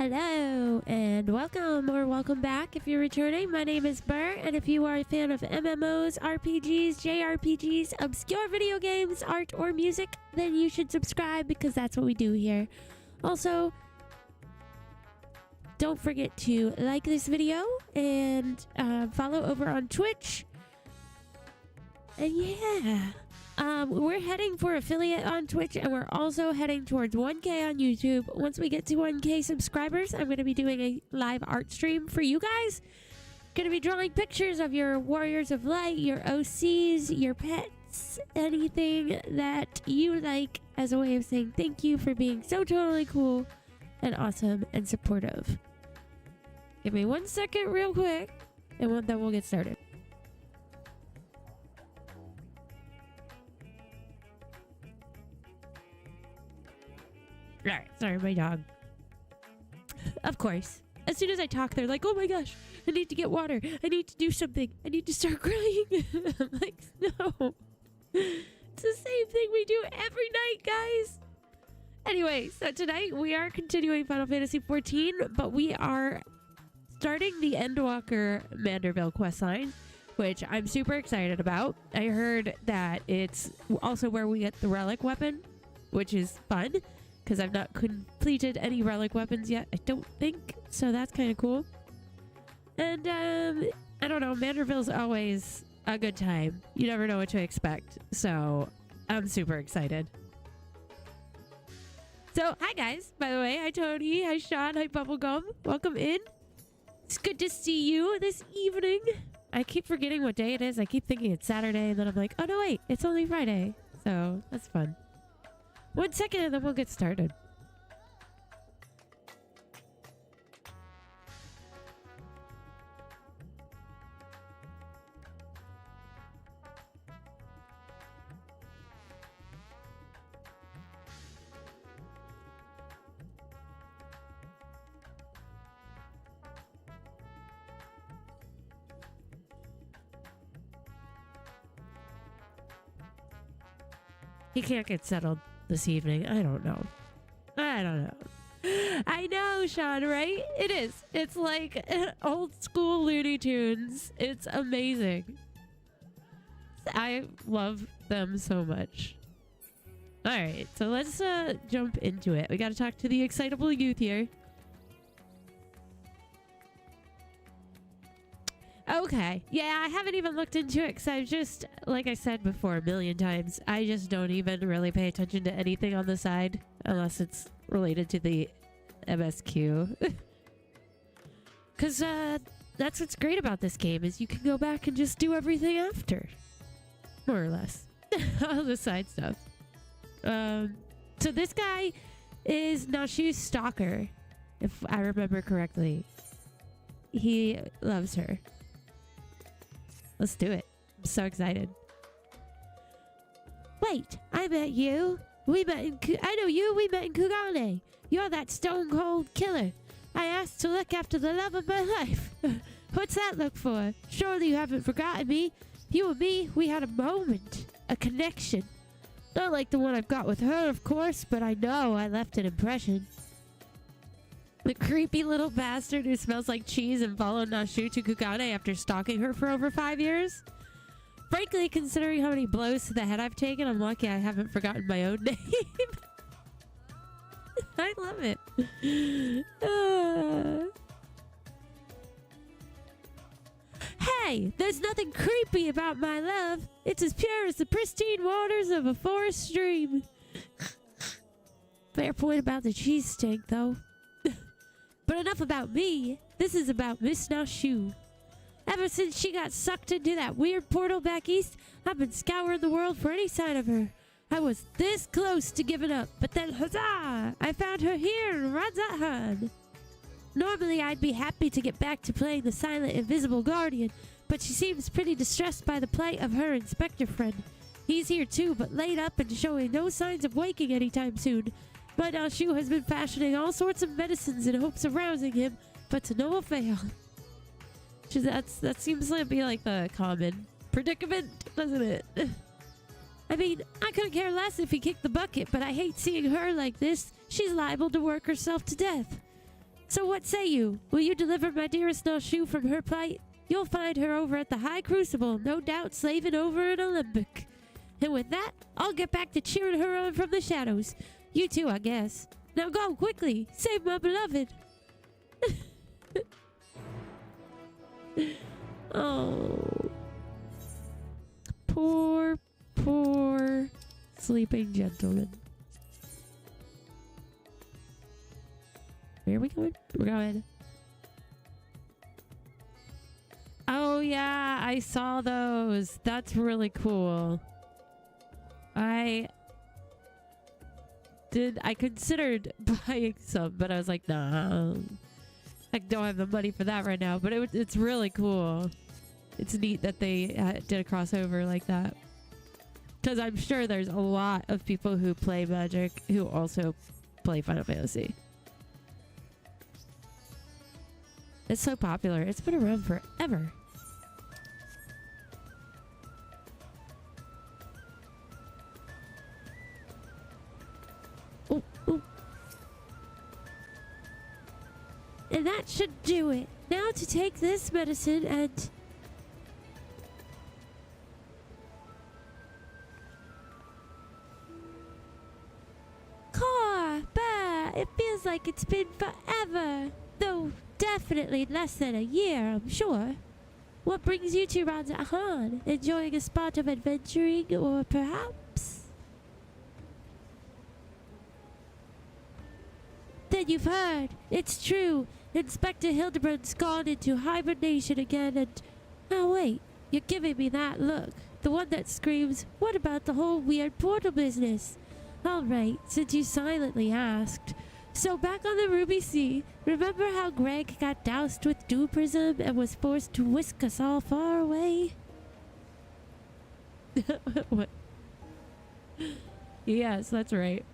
Hello and welcome or welcome back if you're returning. My name is Burr, and if you are a fan of MMOs, RPGs, JRPGs, obscure video games, art, or music, then you should subscribe because that's what we do here. Also, don't forget to like this video and follow over on Twitch. And yeah, we're heading for affiliate on Twitch, and we're also heading towards 1K on YouTube. Once we get to 1K subscribers, I'm going to be doing a live art stream for you guys. Going to be drawing pictures of your Warriors of Light, your OCs, your pets, anything that you like, as a way of saying thank you for being so totally cool and awesome and supportive. Give me 1 second real quick, and then we'll get started. Alright, sorry, my dog. Of course. As soon as I talk, they're like, oh my gosh, I need to get water. I need to do something. I need to start crying. I'm like, no. It's the same thing we do every night, guys. Anyway, so tonight we are continuing Final Fantasy XIV, but we are starting the Endwalker Manderville Questline, which I'm super excited about. I heard that it's also where we get the relic weapon, which is fun, because I've not completed any relic weapons yet, I don't think. So that's kind of cool. And, I don't know, Manderville's always a good time. You never know what to expect. So, I'm super excited. So, hi guys, by the way. Hi Tony, hi Sean, hi Bubblegum. Welcome in. It's good to see you this evening. I keep forgetting what day it is. I keep thinking it's Saturday, and then I'm like, oh no wait, it's only Friday. So, that's fun. 1 second and then we'll get started. He can't get settled this evening. I don't know. I know, Sean, right? It is. It's like old school Looney Tunes. It's amazing. I love them so much. Alright, so let's jump into it. We gotta talk to the excitable youth here. Okay. Yeah, I haven't even looked into it because I've just, like I said before a million times, I just don't even really pay attention to anything on the side unless it's related to the MSQ. Because that's what's great about this game is you can go back and just do everything after. More or less. All the side stuff. So this guy is Nashu's stalker, if I remember correctly. He loves her. Let's do it. I'm so excited. Wait, I met you. I know you. We met in Kugane. You're that stone cold killer. I asked to look after the love of my life. What's that look for? Surely you haven't forgotten me. You and me, we had a moment. A connection. Not like the one I've got with her, of course, but I know I left an impression. The creepy little bastard who smells like cheese and followed Nashu to Kugane after stalking her for over 5 years? Frankly, considering how many blows to the head I've taken, I'm lucky I haven't forgotten my own name. I love it. Hey, there's nothing creepy about my love. It's as pure as the pristine waters of a forest stream. Fair point about the cheese stink, though. But enough about me. This is about Miss Nashu. Ever since she got sucked into that weird portal back east, I've been scouring the world for any sign of her. I was this close to giving up, but then huzzah! I found her here in Radzahan. Normally I'd be happy to get back to playing the silent invisible guardian, but she seems pretty distressed by the plight of her inspector friend. He's here too, but laid up and showing no signs of waking anytime soon. My Nashu has been fashioning all sorts of medicines in hopes of rousing him, but to no avail. That seems to be like the common predicament, doesn't it? I mean, I couldn't care less if he kicked the bucket, but I hate seeing her like this. She's liable to work herself to death. So what say you? Will you deliver my dearest Nashu from her plight? You'll find her over at the High Crucible, no doubt slaving over an Olympic. And with that, I'll get back to cheering her on from the shadows. You too, I guess. Now go quickly, save my beloved. Oh. Poor, poor sleeping gentleman. Where are we going? We're going. Oh yeah, I saw those. That's really cool. I considered buying some, but I was like, nah. I don't have the money for that right now, but it's really cool. It's neat that they did a crossover like that. Because I'm sure there's a lot of people who play Magic who also play Final Fantasy. It's so popular. It's been around forever. Oh, oh. And that should do it. Now to take this medicine and... It feels like it's been forever. Though definitely less than a year, I'm sure. What brings you to Ranzahan? Enjoying a spot of adventuring, or perhaps? Then you've heard. It's true. Inspector Hildibrand's gone into hibernation again and... Oh wait, you're giving me that look. The one that screams, what about the whole weird portal business? Alright, since you silently asked. So back on the Ruby Sea, remember how Greg got doused with dew prism and was forced to whisk us all far away? What? Yes, that's right.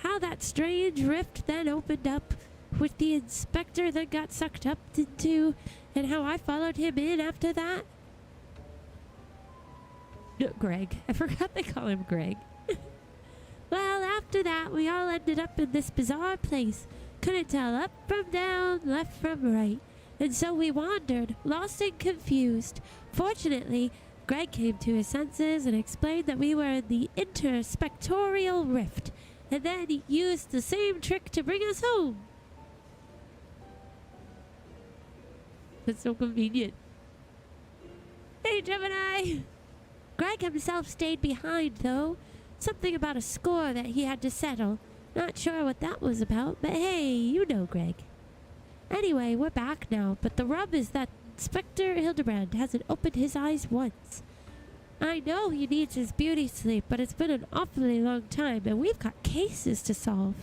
How that strange rift then opened up with the inspector that got sucked up into, and how I followed him in after that? No, Greg. I forgot they call him Greg. Well, after that, we all ended up in this bizarre place. Couldn't tell up from down, left from right. And so we wandered, lost and confused. Fortunately, Greg came to his senses and explained that we were in the interspectorial rift. And then he used the same trick to bring us home. That's so convenient. Hey, Gemini! Greg himself stayed behind, though. Something about a score that he had to settle. Not sure what that was about, but hey, you know Greg. Anyway, we're back now, but the rub is that Inspector Hildibrand hasn't opened his eyes once. I know he needs his beauty sleep, but it's been an awfully long time, and we've got cases to solve.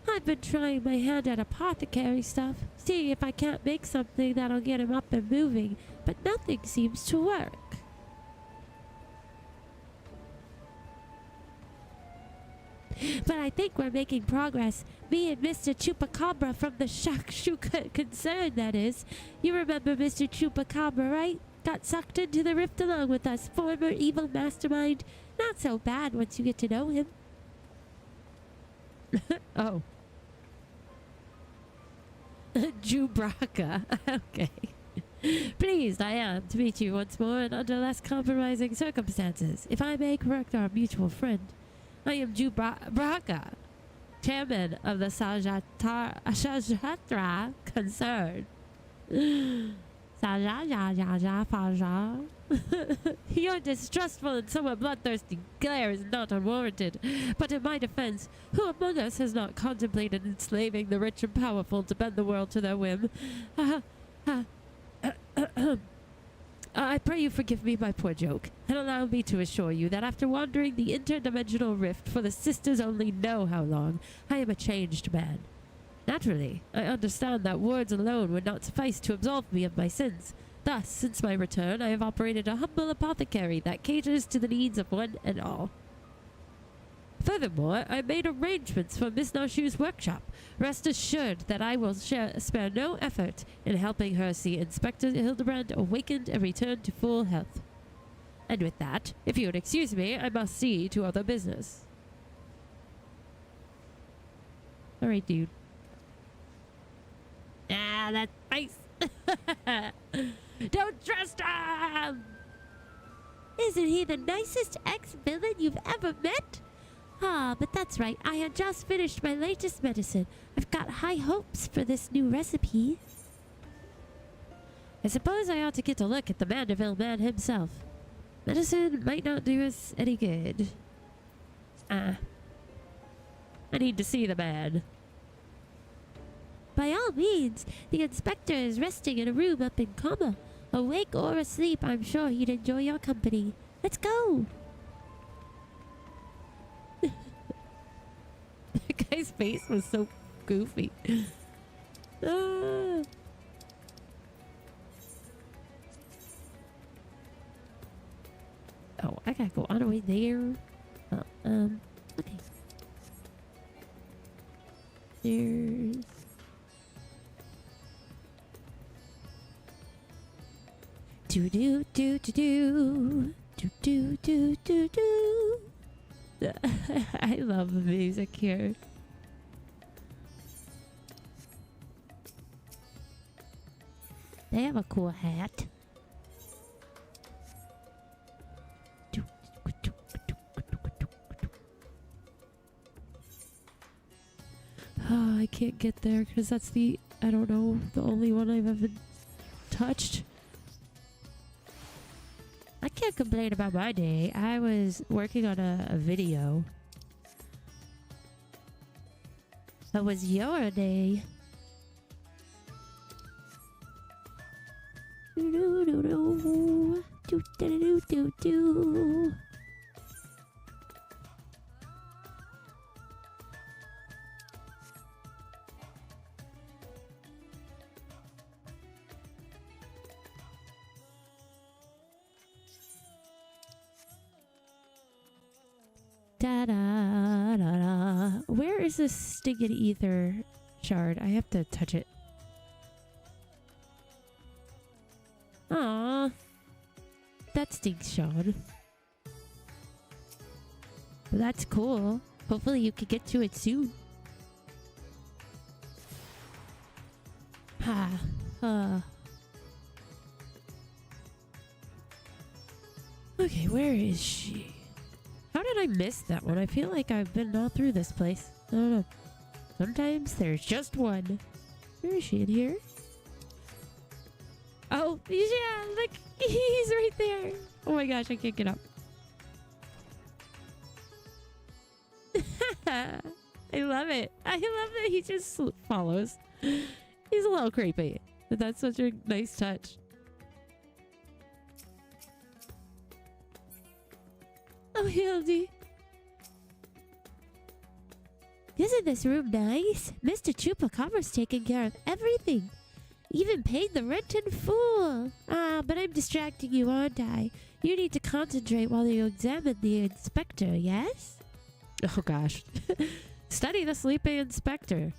I've been trying my hand at apothecary stuff, seeing if I can't make something that'll get him up and moving, but nothing seems to work. But I think we're making progress. Me and Mr. Chupacabra from the Shakshuka concern, that is. You remember Mr. Chupacabra, right? Got sucked into the rift along with us. Former evil mastermind. Not so bad once you get to know him. Oh. Jubraka. Okay. Pleased I am to meet you once more and under less compromising circumstances. If I may correct our mutual friend. I am Jubraka, chairman of the Sajatra concern. Your distrustful and somewhat bloodthirsty glare is not unwarranted, but in my defense, who among us has not contemplated enslaving the rich and powerful to bend the world to their whim? I pray you forgive me my poor joke, and allow me to assure you that after wandering the interdimensional rift for the sisters only know how long, I am a changed man. Naturally, I understand that words alone would not suffice to absolve me of my sins. Thus, since my return, I have operated a humble apothecary that caters to the needs of one and all. Furthermore, I made arrangements for Miss Nashu's workshop. Rest assured that I will spare no effort in helping her see Inspector Hildibrand awakened and returned to full health. And with that, if you would excuse me, I must see to other business. Alright, dude. Ah, that face. Don't trust him! Isn't he the nicest ex-villain you've ever met? Ah, but that's right. I had just finished my latest medicine. I've got high hopes for this new recipe. I suppose I ought to get a look at the Manderville man himself. Medicine might not do us any good. I need to see the man. By all means, the inspector is resting in a room up in coma. Awake or asleep, I'm sure he'd enjoy your company. Let's go! That guy's face was so goofy. Ah. Oh, I gotta go all the way there. Okay. There's... Do do do do do do do do do do. I love the music here. They have a cool hat. Oh, I can't get there because that's the, I don't know, the only one I've ever touched. I can't complain about my day. I was working on a video. That was your day. Do do do do do do do do. Da da da da. Where is this stinging ether shard? I have to touch it. Aww. That stinks, Sean. But that's cool. Hopefully you can get to it soon. Ha. Okay, where is she? How did I miss that one? I feel like I've been all through this place. I don't know. Sometimes there's just one. Where is she? In here? Oh, yeah, look. He's right there. Oh my gosh, I can't get up. I love it. I love that he just follows. He's a little creepy. But that's such a nice touch. Oh, Hildy. Isn't this room nice? Mr. Chupacabra's taking care of everything. Even paid the rent in full. Ah, but I'm distracting you, aren't I? You need to concentrate while you examine the inspector, yes? Oh, gosh. Study the sleeping inspector.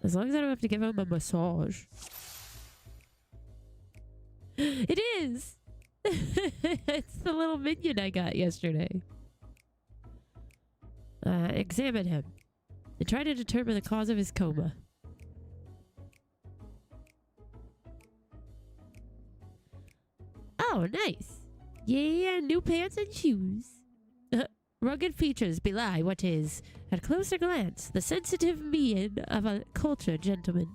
As long as I don't have to give him a massage. It is! It's the little minion I got yesterday. Examine him and try to determine the cause of his coma. Oh, nice. Yeah, new pants and shoes. Rugged features belie what is, at closer glance, the sensitive mien of a cultured gentleman.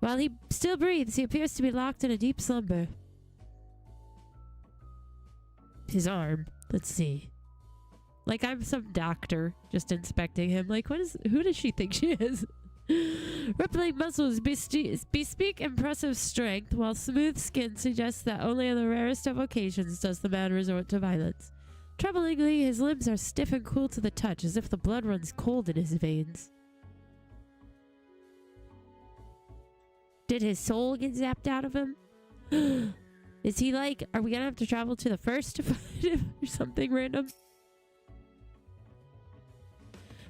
While he still breathes, he appears to be locked in a deep slumber. His arm. Let's see. Like I'm some doctor just inspecting him. Like, who does she think she is? Rippling muscles bespeak impressive strength, while smooth skin suggests that only on the rarest of occasions does the man resort to violence. Troublingly, his limbs are stiff and cool to the touch, as if the blood runs cold in his veins. Did his soul get zapped out of him? Is he like, are we gonna have to travel to the first to find him or something random?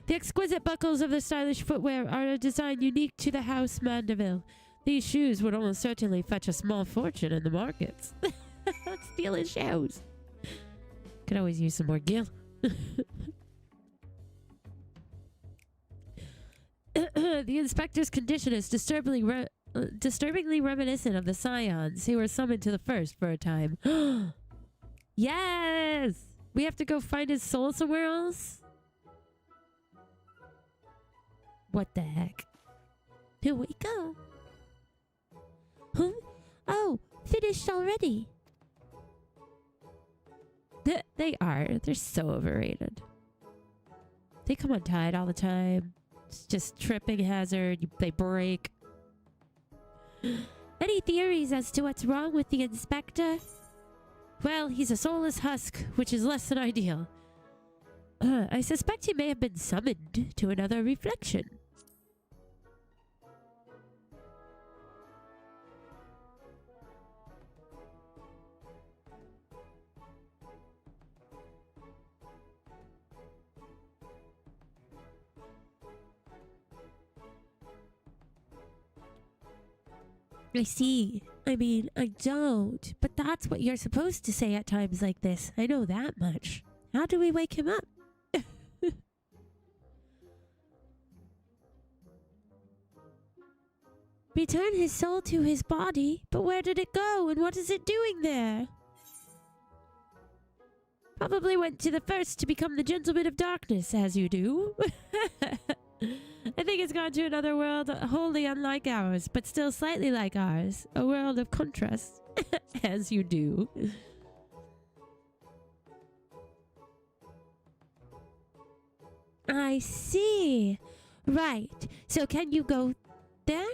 The exquisite buckles of the stylish footwear are a design unique to the house Manderville. These shoes would almost certainly fetch a small fortune in the markets. Stealing shoes. Could always use some more gil. The inspector's condition is disturbingly disturbingly reminiscent of the Scions who were summoned to the First for a time. Yes! We have to go find his soul somewhere else? What the heck? Here we go. Huh? Oh, finished already. They are. They're so overrated. They come untied all the time. It's just tripping hazard. They break. Any theories as to what's wrong with the inspector? Well, he's a soulless husk, which is less than ideal. I suspect he may have been summoned to another reflection. I see. I mean, I don't. But that's what you're supposed to say at times like this. I know that much. How do we wake him up? Return his soul to his body? But where did it go and what is it doing there? Probably went to the First to become the Gentleman of Darkness, as you do. I think it's gone to another world wholly unlike ours, but still slightly like ours. A world of contrast, as you do. I see. Right. So can you go there?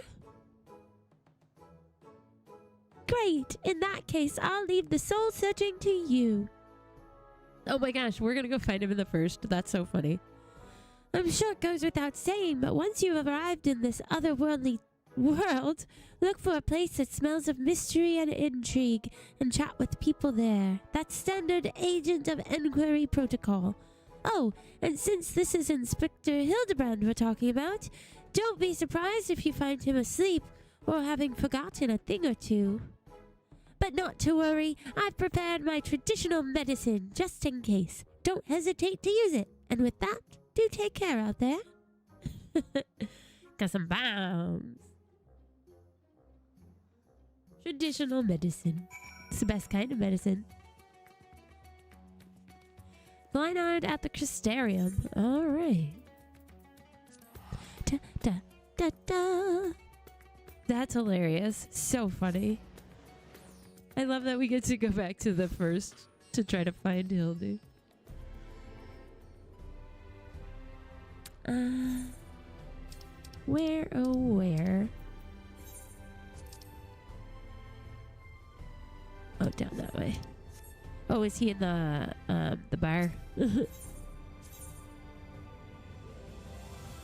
Great. In that case, I'll leave the soul searching to you. Oh my gosh, we're gonna go find him in the First. That's so funny. I'm sure it goes without saying, but once you've arrived in this otherworldly world, look for a place that smells of mystery and intrigue, and chat with people there. That's standard agent of inquiry protocol. Oh, and since this is Inspector Hildibrand we're talking about, don't be surprised if you find him asleep or having forgotten a thing or two. But not to worry, I've prepared my traditional medicine just in case. Don't hesitate to use it. And with that, do take care out there. Got some bombs. Traditional medicine. It's the best kind of medicine. Blindard at the Crystarium. Alright. Da, da, da, da. That's hilarious. So funny. I love that we get to go back to the First to try to find Hildy. Where, oh where? Oh, down that way. Oh, is he in the bar?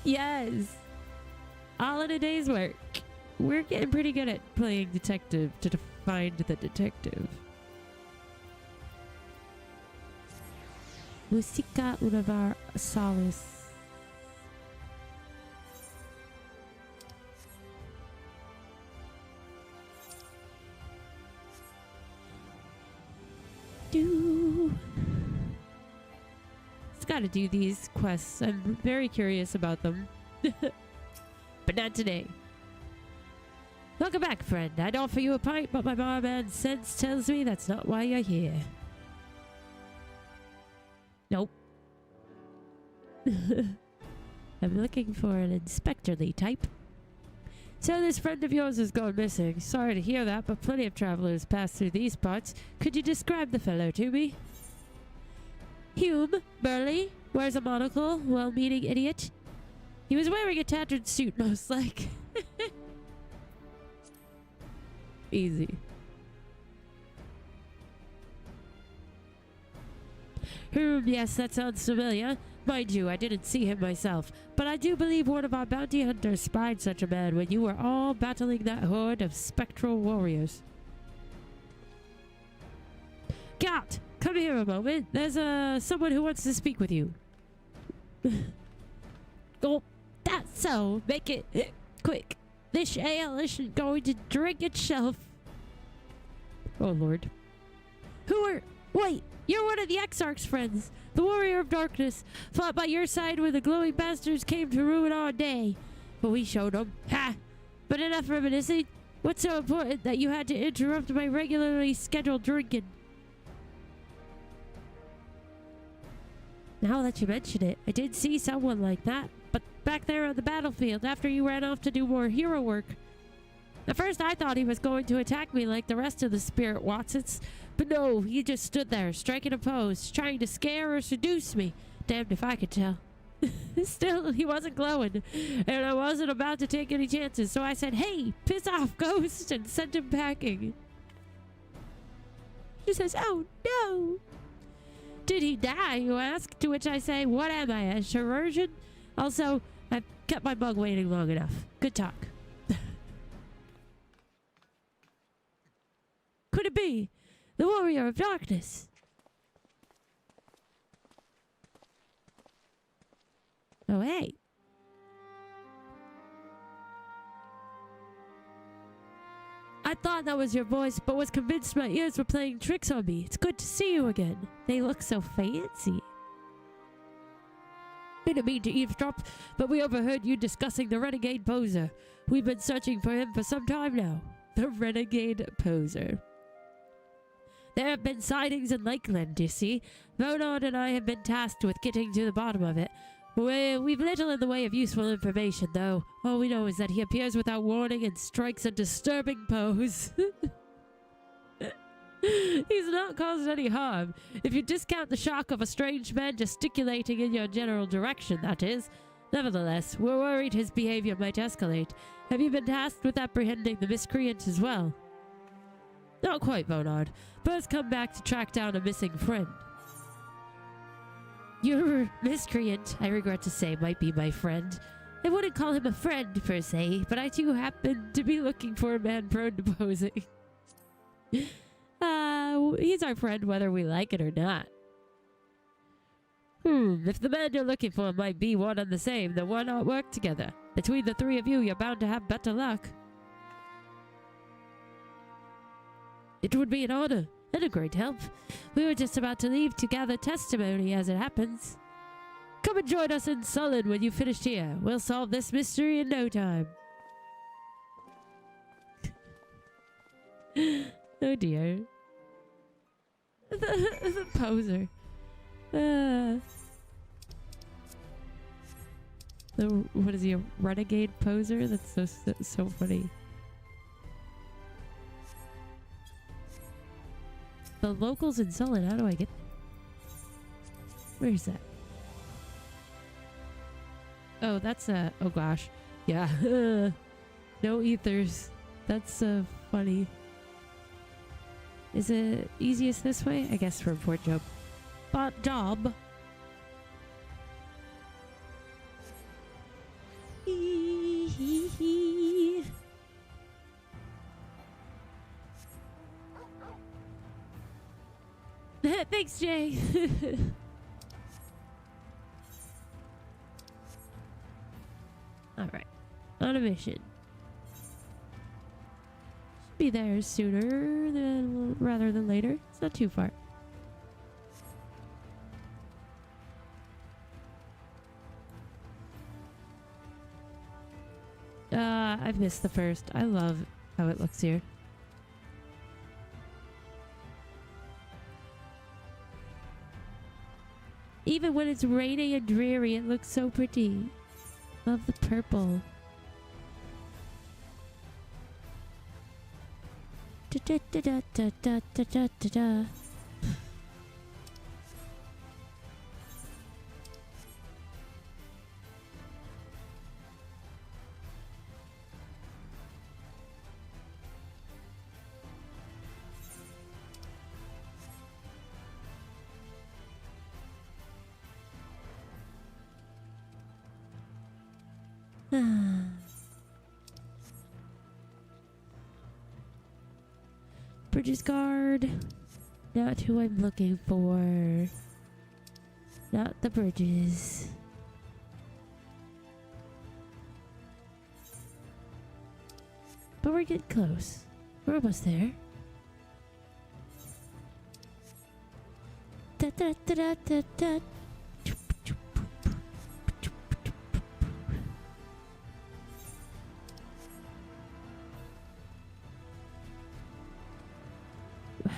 Yes! All in a day's work. We're getting pretty good at playing detective to find the detective. Musica Universalis. It's gotta do these quests. I'm very curious about them. But not today. Welcome back, friend. I'd offer you a pint, but my barman sense tells me that's not why you're here. Nope. I'm looking for an inspectorly type. So this friend of yours has gone missing. Sorry to hear that, but plenty of travelers pass through these parts. Could you describe the fellow to me? Hume, burly, wears a monocle, well-meaning idiot. He was wearing a tattered suit, most like. Easy. Yes, that sounds familiar. Mind you, I didn't see him myself, but I do believe one of our bounty hunters spied such a man when you were all battling that horde of spectral warriors. Gat, come here a moment. There's someone who wants to speak with you. Oh, that's so. Make it quick. This ale isn't going to drink itself. Oh, Lord. Wait, you're one of the Exarch's friends. The warrior of darkness. Fought by your side when the glowing bastards came to ruin our day. But we showed them. Ha! But enough reminiscing. What's so important that you had to interrupt my regularly scheduled drinking? Now that you mention it, I did see someone like that, but back there on the battlefield after you ran off to do more hero work. At first I thought he was going to attack me like the rest of the spirit Watsons, but no, he just stood there, striking a pose, trying to scare or seduce me. Damned if I could tell. Still, he wasn't glowing, and I wasn't about to take any chances, so I said, "Hey, piss off, ghost," and sent him packing. She says, "Oh, no." Did he die, you ask? To which I say, what am I, a chirurgeon? Also, I've kept my bug waiting long enough. Good talk. Could it be the warrior of darkness? Oh, hey. I thought that was your voice, but was convinced my ears were playing tricks on me. It's good to see you again. They look so fancy. Didn't mean to eavesdrop, but we overheard you discussing the renegade poser. We've been searching for him for some time now. The renegade poser. There have been sightings in Lakeland, you see. Ronald and I have been tasked with getting to the bottom of it. We've little in the way of useful information, though. All we know is that he appears without warning and strikes a disturbing pose. He's not caused any harm. If you discount the shock of a strange man gesticulating in your general direction, that is. Nevertheless, we're worried his behavior might escalate. Have you been tasked with apprehending the miscreant as well? Not quite, Bonard. Bird's come back to track down a missing friend. Your miscreant, I regret to say, might be my friend. I wouldn't call him a friend, per se, but I too happen to be looking for a man prone to posing. He's our friend whether we like it or not. If the man you're looking for might be one and the same, then why not work together? Between the three of you, you're bound to have better luck. It would be an honor. And a great help. We were just about to leave to gather testimony as it happens. Come and join us in Sullen when you've finished here. We'll solve this mystery in no time. Oh dear. The poser. What is he, a renegade poser? That's so funny. The locals in Sullen, how do I get... Where's that? Oh, that's oh gosh. Yeah. No ethers. That's funny. Is it easiest this way? I guess from Fort Job. But job. Thanks, Jay. Alright. On a mission. Should be there sooner rather than later. It's not too far. I've missed the first. I love how it looks here. Even when it's rainy and dreary, it looks so pretty. Love the purple. Da da da da da da da da da. Bridges guard. Not who I'm looking for. Not the bridges. But we're getting close. We're almost there. Da da da da da da.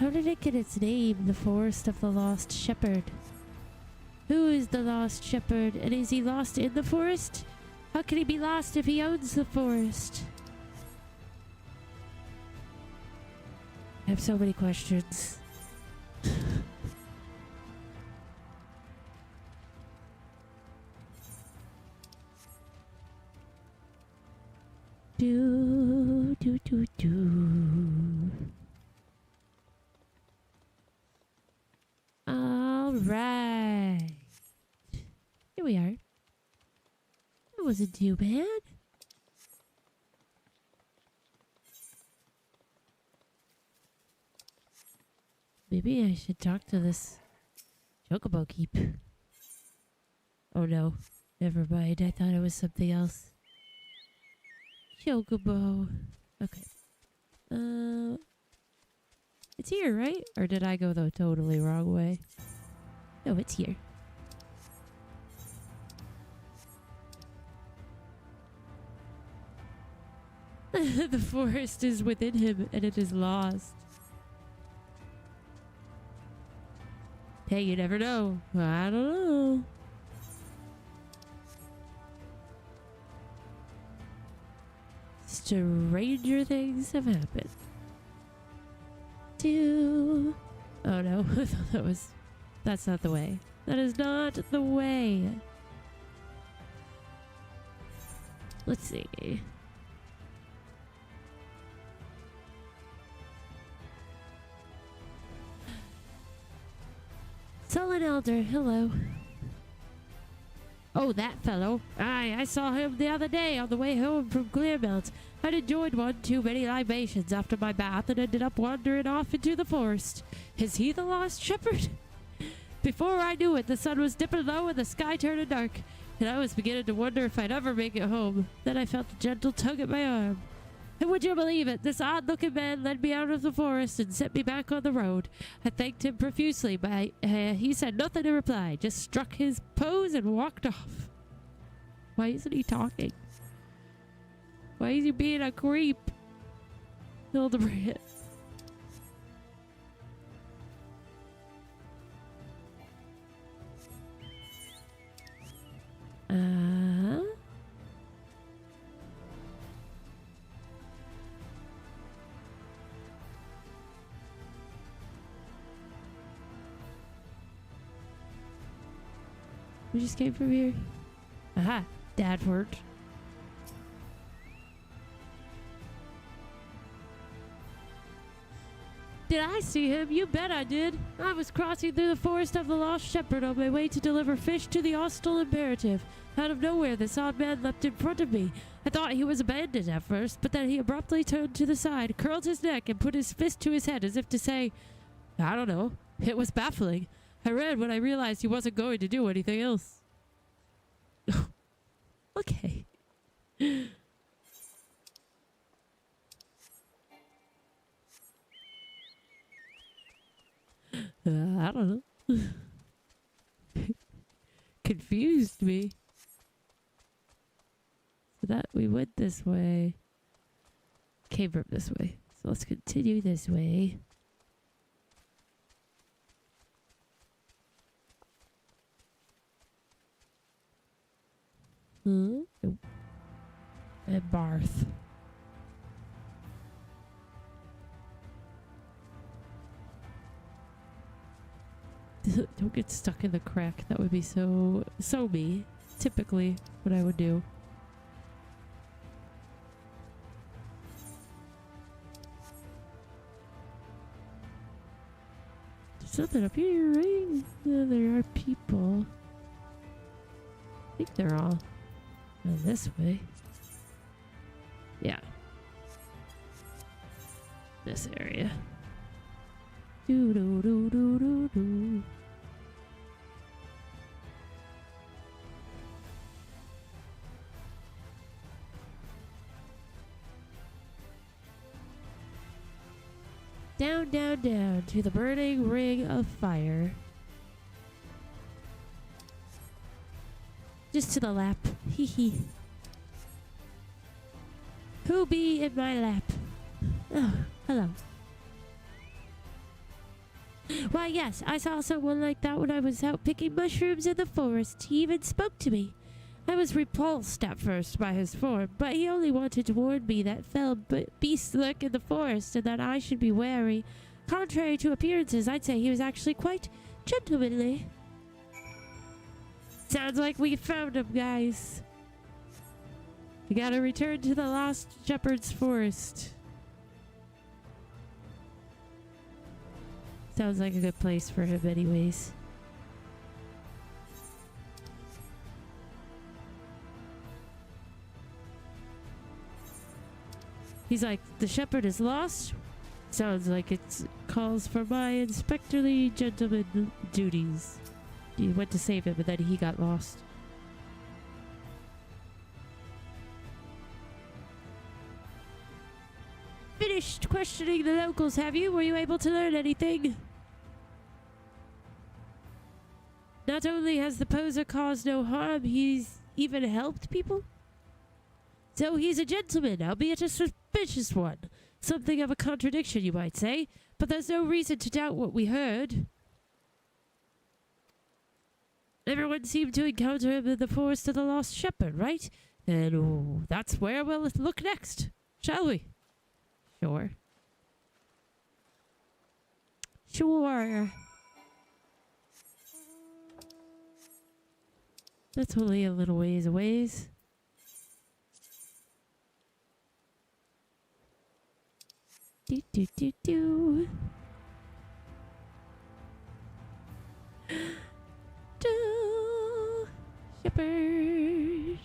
How did it get its name, the Forest of the Lost Shepherd? Who is the Lost Shepherd, and is he lost in the forest? How can he be lost if he owns the forest? I have so many questions. Do, do, do, do. All right. Here we are. That wasn't too bad. Maybe I should talk to this chocobo keep. Oh no. Never mind. I thought it was something else. Chocobo. Okay. It's here, right? Or did I go the totally wrong way? No, it's here. The forest is within him and it is lost. Hey, you never know. I don't know. Stranger things have happened. Oh no, I thought that's not the way. That is not the way. Let's see. Sullen Elder, hello. Oh, that fellow. Aye, I saw him the other day on the way home from Clearmount. I'd enjoyed one too many libations after my bath and ended up wandering off into the forest. Is he the lost shepherd? Before I knew it, the sun was dipping low and the sky turning dark, and I was beginning to wonder if I'd ever make it home. Then I felt a gentle tug at my arm. And would you believe it? This odd-looking man led me out of the forest and set me back on the road. I thanked him profusely, but he said nothing in reply, just struck his pose and walked off. Why isn't he talking? Why is he being a creep? Hildibrand. We just came from here. Aha, Dadford. Did I see him? You bet I did. I was crossing through the forest of the Lost Shepherd on my way to deliver fish to the hostile imperative. Out of nowhere, this odd man leapt in front of me. I thought he was abandoned at first, but then he abruptly turned to the side, curled his neck, and put his fist to his head as if to say, I don't know. It was baffling. I ran when I realized he wasn't going to do anything else. Okay. I don't know. Confused me. So that we went this way. Came from this way. So let's continue this way. Nope. And Barth. Don't get stuck in the crack. That would be so me. Typically what I would do. There's something up here, right? Yeah, there are people. I think they're all this way. Yeah. This area. Do do do do do do. Down, down, down to the burning ring of fire. Just to the lap. Hee hee. Who be in my lap? Oh, hello. Why, yes, I saw someone like that when I was out picking mushrooms in the forest. He even spoke to me. I was repulsed at first by his form, but he only wanted to warn me that fell beasts lurk in the forest and that I should be wary. Contrary to appearances, I'd say he was actually quite gentlemanly. Sounds like we found him, guys. We gotta return to the Lost Shepherd's Forest. Sounds like a good place for him anyways. He's like, the shepherd is lost? Sounds like it calls for my inspectorly gentleman duties. He went to save him, but then he got lost. Finished questioning the locals, have you? Were you able to learn anything? Not only has the poser caused no harm, he's even helped people? So he's a gentleman, albeit a suspicious one. Something of a contradiction, you might say, but there's no reason to doubt what we heard. Everyone seemed to encounter him in the Forest of the Lost Shepherd, right? And that's where we'll look next, shall we? Sure. Sure. That's only a little ways away. Do do do do. Do shepherd.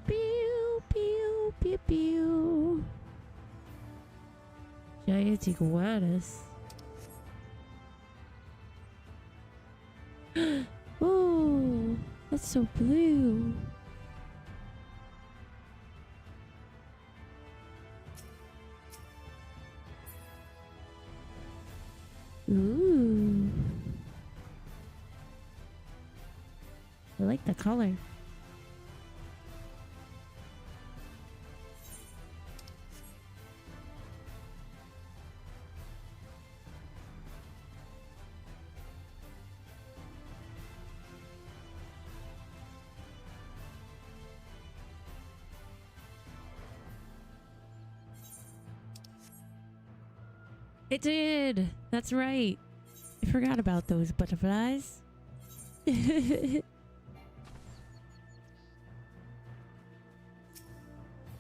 Pew pew pew pew. Giant iguanas. Oh, that's so blue. Ooh. I like the color. It did. That's right. I forgot about those butterflies.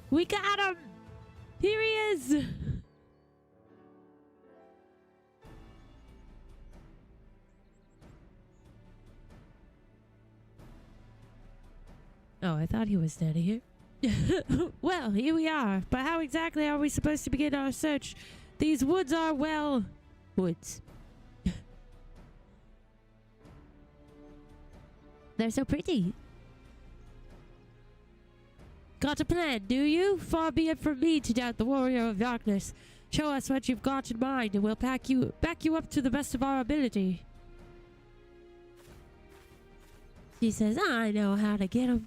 We got him! Here he is! Oh, I thought he was standing here. Well, here we are. But how exactly are we supposed to begin our search? These woods are, well... woods. They're so pretty. Got a plan, do you? Far be it from me to doubt the warrior of darkness. Show us what you've got in mind, and we'll back you up to the best of our ability. She says, I know how to get him.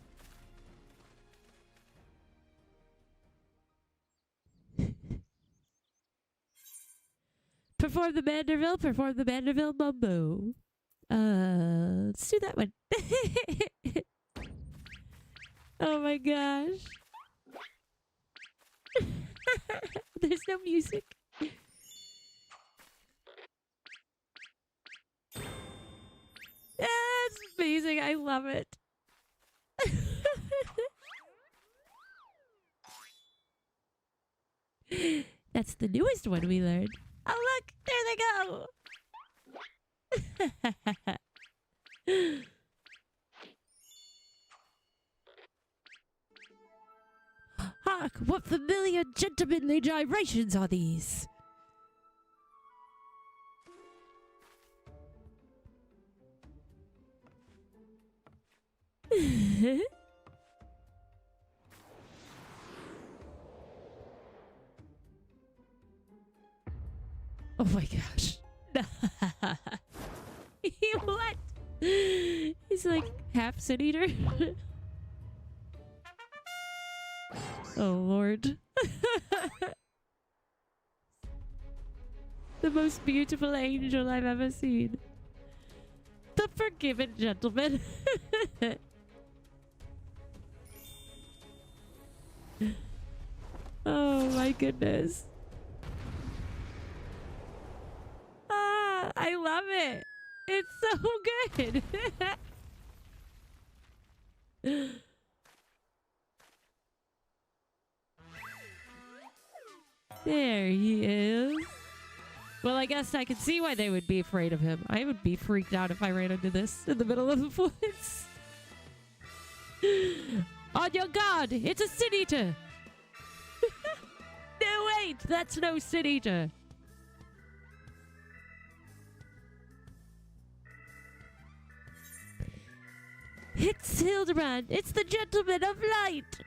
Perform the Manderville Mumbo. Let's do that one. Oh my gosh. There's no music. That's amazing. I love it. That's the newest one we learned. Oh, look! There they go! Hark! What familiar gentlemanly gyrations are these? Oh my gosh. What? He's like half sin eater. Oh Lord. The most beautiful angel I've ever seen. The forgiven gentleman. Oh my goodness. Ah, I love it. It's so good. There he is. Well, I guess I can see why they would be afraid of him. I would be freaked out if I ran into this in the middle of the woods. On your guard! It's a sin eater! No, wait! That's no sin eater! It's Hildibrand! It's the Gentleman of Light!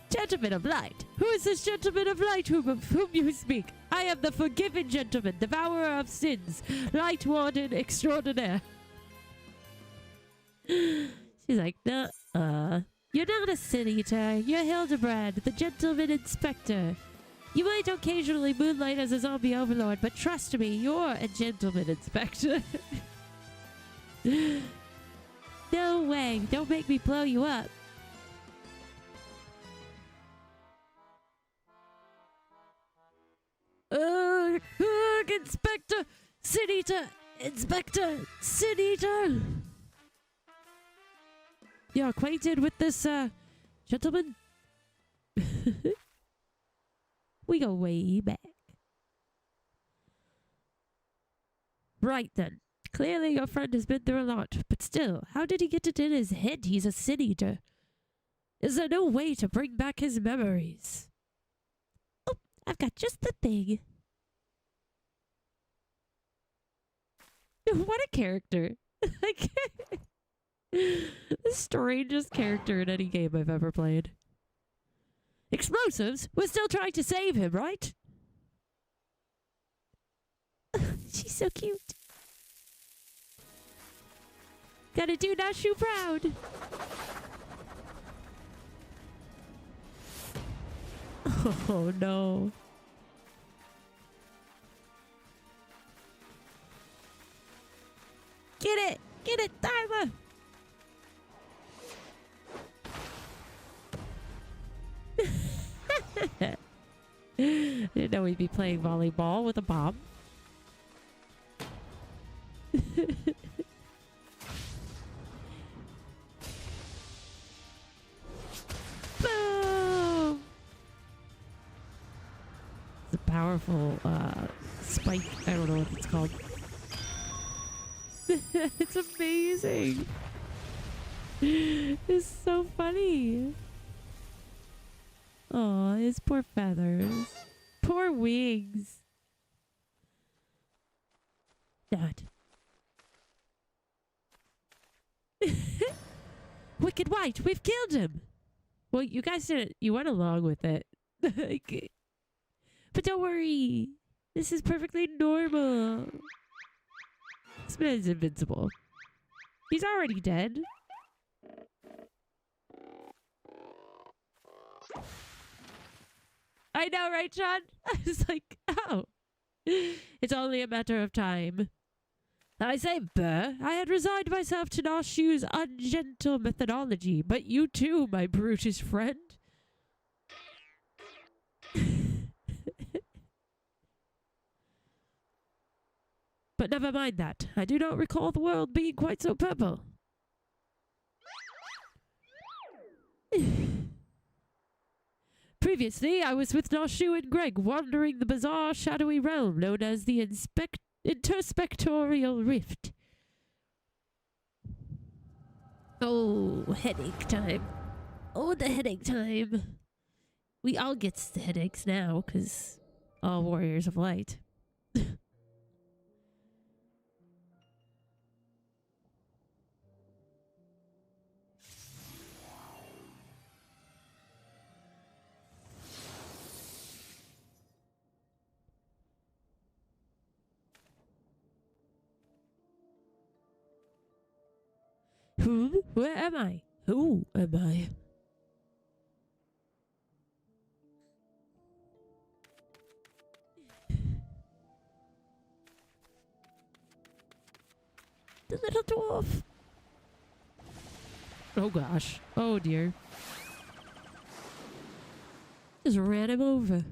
Gentleman of Light! Who is this Gentleman of Light of whom you speak? I am the forgiven gentleman, devourer of sins, light warden extraordinaire. She's like, nuh-uh. You're not a sin eater. You're Hildibrand, the gentleman inspector. You might occasionally moonlight as a zombie overlord, but trust me, you're a gentleman inspector. No way. Don't make me blow you up. Inspector! Sin eater! Inspector! Sin eater! You're acquainted with this, gentleman? We go way back. Right then. Clearly your friend has been through a lot, but still, how did he get it in his head he's a sin eater? Is there no way to bring back his memories? Oh, I've got just the thing. What a character. Like, the strangest character in any game I've ever played. Explosives? We're still trying to save him, right? She's so cute. Gotta do Nashu proud. Oh no. Get it! Get it, Tyler! Didn't know we'd be playing volleyball with a bomb. Boom! It's a powerful spike. I don't know what it's called. It's amazing. It's so funny. Oh, his poor feathers. Poor wings. Not. Wicked White, we've killed him. Well, you guys didn't. You went along with it. But don't worry. This is perfectly normal. This man's invincible. He's already dead. I know, right, Sean? I was like, oh. It's only a matter of time. I say, Burr, I had resigned myself to Nashu's ungentle methodology, but you too, my brutish friend. But never mind that. I do not recall the world being quite so purple. Previously, I was with Nashu and Greg, wandering the bizarre, shadowy realm known as the Interspectorial Rift. Oh, headache time. Oh, the headache time. We all get the headaches now, because all warriors of light. Whom? Where am I? Who am I? The little dwarf. Oh gosh. Oh dear. Just ran him over.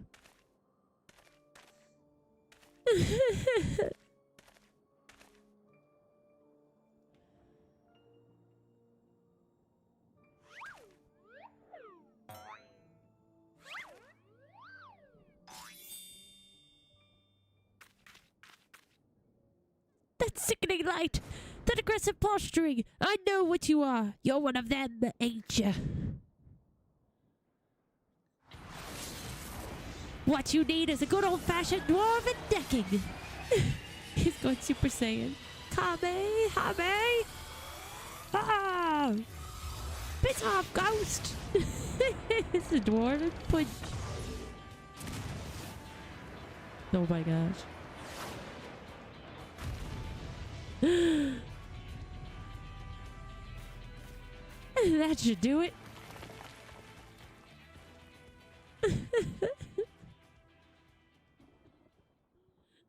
That sickening light! That aggressive posturing! I know what you are! You're one of them, ain't you? What you need is a good old-fashioned dwarven decking! He's going Super Saiyan. Kame! Hame! Ah! Bit off, ghost! It's a dwarven punch. Oh my gosh. That should do it.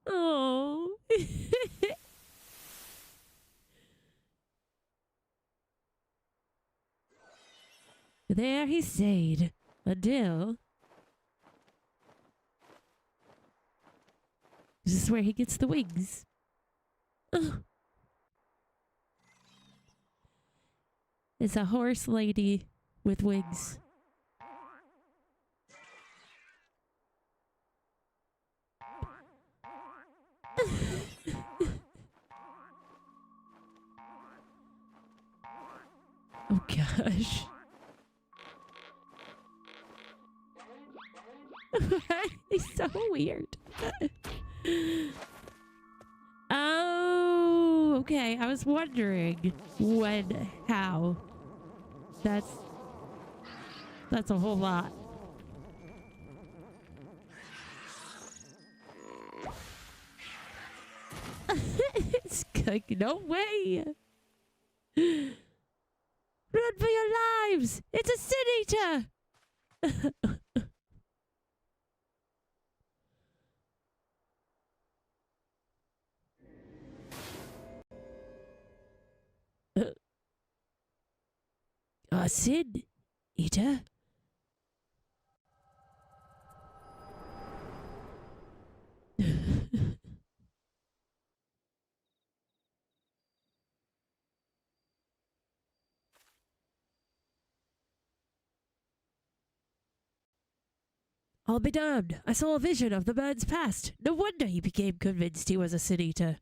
Oh. There he stayed until... This is where he gets the wings. It's a horse lady with wings. Oh gosh. He's so weird. Oh, okay. I was wondering when, how. That's a whole lot. It's like, no way. Run for your lives. It's a sin eater. A sin eater? I'll be damned. I saw a vision of the man's past. No wonder he became convinced he was a sin eater.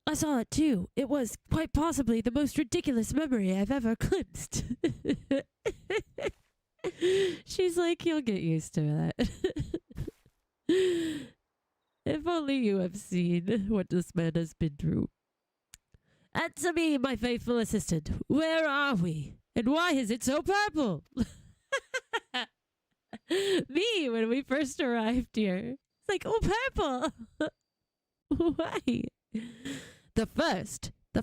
I saw it too. It was quite possibly the most ridiculous memory I've ever glimpsed. She's like, you'll get used to that. If only you have seen what this man has been through. Answer me, my faithful assistant. Where are we? And why is it so purple? Me, when we first arrived here. It's like, oh, purple. Why? The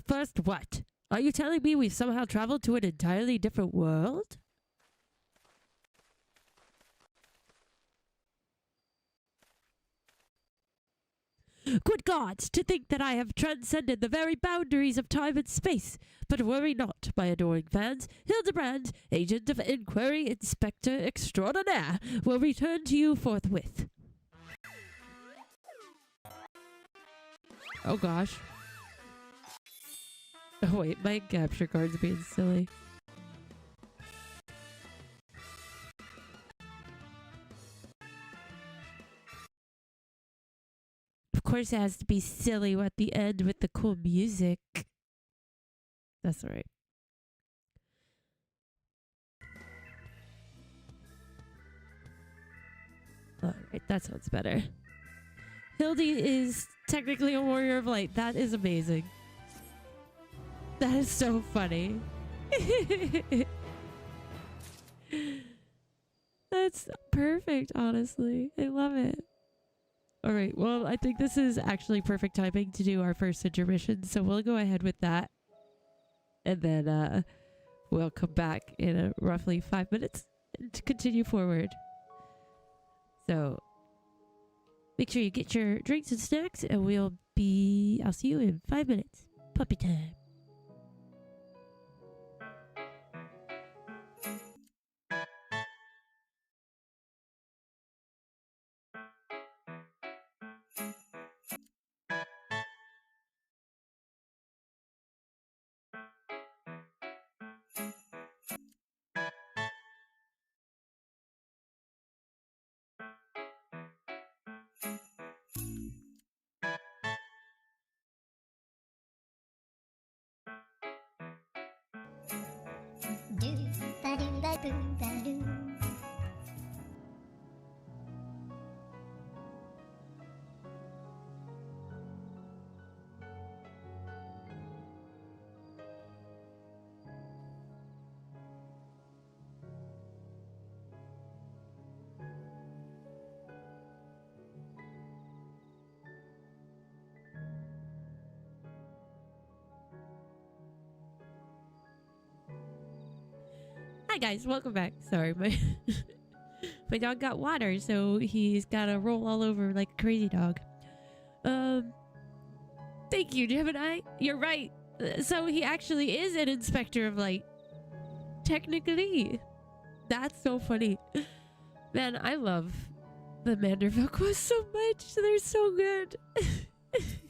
first what? Are you telling me we've somehow traveled to an entirely different world? Good gods, to think that I have transcended the very boundaries of time and space. But worry not, my adoring fans. Hildibrand, agent of inquiry, inspector extraordinaire, will return to you forthwith. Oh gosh. Oh wait, my capture card's being silly. Of course it has to be silly at the end with the cool music. That's alright. Alright, that sounds better. Hildy is technically a warrior of light. That is amazing. That is so funny. That's perfect, honestly. I love it. Alright, well, I think this is actually perfect timing to do our first intermission, so we'll go ahead with that. and then we'll come back in roughly 5 minutes to continue forward. So make sure you get your drinks and snacks, and I'll see you in 5 minutes. Puppy time. Hi guys, welcome back. Sorry, my dog got water, so he's gotta roll all over like a crazy dog. Thank you, Gemini. You're right. So he actually is an inspector of light. Technically. That's so funny. Man, I love the Manderville Quest so much. They're so good.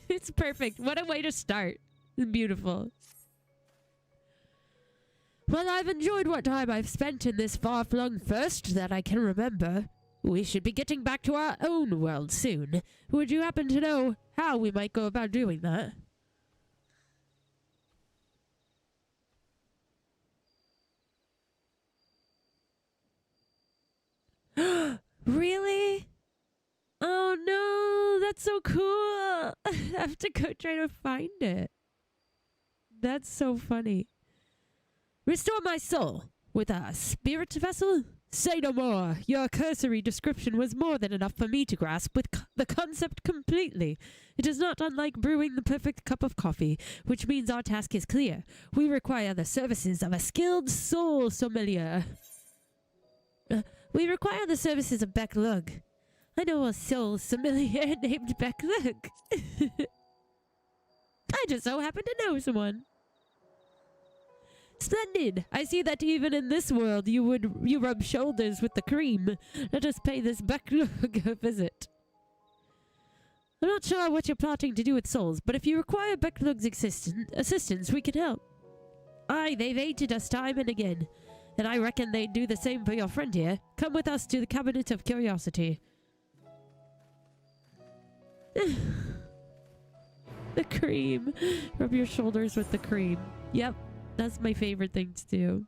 It's perfect. What a way to start. It's beautiful. Well, I've enjoyed what time I've spent in this far-flung first that I can remember. We should be getting back to our own world soon. Would you happen to know how we might go about doing that? Really? Oh no, that's so cool. I have to go try to find it. That's so funny. Restore my soul with a spirit vessel? Say no more. Your cursory description was more than enough for me to grasp with the concept completely. It is not unlike brewing the perfect cup of coffee, which means our task is clear. We require the services of a skilled soul sommelier. We require the services of Berrrlynn. I know a soul sommelier named Berrrlynn. I just so happen to know someone. Splendid! I see that even in this world you rub shoulders with the cream. Let us pay this Berrrlynn a visit. I'm not sure what you're plotting to do with souls, but if you require Berrrlynn's assistance, we can help. Aye, they've aided us time and again, and I reckon they'd do the same for your friend here. Come with us to the Cabinet of Curiosity. The cream. Rub your shoulders with the cream. Yep. That's my favorite thing to do.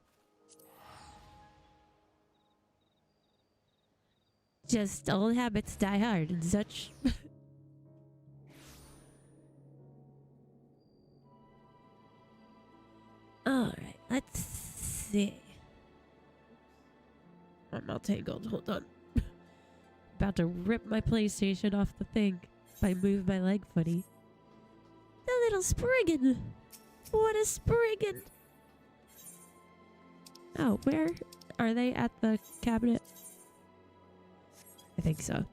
Just old habits die hard and such. Alright, let's see. I'm all tangled. Hold on. About to rip my PlayStation off the thing if I move my leg funny. The little Spriggan! What a Spriggan! Oh, where are they? At the cabinet? I think so.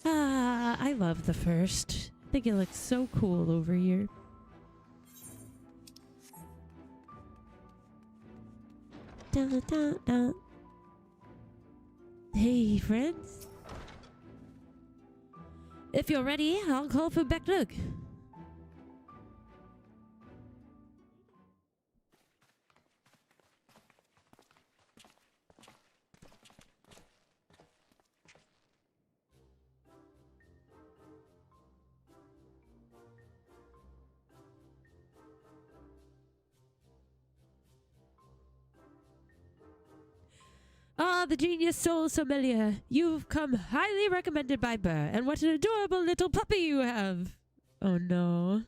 Ah, I love the first. I think it looks so cool over here. Dun, dun, dun. Hey, friends. If you're ready, I'll call for Berrrlynn. Ah, the genius soul sommelier. You've come highly recommended by Burr, and what an adorable little puppy you have. Oh no.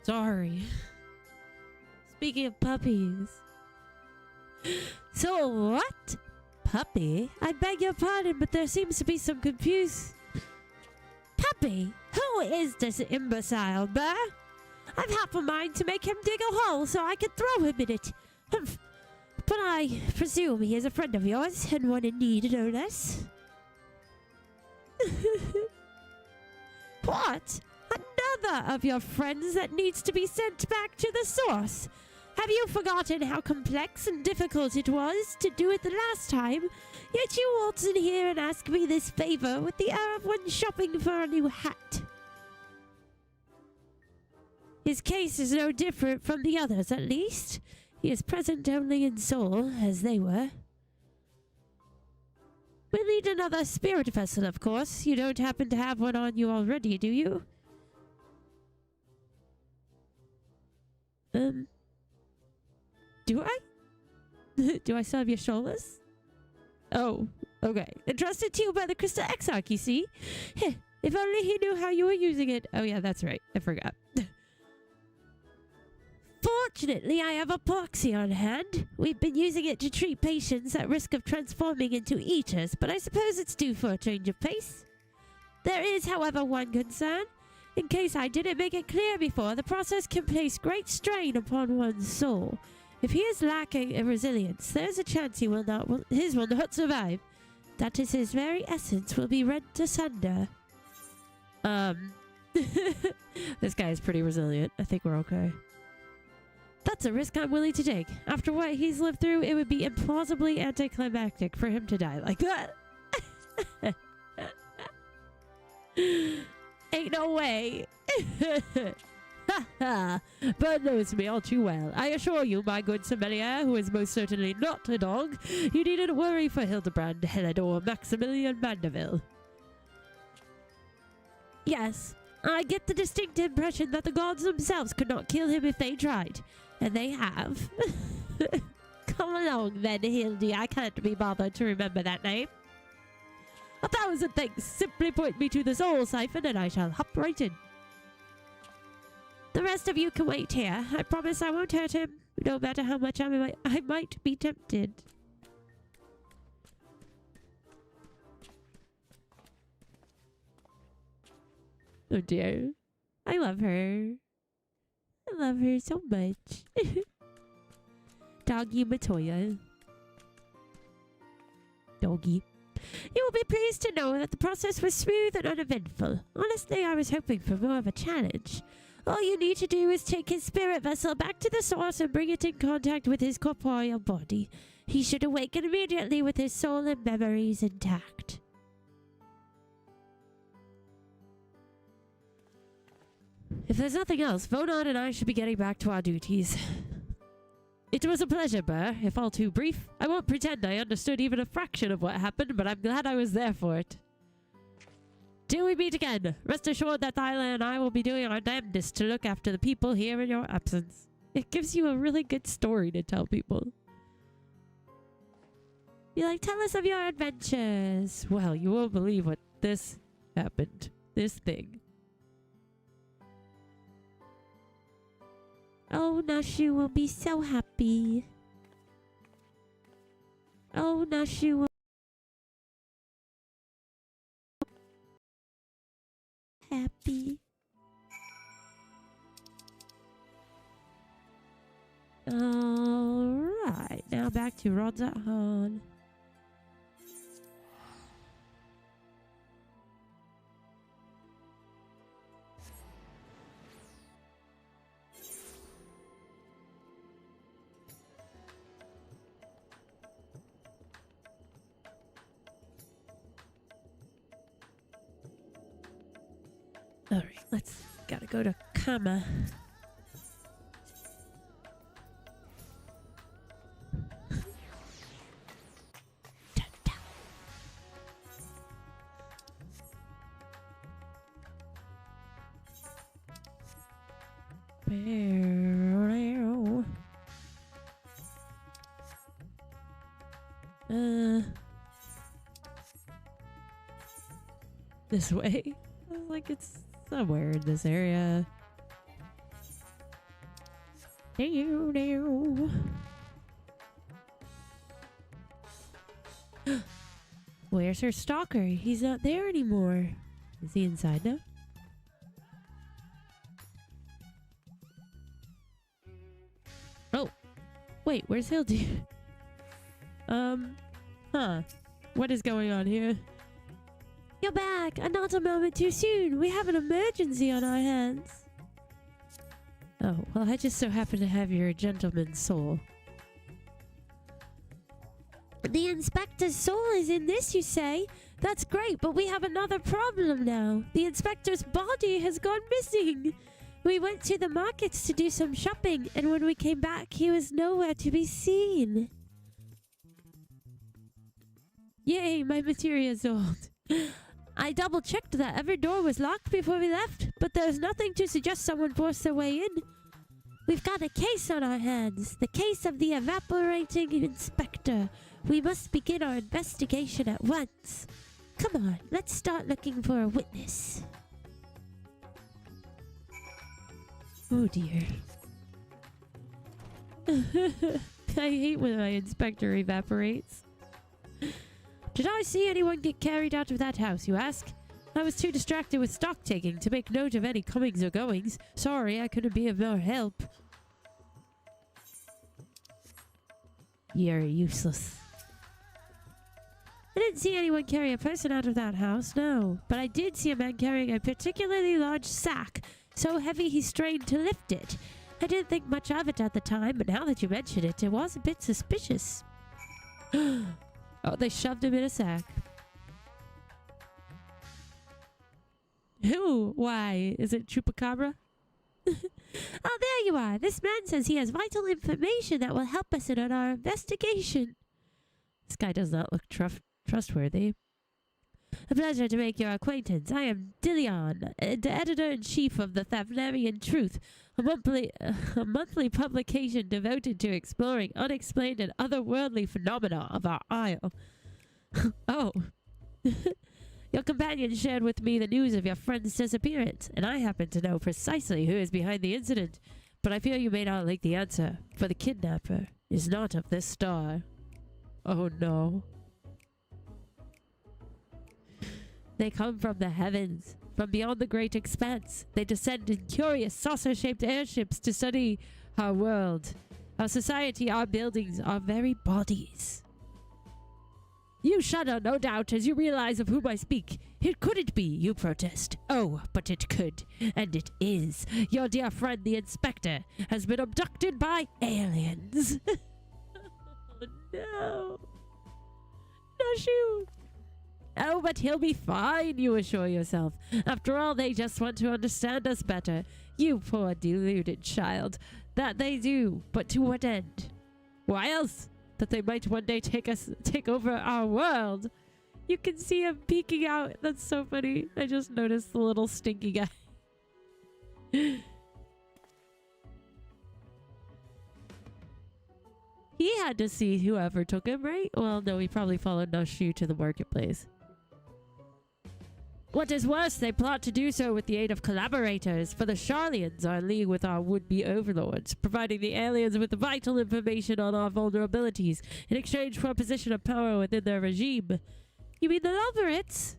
Sorry. Speaking of puppies. So what? Puppy? I beg your pardon, but there seems to be some confusion. Puppy? Who is this imbecile, Burr? I've half a mind to make him dig a hole so I can throw him in it. Humph. But I presume he is a friend of yours, and one in need, no less. What? Another of your friends that needs to be sent back to the source? Have you forgotten how complex and difficult it was to do it the last time? Yet you waltz in here and ask me this favor with the air of one shopping for a new hat. His case is no different from the others, at least. He is present only in soul, as they were. We'll need another spirit vessel, of course. You don't happen to have one on you already, do you? Do I? Do I still have your shoulders? Oh, okay. Entrusted to you by the Crystal Exarch, you see? If only he knew how you were using it. Oh yeah, that's right. I forgot. Fortunately, I have epoxy on hand. We've been using it to treat patients at risk of transforming into eaters, but I suppose it's due for a change of pace. There is, however, one concern. In case I didn't make it clear before, the process can place great strain upon one's soul. If he is lacking in resilience, there's a chance his will not survive. That is, his very essence will be rent asunder. This guy is pretty resilient. I think we're okay. That's a risk I'm willing to take. After what he's lived through, it would be implausibly anticlimactic for him to die like that. Ain't no way. Bird knows me all too well. I assure you, my good sommelier, who is most certainly not a dog, you needn't worry for Hildibrand, Helen, or Maximilian Manderville. Yes, I get the distinct impression that the gods themselves could not kill him if they tried. And they have. Come along then, Hildy. I can't be bothered to remember that name. 1,000 thanks. Simply point me to the soul siphon and I shall hop right in. The rest of you can wait here. I promise I won't hurt him, no matter how much I might be tempted. Oh dear. I love her. I love her so much. Doggy Matoya. Doggy. You will be pleased to know that the process was smooth and uneventful. Honestly, I was hoping for more of a challenge. All you need to do is take his spirit vessel back to the source and bring it in contact with his corporeal body. He should awaken immediately with his soul and memories intact. If there's nothing else, Vonon and I should be getting back to our duties. It was a pleasure, Burr, if all too brief. I won't pretend I understood even a fraction of what happened, but I'm glad I was there for it. Till we meet again, rest assured that Thyla and I will be doing our damnedest to look after the people here in your absence. It gives you a really good story to tell people. You're like, tell us of your adventures. Well, you won't believe what this happened. This thing. Oh, Nashu will be so happy. Oh, Nashu will be happy. Alright, now back to Rodzat Han. Alright, gotta go to Kama. This way? I was like, it's somewhere in this area. Where's her stalker? He's not there anymore. Is he inside now? Oh. Wait, where's Hildy? Huh. What is going on here? You're back, and not a moment too soon. We have an emergency on our hands. Oh, well, I just so happen to have your gentleman's soul. The inspector's soul is in this, you say? That's great, but we have another problem now. The inspector's body has gone missing. We went to the markets to do some shopping, and when we came back, he was nowhere to be seen. Yay, my material's old. I double-checked that every door was locked before we left, but there's nothing to suggest someone forced their way in. We've got a case on our hands, the case of the evaporating inspector. We must begin our investigation at once. Come on, let's start looking for a witness. Oh dear. I hate when my inspector evaporates. Did I see anyone get carried out of that house, you ask? I was too distracted with stock taking to make note of any comings or goings. Sorry, I couldn't be of more help. You're useless. I didn't see anyone carry a person out of that house, no. But I did see a man carrying a particularly large sack, so heavy he strained to lift it. I didn't think much of it at the time, but now that you mention it, it was a bit suspicious. Oh, they shoved him in a sack. Who? Why? Is it Chupacabra? Oh, there you are. This man says he has vital information that will help us in our investigation. This guy does not look trustworthy. A pleasure to make your acquaintance. I am Dillion, the editor-in-chief of the Thavnerian Truth, a monthly publication devoted to exploring unexplained and otherworldly phenomena of our isle. Oh. Your companion shared with me the news of your friend's disappearance, and I happen to know precisely who is behind the incident. But I fear you may not like the answer, for the kidnapper is not of this star. Oh no. They come from the heavens, from beyond the great expanse. They descend in curious saucer-shaped airships to study our world, our society, our buildings, our very bodies. You shudder, no doubt, as you realize of whom I speak. It couldn't be, you protest. Oh, but it could, and it is. Your dear friend, the inspector, has been abducted by aliens. Oh, no. Nashu. Oh, but he'll be fine, you assure yourself. After all, they just want to understand us better. You poor deluded child. That they do, but to what end? Why else? That they might one day take over our world. You can see him peeking out. That's so funny. I just noticed the little stinky guy. He had to see whoever took him, right? Well, no, he probably followed Nashu to the marketplace. What is worse, they plot to do so with the aid of collaborators, for the Sharlians are in league with our would-be overlords, providing the aliens with vital information on our vulnerabilities in exchange for a position of power within their regime. You mean the Loverits?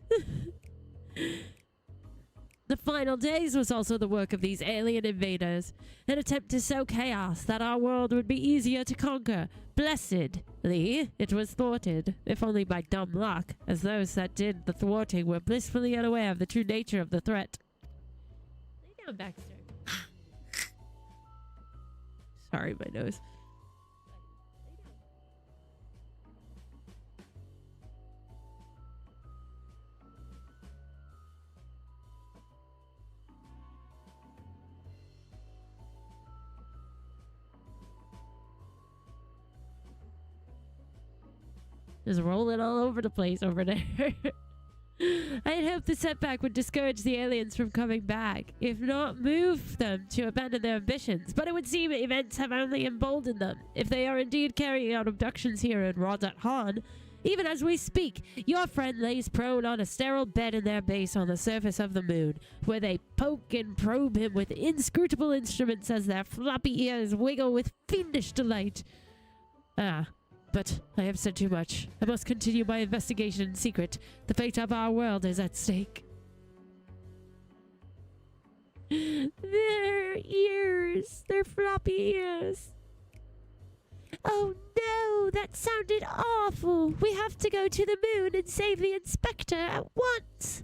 The final days was also the work of these alien invaders, an attempt to sow chaos that our world would be easier to conquer. Blessedly, it was thwarted, if only by dumb luck, as those that did the thwarting were blissfully unaware of the true nature of the threat. Lay down, Baxter. Sorry, my nose. Just rolling all over the place over there. I had hoped the setback would discourage the aliens from coming back, if not move them to abandon their ambitions. But it would seem events have only emboldened them. If they are indeed carrying out abductions here in Radat Han, Even as we speak, your friend lays prone on a sterile bed in their base on the surface of the moon, where they poke and probe him with inscrutable instruments as their floppy ears wiggle with fiendish delight. Ah, but I have said too much. I must continue my investigation in secret. The fate of our world is at stake. Their ears. Their floppy ears. Oh no, that sounded awful. We have to go to the moon and save the inspector at once.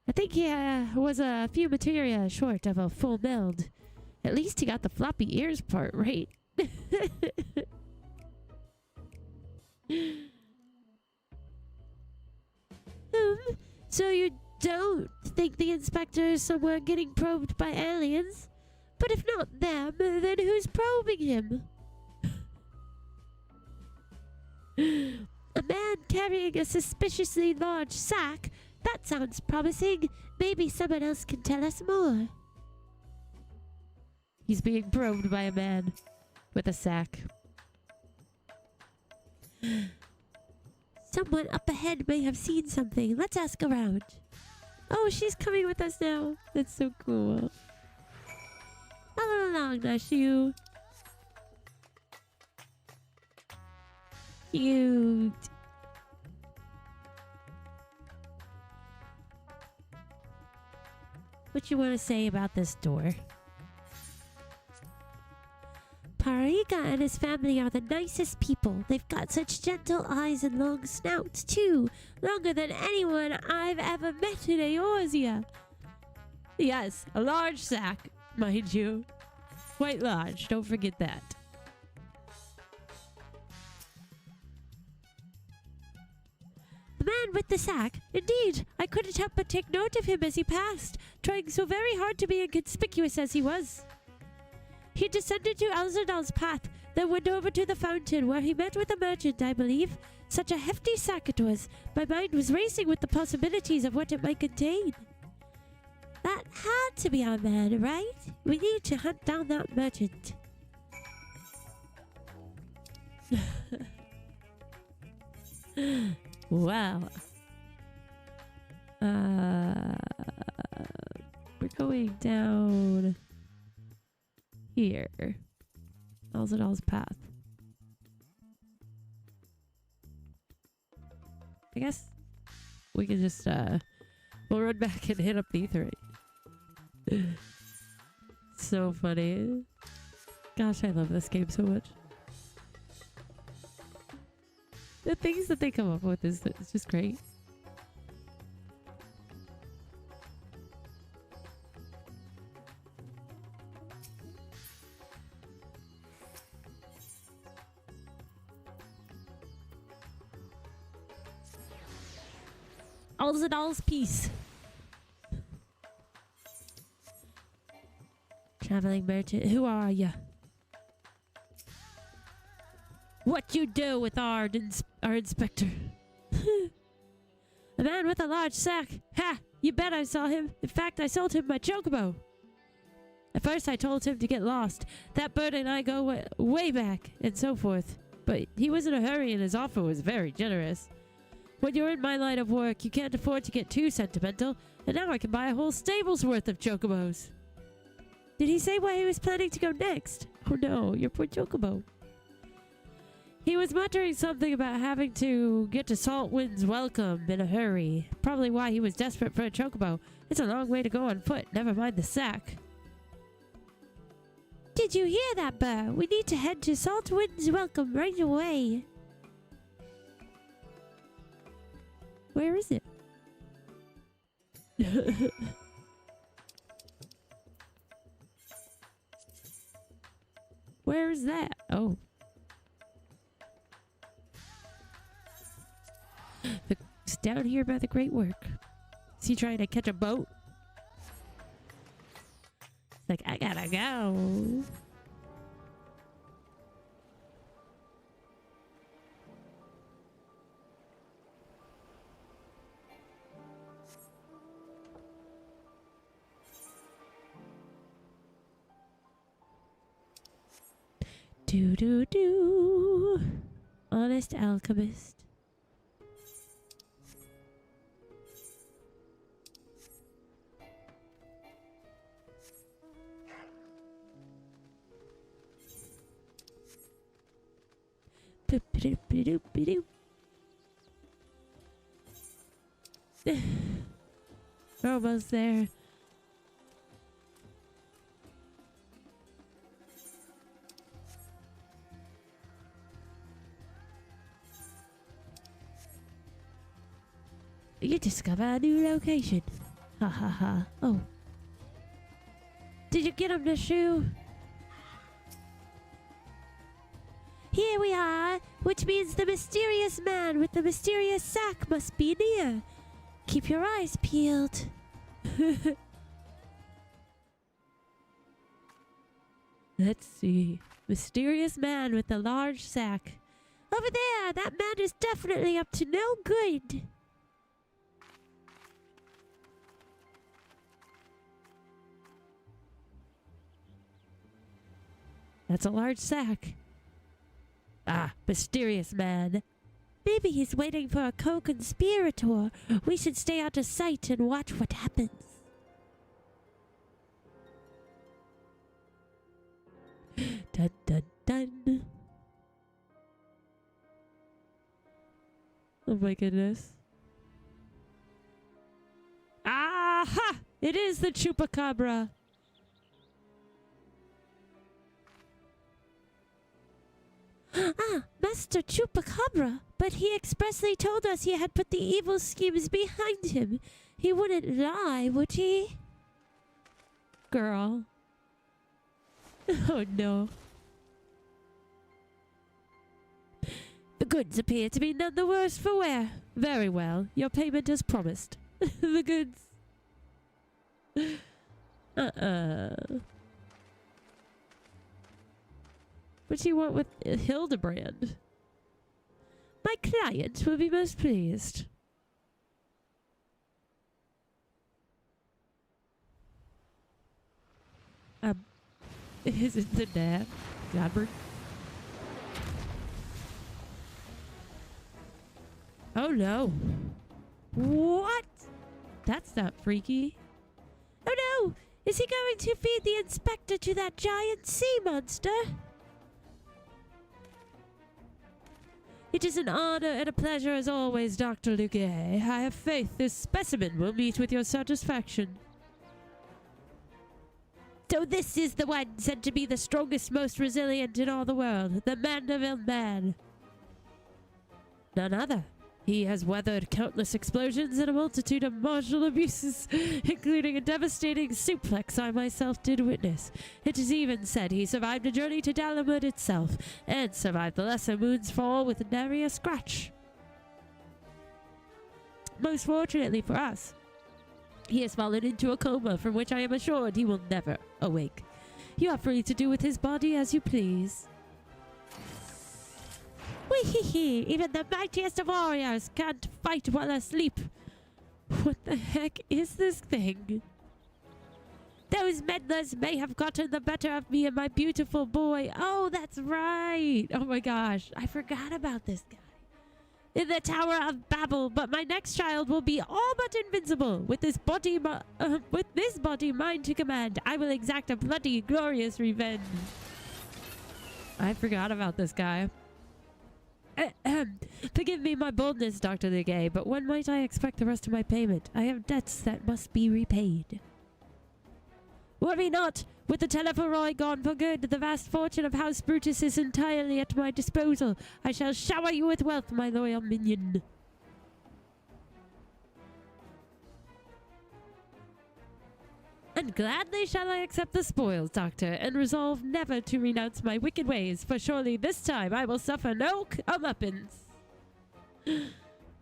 I think he was a few materia short of a full meld. At least he got the floppy ears part right. So you don't think the inspector is somewhere getting probed by aliens? But if not them, then who's probing him? A man carrying a suspiciously large sack? That sounds promising. Maybe someone else can tell us more. He's being probed by a man with a sack. Someone up ahead may have seen something. Let's ask around. Oh, she's coming with us now. That's so cool. Follow along, Nashu. Cute. What you want to say about this door? Parika and his family are the nicest people. They've got such gentle eyes and long snouts, too. Longer than anyone I've ever met in Eorzea. Yes, a large sack, mind you. Quite large, don't forget that. The man with the sack. Indeed, I couldn't help but take note of him as he passed, trying so very hard to be inconspicuous as he was. He descended to Elzadal's path, then went over to the fountain where he met with a merchant, I believe. Such a hefty sack it was. My mind was racing with the possibilities of what it might contain. That had to be our man, right? We need to hunt down that merchant. Wow. We're going down here. Elzadal's path. I guess we can just we'll run back and hit up the ether. So funny. Gosh, I love this game so much. The things that they come up with is it's just great. Elzadal's peace. Traveling merchant, who are ya? What you do with our inspector? A man with a large sack. Ha! You bet I saw him. In fact, I sold him my chocobo. At first, I told him to get lost. That bird and I go way back, and so forth. But he was in a hurry, and his offer was very generous. When you're in my line of work, you can't afford to get too sentimental, and now I can buy a whole stable's worth of chocobos. Did he say where he was planning to go next? Oh no, your poor chocobo. He was muttering something about having to get to Saltwind's welcome in a hurry. Probably why he was desperate for a chocobo. It's a long way to go on foot, never mind the sack. Did you hear that, Burr? We need to head to Saltwind's welcome right away. Where is it? Where is that? Oh. It's down here by the Great Work. Is he trying to catch a boat? It's like, I gotta go. Do. honest alchemist. Boop-a-doop-a-doop-a-doop. We're almost there. You discover a new location. Ha ha ha. Oh. Did you get him the shoe? Here we are, which means the mysterious man with the mysterious sack must be near. Keep your eyes peeled. Let's see. Mysterious man with the large sack. Over there, that man is definitely up to no good. That's a large sack. Ah, mysterious man. Maybe he's waiting for a co-conspirator. We should stay out of sight and watch what happens. Dun dun dun. Oh my goodness. Aha! It is the chupacabra. Ah, Master Chupacabra, but he expressly told us he had put the evil schemes behind him. He wouldn't lie, would he? Girl. Oh no. The goods appear to be none the worse for wear. Very well, your payment as promised. The goods. What do you want with Hildibrand? My client will be most pleased. Is it the dad? Godbert? Oh no. What? That's not freaky. Oh no! Is he going to feed the inspector to that giant sea monster? It is an honor and a pleasure as always, Dr. Lugay. I have faith this specimen will meet with your satisfaction. So this is the one said to be the strongest, most resilient in all the world, the Manderville man. None other. He has weathered countless explosions and a multitude of martial abuses, including a devastating suplex I myself did witness. It is even said he survived a journey to Dalamud itself, and survived the lesser moon's fall with nary a scratch. Most fortunately for us, he has fallen into a coma from which I am assured he will never awake. You are free to do with his body as you please. Wee-hee-hee, even the mightiest of warriors can't fight while asleep. What the heck is this thing? Those meddlers may have gotten the better of me and my beautiful boy. Oh, that's right. Oh my gosh, I forgot about this guy. In the Tower of Babel, but my next child will be all but invincible. With this body mine to command, I will exact a bloody, glorious revenge. I forgot about this guy. Forgive me my boldness, Dr. Legay, but when might I expect the rest of my payment? I have debts that must be repaid. Worry not! With the Telephoroi gone for good, the vast fortune of House Brutus is entirely at my disposal. I shall shower you with wealth, my loyal minion. And gladly shall I accept the spoils, Doctor, and resolve never to renounce my wicked ways, for surely this time I will suffer no comeuppance.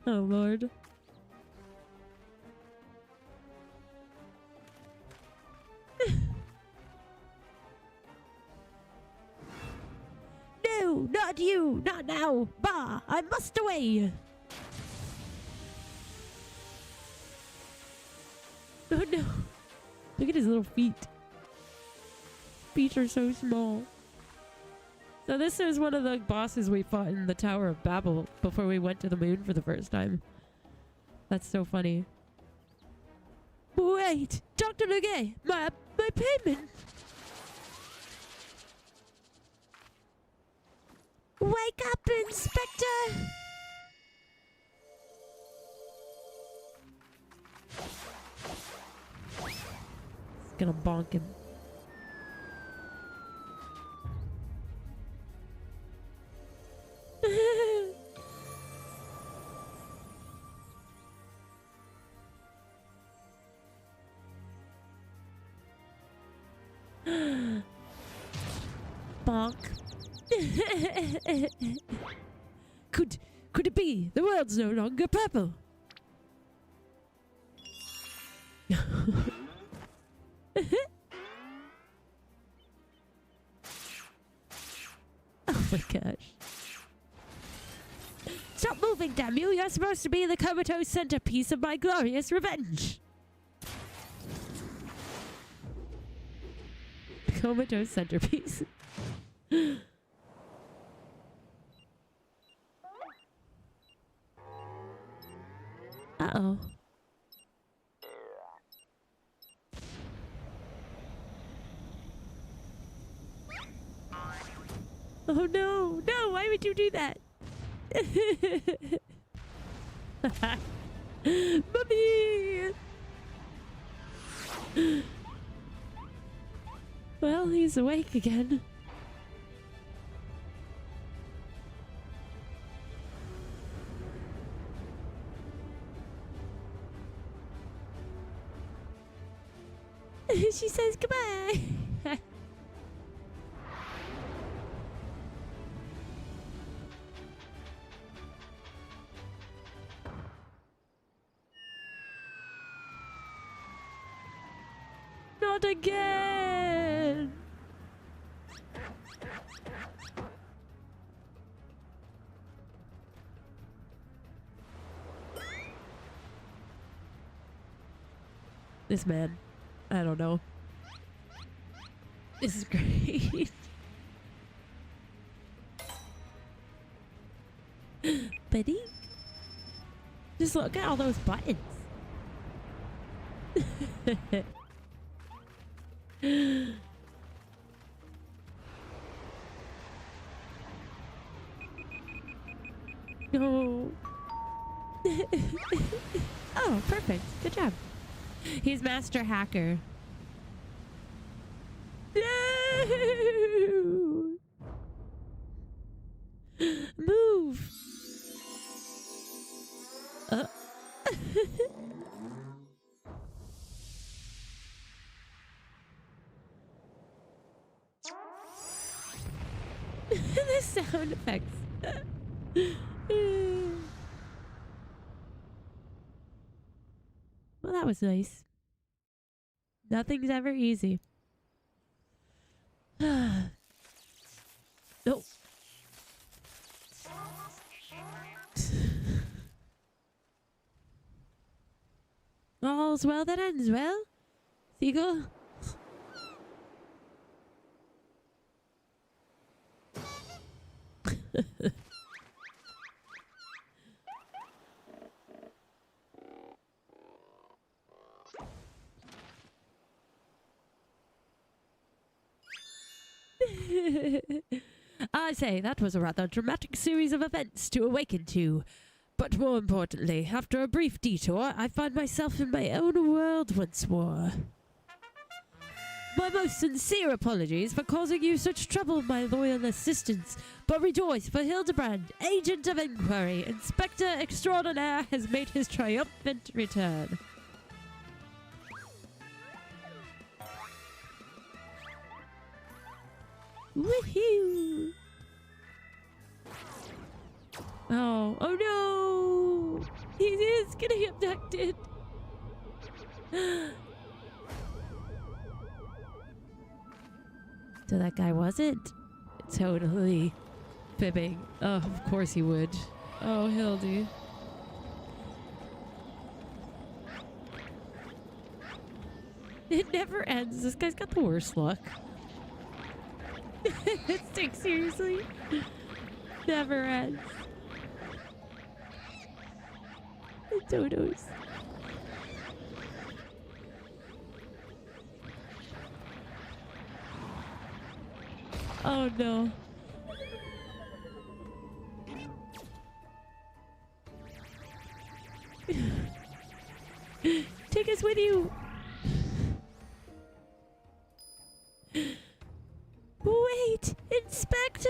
Oh, Lord. No, not you, not now. Bah, I must away. Oh, no. Look at his little feet. Feet are so small. So this is one of the bosses we fought in the Tower of Babel before we went to the moon for the first time. That's so funny. Wait! Dr. Legay! My payment! Wake up, Inspector! It's gonna bonk him. Bonk. Could it be the world's no longer purple? Oh my gosh. Stop moving, damn you! You're supposed to be the comatose centerpiece of my glorious revenge! Comatose centerpiece. Uh-oh. Oh no! No! Why would you do that? Mummy! Well, he's awake again. She says goodbye. Not again. This man, I don't know. This is great. Buddy, just look at all those buttons. No. Oh, perfect. Good job. He's master hacker. No! Move. The sound effects. Well, that was nice. Nothing's ever easy. Oh. All's well that ends well. Seagull. I say, that was a rather dramatic series of events to awaken to. But more importantly, after a brief detour, I find myself in my own world once more. My most sincere apologies for causing you such trouble, my loyal assistants, but rejoice, for Hildibrand, Agent of Inquiry, Inspector Extraordinaire, has made his triumphant return. Woohoo! Oh, oh no! He is getting abducted! So that guy wasn't totally fibbing. Oh, of course he would. Oh, Hildy. It never ends. This guy's got the worst luck. This thing seriously never ends. The dodos. Oh no. Take us with you. Wait, Inspector!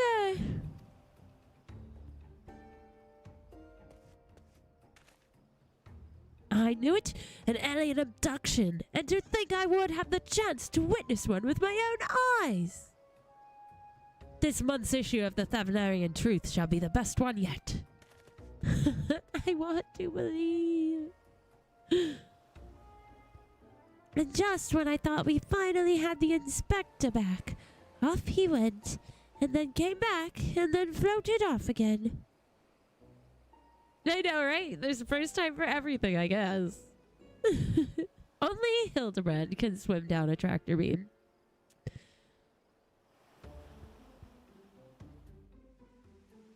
I knew it! An alien abduction! And to think I would have the chance to witness one with my own eyes! This month's issue of the Thavnarian Truth shall be the best one yet. I want to believe. And just when I thought we finally had the Inspector back, off he went, and then came back, and then floated off again. I know, right? There's a first time for everything, I guess. Only Hildibrand can swim down a tractor beam.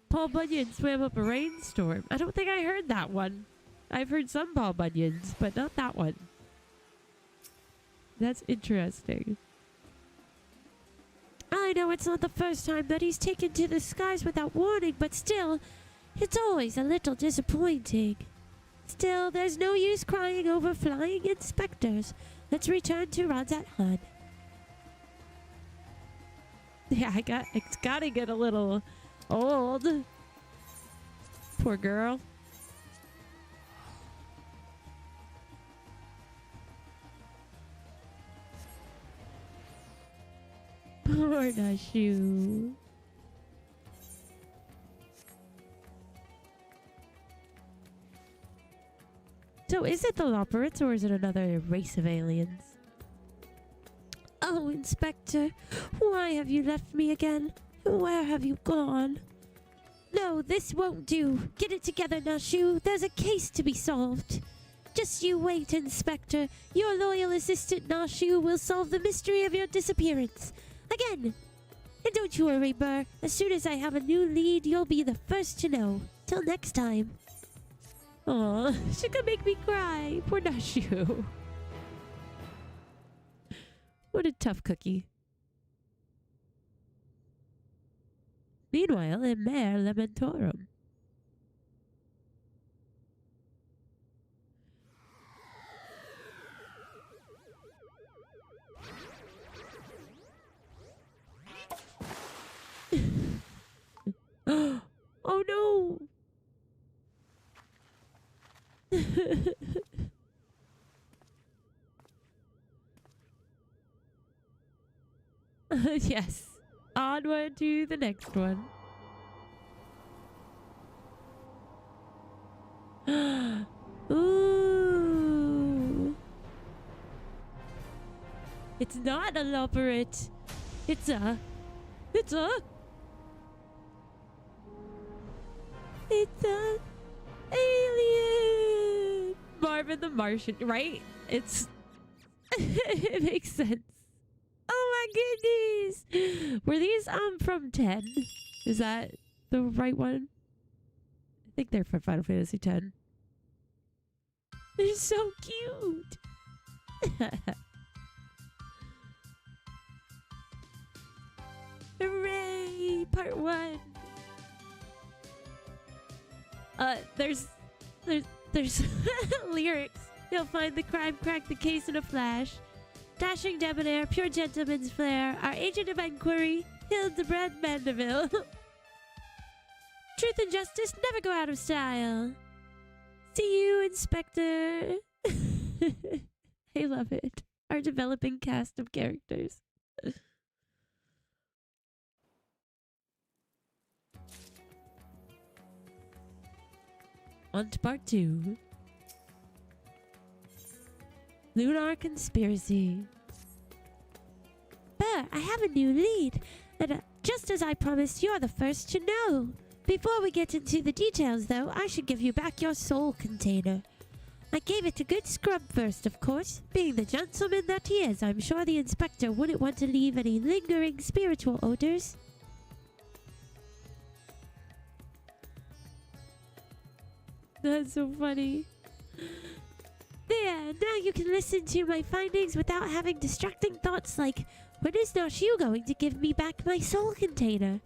Paul Bunyan swam up a rainstorm. I don't think I heard that one. I've heard some Paul Bunyans, but not that one. That's interesting. I know it's not the first time that he's taken to the skies without warning, but still, it's always a little disappointing. Still, there's no use crying over flying inspectors. Let's return to Ronzat Hun. Yeah, it's gotta get a little old. Poor girl. Poor Nashu. So is it the Loperates or is it another race of aliens? Oh, Inspector, why have you left me again? Where have you gone? No, this won't do. Get it together, Nashu. There's a case to be solved. Just you wait, Inspector. Your loyal assistant, Nashu, will solve the mystery of your disappearance. Again. And don't you worry, Burr. As soon as I have a new lead, you'll be the first to know. Till next time. Aw, she could make me cry. Poor Nashu. What a tough cookie. Meanwhile, in Mare Lamentorum. Oh no! Yes. Onward to the next one. Ooh. It's not a Loperate. It's a alien. Marvin the Martian, right? It's it makes sense. Oh my goodness. Were these from 10? Is that the right one? I think they're from Final Fantasy X. They're so cute. Hooray! Part 1. There's lyrics. You'll find the crime, crack the case in a flash. Dashing debonair, pure gentleman's flair. Our agent of inquiry, Hildibrand Manderville. Truth and justice never go out of style. See you, Inspector. I love it. Our developing cast of characters. On to part 2. Lunar Conspiracy. Burr, I have a new lead. And just as I promised, you're the first to know. Before we get into the details, though, I should give you back your soul container. I gave it a good scrub first, of course. Being the gentleman that he is, I'm sure the inspector wouldn't want to leave any lingering spiritual odors. That's so funny. There, now you can listen to my findings without having distracting thoughts like, when is Nashu going to give me back my soul container?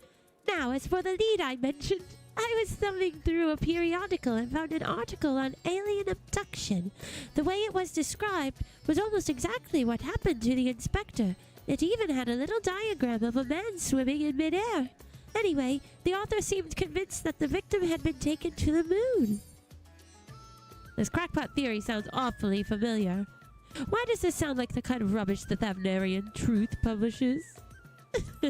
Now, as for the lead I mentioned, I was thumbing through a periodical and found an article on alien abduction. The way it was described was almost exactly what happened to the inspector. It even had a little diagram of a man swimming in midair. Anyway, the author seemed convinced that the victim had been taken to the moon. This crackpot theory sounds awfully familiar. Why does this sound like the kind of rubbish the Thavnarian Truth publishes?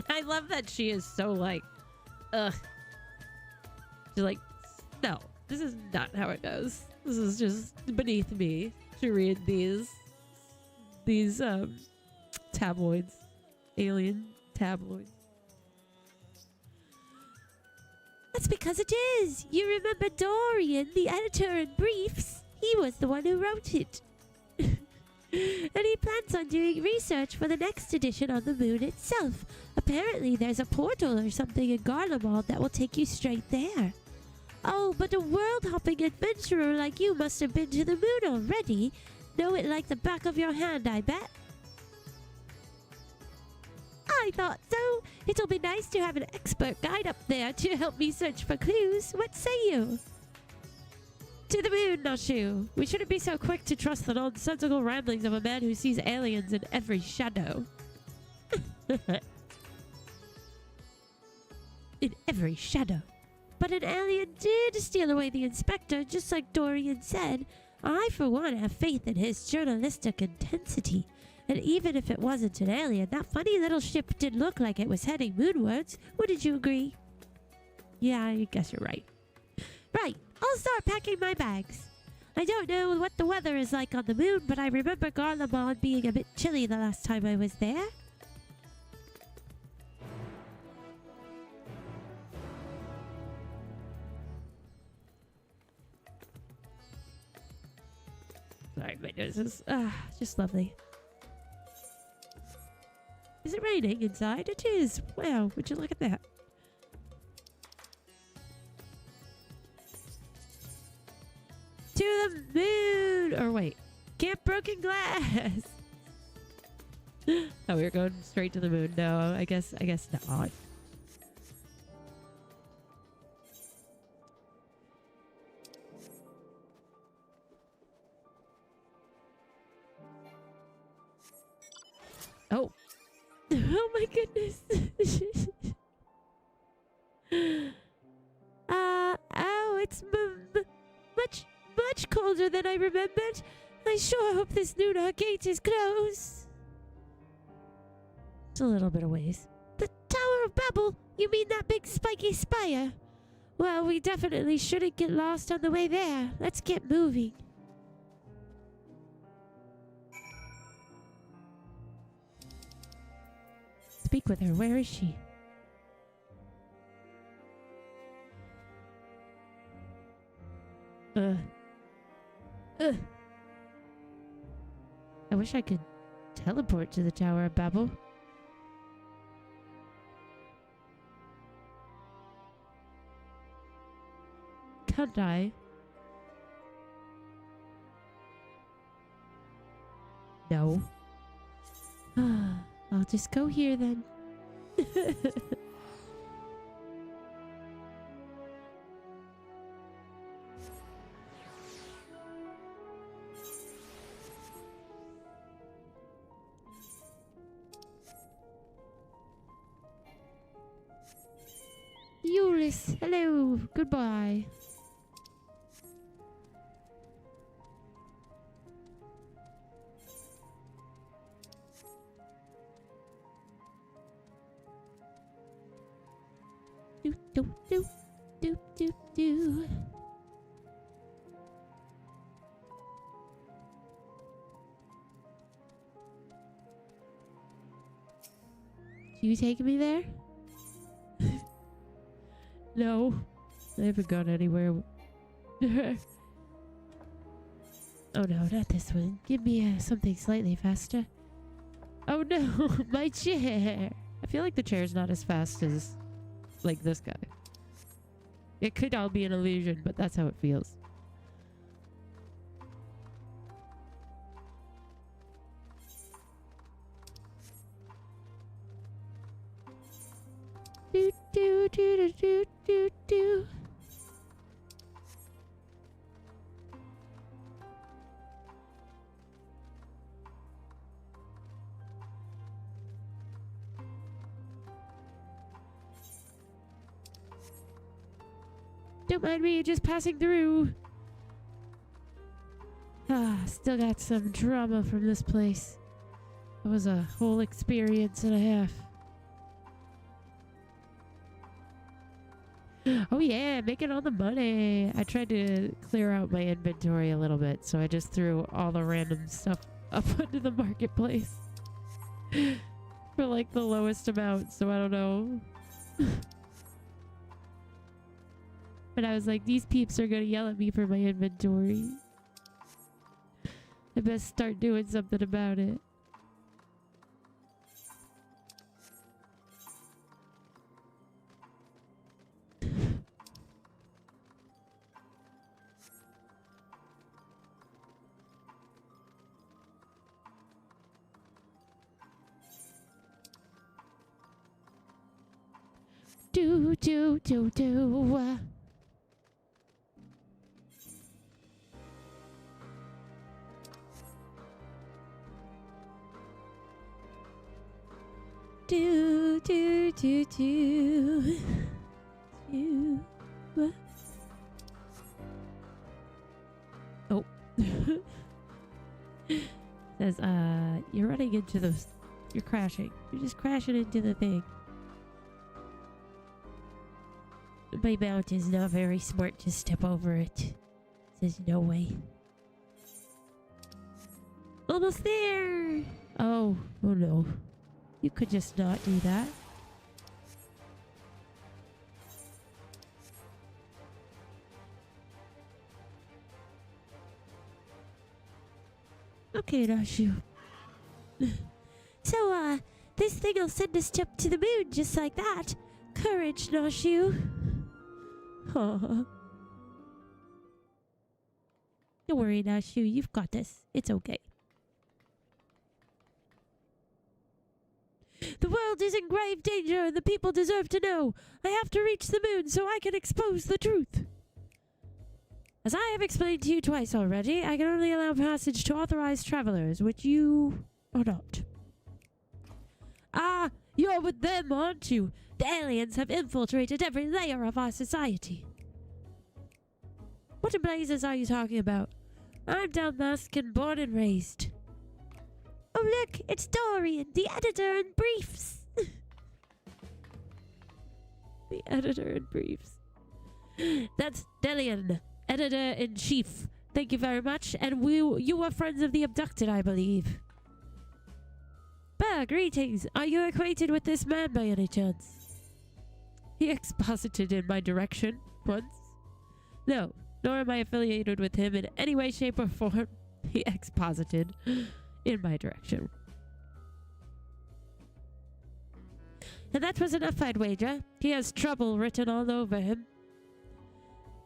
I love that she is so like, ugh. She's like, no, this is not how it goes. This is just beneath me to read these tabloids, alien tabloids. That's because it is. You remember Dorian, the editor in Briefs? He was the one who wrote it. And he plans on doing research for the next edition on the moon itself. Apparently there's a portal or something in Garlemald that will take you straight there. Oh, but a world-hopping adventurer like you must have been to the moon already. Know it like the back of your hand, I bet. I thought so. It'll be nice to have an expert guide up there to help me search for clues. What say you? To the moon, Nashu. We shouldn't be so quick to trust the nonsensical ramblings of a man who sees aliens in every shadow. In every shadow. But an alien did steal away the inspector, just like Dorian said. I, for one, have faith in his journalistic intensity. And even if it wasn't an alien, that funny little ship did look like it was heading moonwards. Wouldn't you agree? Yeah, I guess you're right. Right, I'll start packing my bags. I don't know what the weather is like on the moon, but I remember Garlemald being a bit chilly the last time I was there. Sorry, my nose is just lovely. Is it raining inside? It is. Wow, would you look at that? To the moon! Or wait, Camp Broken Glass! Oh, we were going straight to the moon. No, I guess not. Oh. Oh my goodness. Oh, it's much colder than I remembered. I sure hope this lunar gate is closed. It's a little bit of ways. The Tower of Babel? You mean that big spiky spire? Well, we definitely shouldn't get lost on the way there. Let's get moving. Speak with her. Where is she? I wish I could teleport to the Tower of Babel. Can't I? No. I'll just go here then. Euless, hello, goodbye. Do do do do do do. You taking me there? No, I haven't gone anywhere. Oh no, not this one. Give me something slightly faster. Oh no, my chair. I feel like the chair's not as fast as, like, this guy. It could all be an illusion, but that's how it feels. Do do do do do do do. Don't mind me, just passing through. Ah, still got some trauma from this place. It was a whole experience and a half. Oh yeah, making all the money. I tried to clear out my inventory a little bit, so I just threw all the random stuff up into the marketplace. For like the lowest amount, so I don't know. But I was like, these peeps are gonna yell at me for my inventory. I best start doing something about it. Do do do do. Do do do do do. Oh. Says you're running into those. You're crashing. You're just crashing into the thing. My mount is not very smart to step over it. Says no way. Almost there. Oh no. You could just not do that. Okay, Nashu. So, this thing will send us up to the moon just like that. Courage, Nashu. Huh. Don't worry, Nashu. You've got this. It's okay. The world is in grave danger and the people deserve to know. I have to reach the moon so I can expose the truth. As I have explained to you twice already, I can only allow passage to authorized travelers, which you are not. Ah, you're with them, aren't you? The aliens have infiltrated every layer of our society. What in blazes are you talking about? I'm Dalmascan, born and raised. Oh look, it's Dorian, the editor in briefs. The editor in briefs. That's Delian, editor-in-chief. Thank you very much, and you are friends of the abducted, I believe. Bah, greetings. Are you acquainted with this man by any chance? He exposited in my direction once. No, nor am I affiliated with him in any way, shape, or form. He exposited in my direction. And that was enough, I'd wager. He has trouble written all over him.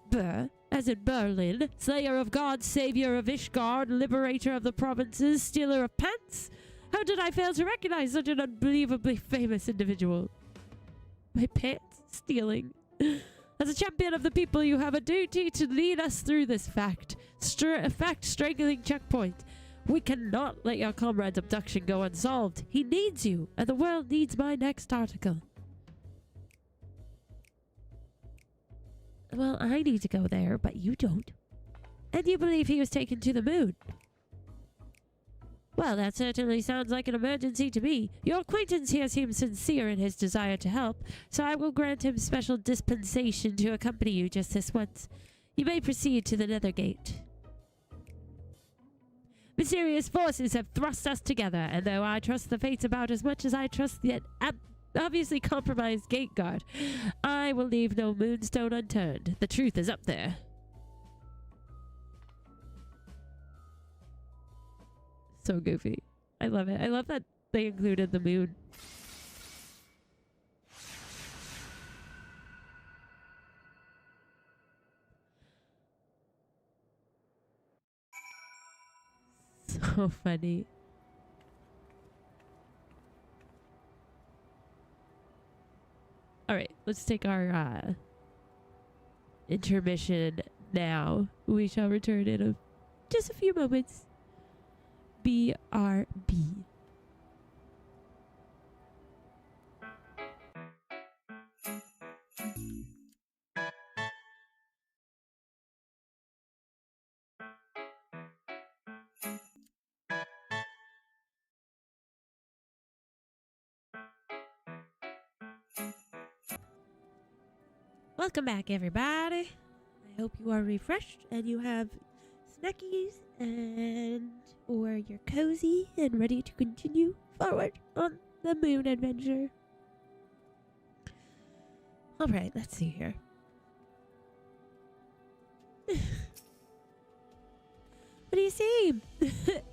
Burr, as in berrrlynn, slayer of gods, savior of Ishgard, liberator of the provinces, stealer of pants? How did I fail to recognize such an unbelievably famous individual? My pants stealing. As a champion of the people, you have a duty to lead us through this fact-strangling checkpoint. We cannot let your comrade's abduction go unsolved. He needs you, and the world needs my next article. Well, I need to go there, but you don't. And you believe he was taken to the moon? Well, that certainly sounds like an emergency to me. Your acquaintance here seems sincere in his desire to help, so I will grant him special dispensation to accompany you just this once. You may proceed to the Nethergate. Mysterious forces have thrust us together, and though I trust the fates about as much as I trust the obviously compromised gate guard, I will leave no moonstone unturned. The truth is up there. So goofy. I love it. I love that they included the moon. So funny. All right, let's take our intermission now. We shall return in just a few moments. BRB. Welcome back, everybody. I hope you are refreshed and you have snackies and or you're cozy and ready to continue forward on the moon adventure. All right, let's see here. What do you see?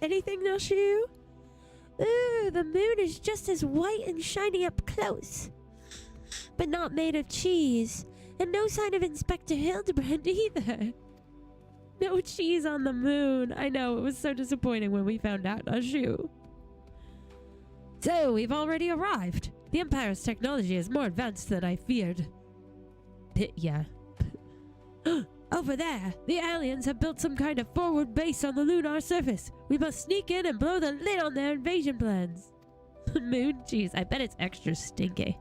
Anything, no shoe? Ooh, the moon is just as white and shiny up close, but not made of cheese. And no sign of Inspector Hildibrand either. No cheese on the moon. I know, it was so disappointing when we found out, Nashu. So, we've already arrived. The Empire's technology is more advanced than I feared. Yeah. Over there, the aliens have built some kind of forward base on the lunar surface. We must sneak in and blow the lid on their invasion plans. Moon cheese, I bet it's extra stinky.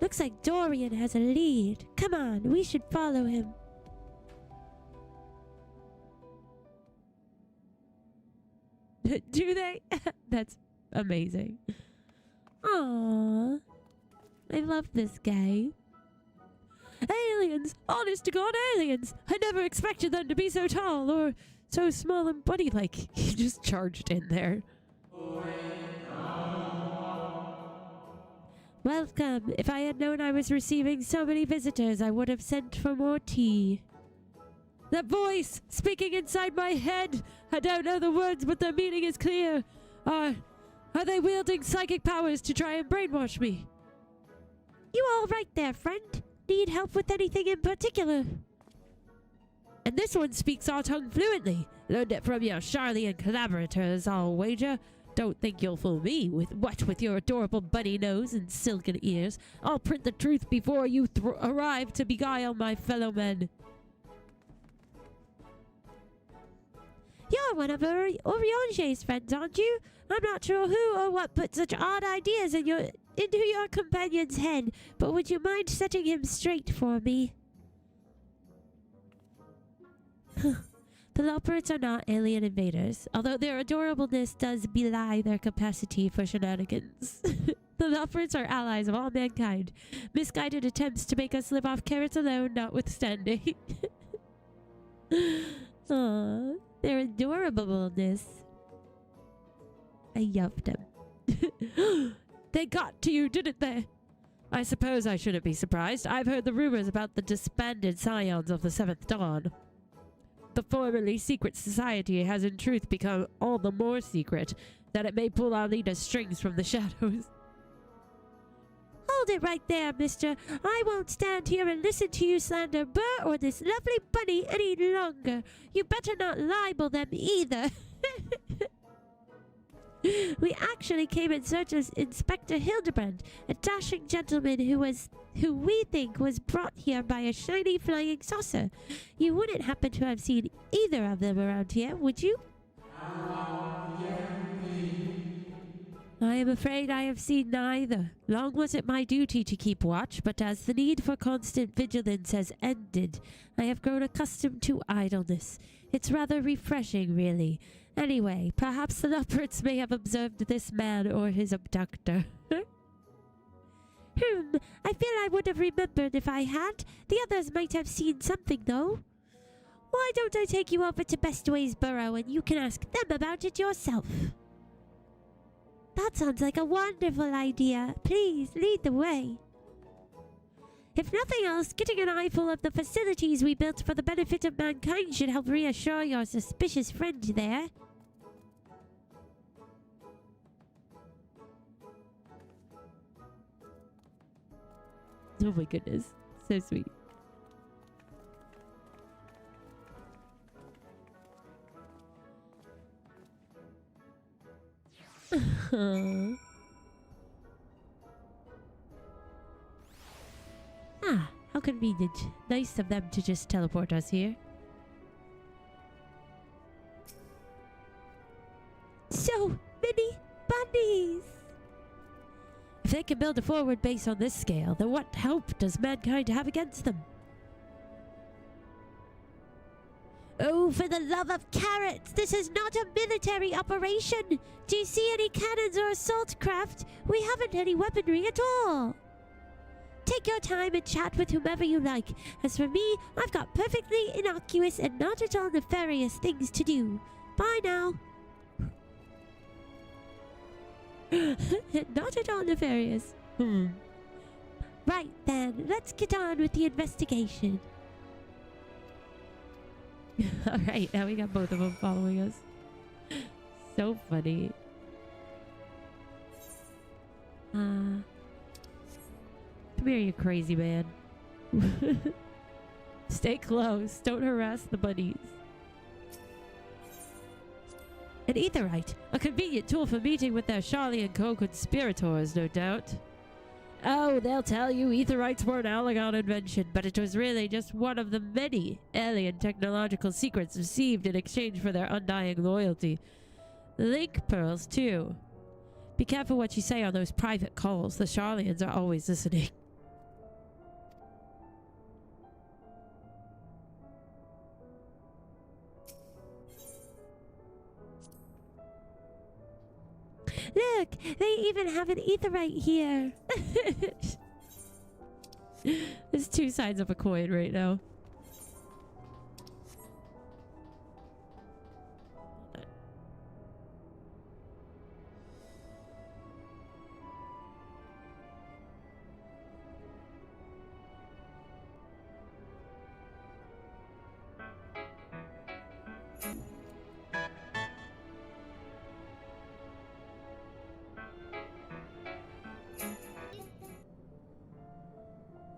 Looks like Dorian has a lead. Come on, we should follow him. Do they? That's amazing. Aww. I love this guy. Aliens! Honest to God, aliens! I never expected them to be so tall or so small and bunny-like. He just charged in there. Welcome. If I had known I was receiving so many visitors, I would have sent for more tea. That voice speaking inside my head. I don't know the words, but their meaning is clear. Are they wielding psychic powers to try and brainwash me? You all right there, friend? Need help with anything in particular? And this one speaks our tongue fluently. Learned it from your Charlian collaborators, I'll wager. Don't think you'll fool me with your adorable bunny nose and silken ears. I'll print the truth before you arrive to beguile my fellow men. You're one of Orionge's friends, aren't you? I'm not sure who or what put such odd ideas into your companion's head, but would you mind setting him straight for me? The Loporrits are not alien invaders, although their adorableness does belie their capacity for shenanigans. The Loporrits are allies of all mankind. Misguided attempts to make us live off carrots alone notwithstanding. Aww, their adorableness. I yuffed them. They got to you, didn't they? I suppose I shouldn't be surprised. I've heard the rumors about the disbanded scions of the Seventh Dawn. The formerly secret society has in truth become all the more secret, that it may pull our leader's strings from the shadows. Hold it right there, mister. I won't stand here and listen to you slander Burr or this lovely bunny any longer. You better not libel them either. We actually came in search of Inspector Hildibrand, a dashing gentleman who we think was brought here by a shiny flying saucer. You wouldn't happen to have seen either of them around here, would you? I am afraid I have seen neither. Long was it my duty to keep watch, but as the need for constant vigilance has ended, I have grown accustomed to idleness. It's rather refreshing, really. Anyway, perhaps the Loporrits may have observed this man or his abductor. I feel I would have remembered if I had. The others might have seen something, though. Why don't I take you over to Bestway's burrow and you can ask them about it yourself? That sounds like a wonderful idea. Please, lead the way. If nothing else, getting an eyeful of the facilities we built for the benefit of mankind should help reassure your suspicious friend there. Oh my goodness. So sweet. Ah, how convenient. Nice of them to just teleport us here. So many bunnies! If they can build a forward base on this scale, then what hope does mankind have against them? Oh, for the love of carrots! This is not a military operation! Do you see any cannons or assault craft? We haven't any weaponry at all! Take your time and chat with whomever you like. As for me, I've got perfectly innocuous and not at all nefarious things to do. Bye now. Not at all nefarious. Right then, let's get on with the investigation. Alright, now we got both of them following us. So funny. Come here, you crazy man. Stay close. Don't harass the bunnies. An aetherite. A convenient tool for meeting with their Charlie and co-conspirators, no doubt. Oh, they'll tell you aetherites were an Allegon invention, but it was really just one of the many alien technological secrets received in exchange for their undying loyalty. Link pearls, too. Be careful what you say on those private calls. The Charlians are always listening. Look, they even have an aetherite here. There's two sides of a coin right now.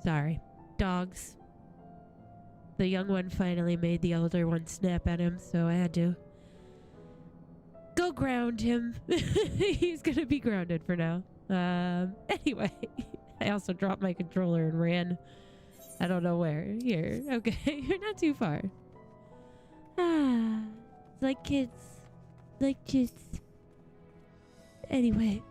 Sorry. Dogs. The young one finally made the older one snap at him, so I had to go ground him. He's gonna be grounded for now. Anyway. I also dropped my controller and ran. I don't know where. Here. Okay. You're not too far. Ah. It's like kids. Like just... Anyway.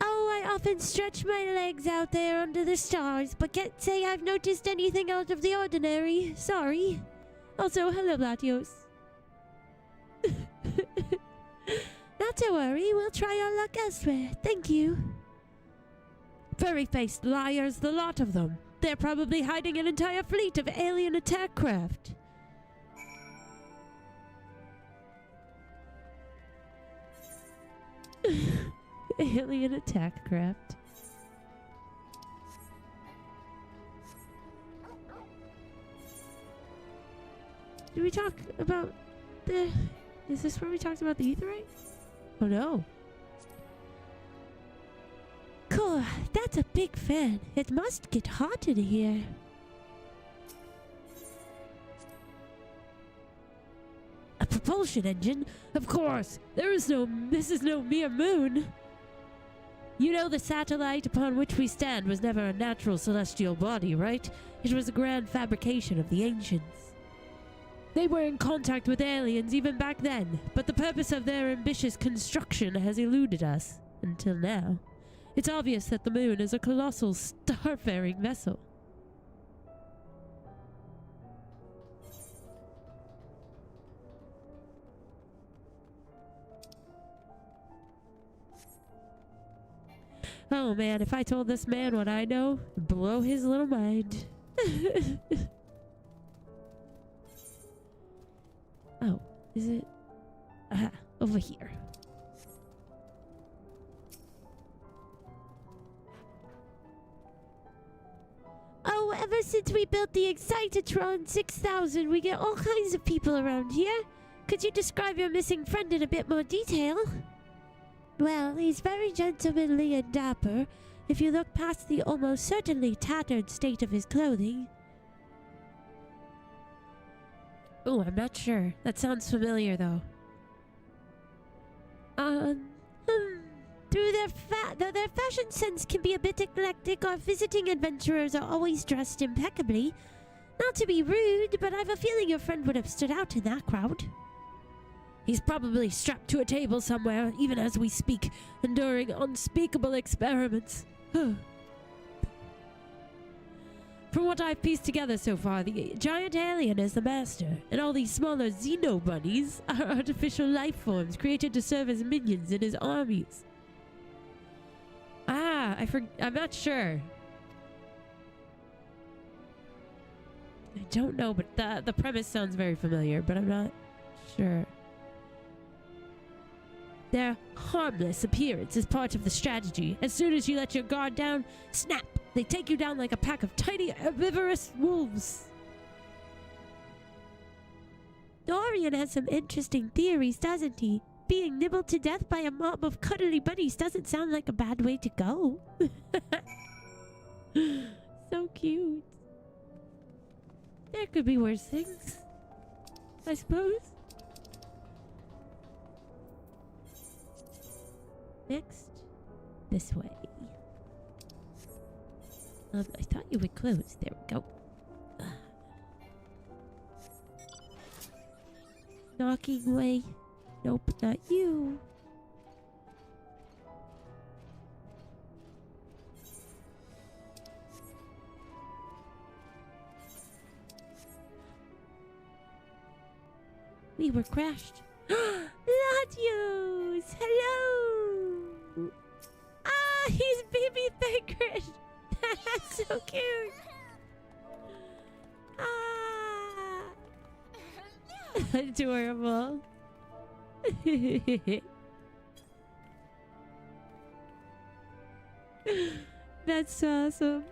Oh, I often stretch my legs out there under the stars, but can't say I've noticed anything out of the ordinary. Sorry. Also, hello, Latios. Not to worry, we'll try our luck elsewhere. Thank you. Furry-faced liars, the lot of them. They're probably hiding an entire fleet of alien attack craft. Alien attack craft. Did we talk about the... Is this where we talked about the aetherite? Oh no. Cool, that's a big fan. It must get hot in here. A propulsion engine? Of course. This is no mere moon. You know the satellite upon which we stand was never a natural celestial body, right? It was a grand fabrication of the ancients. They were in contact with aliens even back then, but the purpose of their ambitious construction has eluded us, until now. It's obvious that the moon is a colossal starfaring vessel. Oh man, if I told this man what I know, it'd blow his little mind. Oh, is it? Over here. Oh, ever since we built the Excitatron 6000, we get all kinds of people around here. Could you describe your missing friend in a bit more detail? Well, he's very gentlemanly and dapper, if you look past the almost certainly tattered state of his clothing. Oh, I'm not sure. That sounds familiar, though. Though their fashion sense can be a bit eclectic, our visiting adventurers are always dressed impeccably. Not to be rude, but I've a feeling your friend would have stood out in that crowd. He's probably strapped to a table somewhere, even as we speak, enduring unspeakable experiments. From what I've pieced together so far, the giant alien is the master, and all these smaller xeno-bunnies are artificial life forms created to serve as minions in his armies. I'm not sure. I don't know, but the premise sounds very familiar, but I'm not sure. Their harmless appearance is part of the strategy. As soon as you let your guard down, snap! They take you down like a pack of tiny herbivorous wolves. Dorian has some interesting theories, doesn't he? Being nibbled to death by a mob of cuddly bunnies doesn't sound like a bad way to go. So cute. There could be worse things, I suppose. Next, this way. I thought you would close. There we go. Knocking away. Nope, not you. We were crashed. Latios! Hello! Ah, he's baby Thagrid! That's so cute! Ah! Adorable. That's awesome.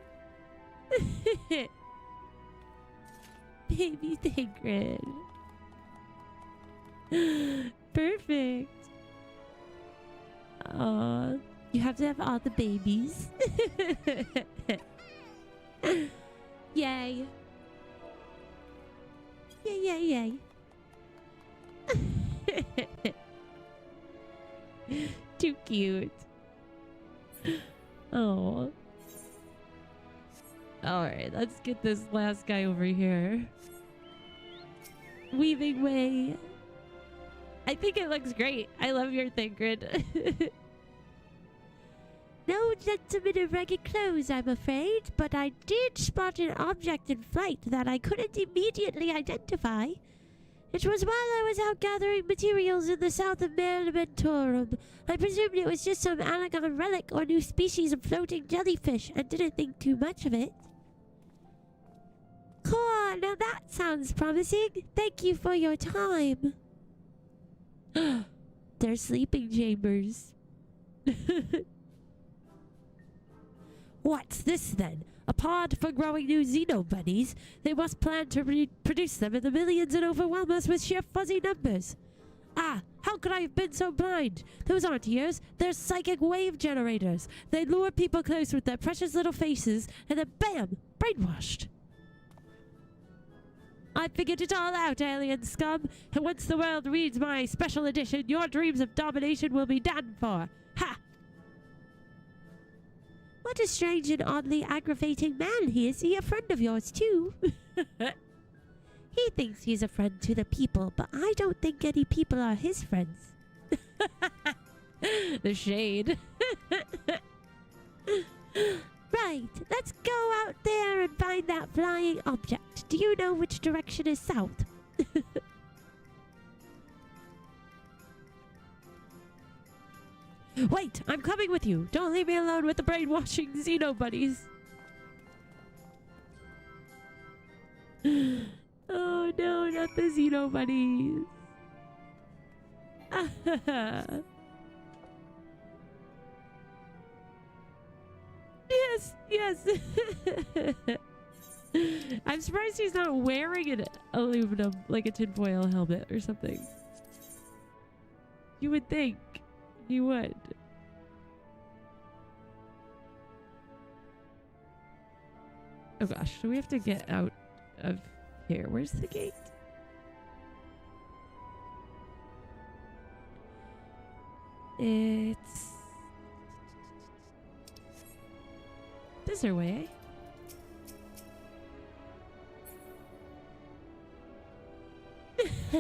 Baby Thagrid. Perfect. Aw, you have to have all the babies. Yay. Yay, yay, yay. Too cute. Oh. Alright, let's get this last guy over here. Weaving way. I think it looks great. I love your Thagrid. No gentleman in ragged clothes, I'm afraid, but I did spot an object in flight that I couldn't immediately identify. It was while I was out gathering materials in the south of Manderville. I presumed it was just some Alagon relic or new species of floating jellyfish and didn't think too much of it. Cool, now that sounds promising. Thank you for your time. They're sleeping chambers. What's this then? A pod for growing new xenobunnies? They must plan to reproduce them in the millions and overwhelm us with sheer fuzzy numbers. Ah, how could I have been so blind? Those aren't ears, they're psychic wave generators. They lure people close with their precious little faces, and then bam! Brainwashed. I figured it all out, alien scum, and once the world reads my special edition, your dreams of domination will be done for. Ha! What a strange and oddly aggravating man he is. He a friend of yours, too? He thinks he's a friend to the people, but I don't think any people are his friends. The shade. Right, let's go out there and find that flying object. Do you know which direction is south? Wait, I'm coming with you. Don't leave me alone with the brainwashing xenobunnies. Oh no, not the xenobunnies. Yes, yes. I'm surprised he's not wearing an aluminum, like a tinfoil helmet or something. You would think he would. Oh gosh, so we have to get out of here. Where's the gate? It's this our way, eh?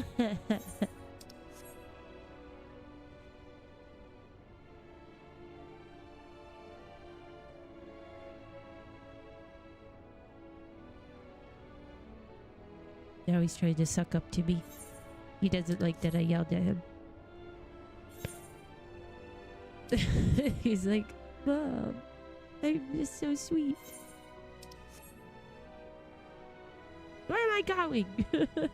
Now he's trying to suck up to me. He doesn't like that I yelled at him. He's like, Mom, I'm just so sweet. Where am I going? We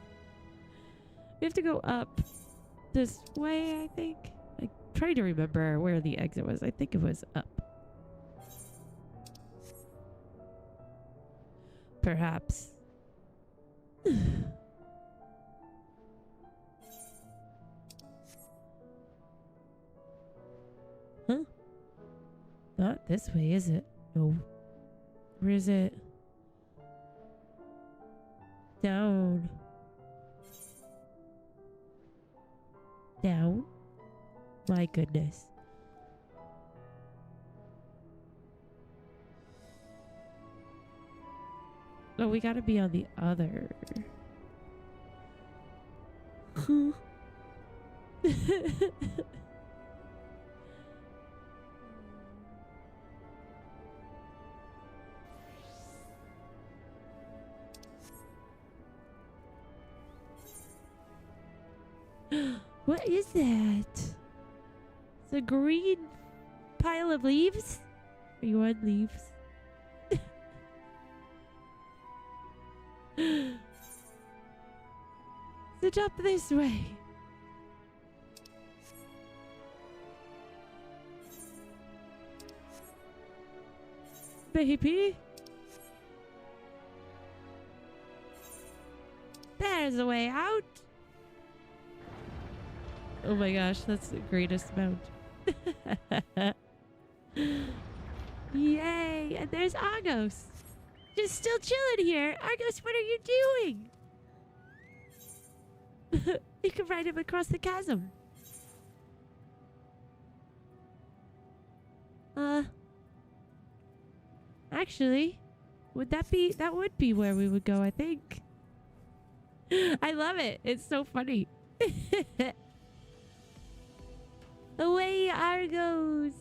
have to go up this way, I think. I'm trying to remember where the exit was. I think it was up. Perhaps. Huh? Not this way, is it? No. Where is it? Down. Down? My goodness. Oh, we gotta be on the other. What is that? It's a green pile of leaves? Are you on leaves? Sit up this way. Baby. There's a way out. Oh my gosh, that's the greatest mount. Yay! And there's Argos. Just still chilling here. Argos, what are you doing? You can ride him across the chasm. Actually, that would be where we would go, I think. I love it. It's so funny. Away, Argos.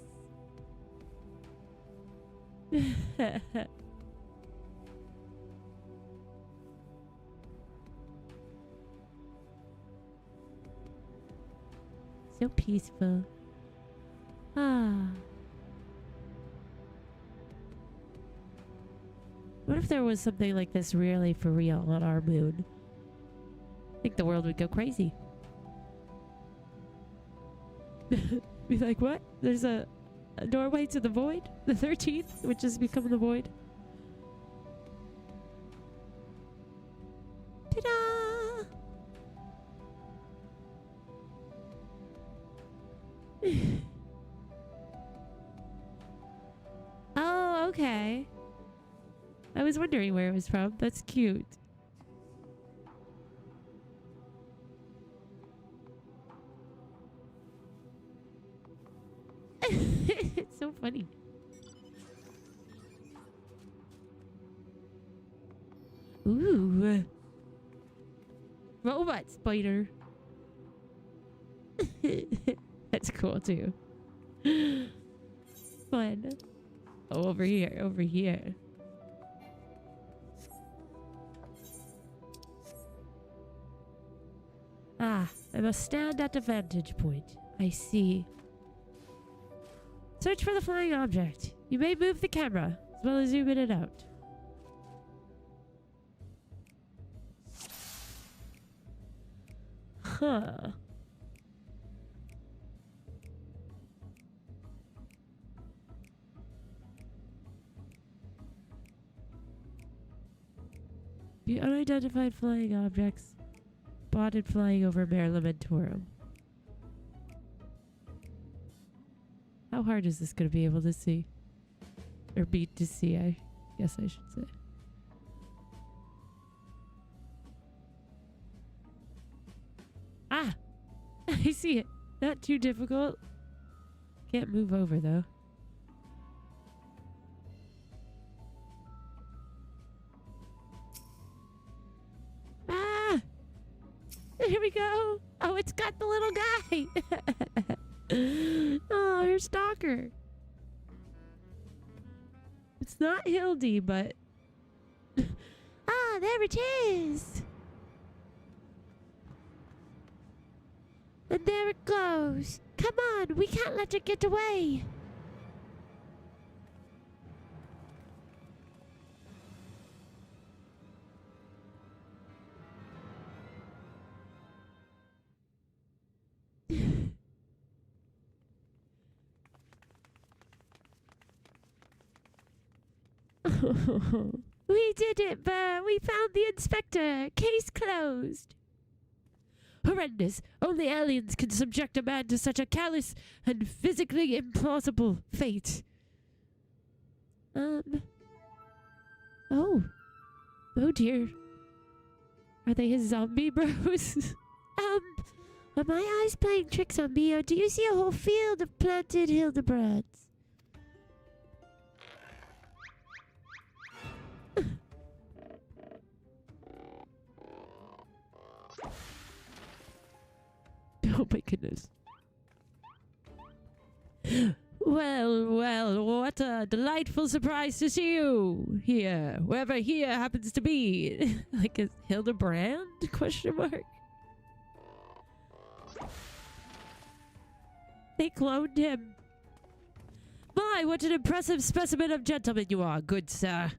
So peaceful. Ah. What if there was something like this really for real on our moon? I think the world would go crazy. Be like, what? There's a doorway to the void? The 13th, which has become the void. Ta-da! Oh, okay. I was wondering where it was from. That's cute. It's so funny. Ooh. Robot spider. That's cool too. Fun. Oh, over here, over here. Ah, I must stand at a vantage point. I see. Search for the flying object. You may move the camera, as well as zoom in and out. Huh. The unidentified flying objects spotted flying over Mare Lamentorum. How hard is this going to be able to see? Or be to see, I guess I should say. I see it. Not too difficult. Can't move over, though. Ah! Here we go. Oh, it's got the little guy. Oh, your stalker. It's not Hildy, but... Ah, there it is. And there it goes. Come on, we can't let it get away. We did it, Burr. We found the inspector. Case closed. Horrendous. Only aliens can subject a man to such a callous and physically implausible fate. Oh. Oh dear. Are they his zombie bros? Are my eyes playing tricks on me, or do you see a whole field of planted Hildibrands? Oh my goodness. Well, well, what a delightful surprise to see you here, whoever here happens to be. Like a Hildibrand? Question mark. They cloned him. My, what an impressive specimen of gentleman you are, good sir.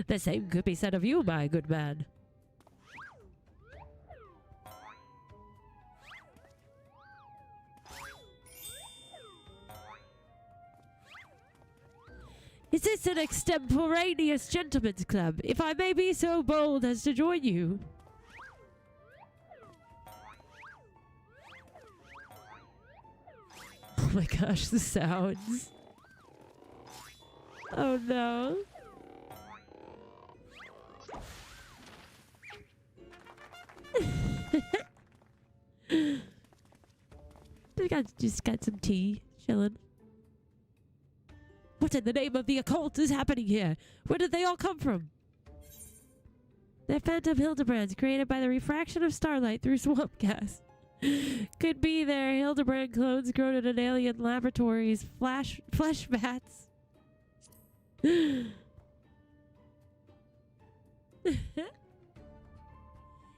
The same could be said of you, my good man. Is this an extemporaneous gentleman's club, if I may be so bold as to join you? Oh my gosh, the sounds. Oh no. Just got some tea, chilling. What in the name of the occult is happening here? Where did they all come from? They're phantom Hildibrands created by the refraction of starlight through swamp gas. Could be their Hildibrand clones grown in an alien laboratory's flesh vats.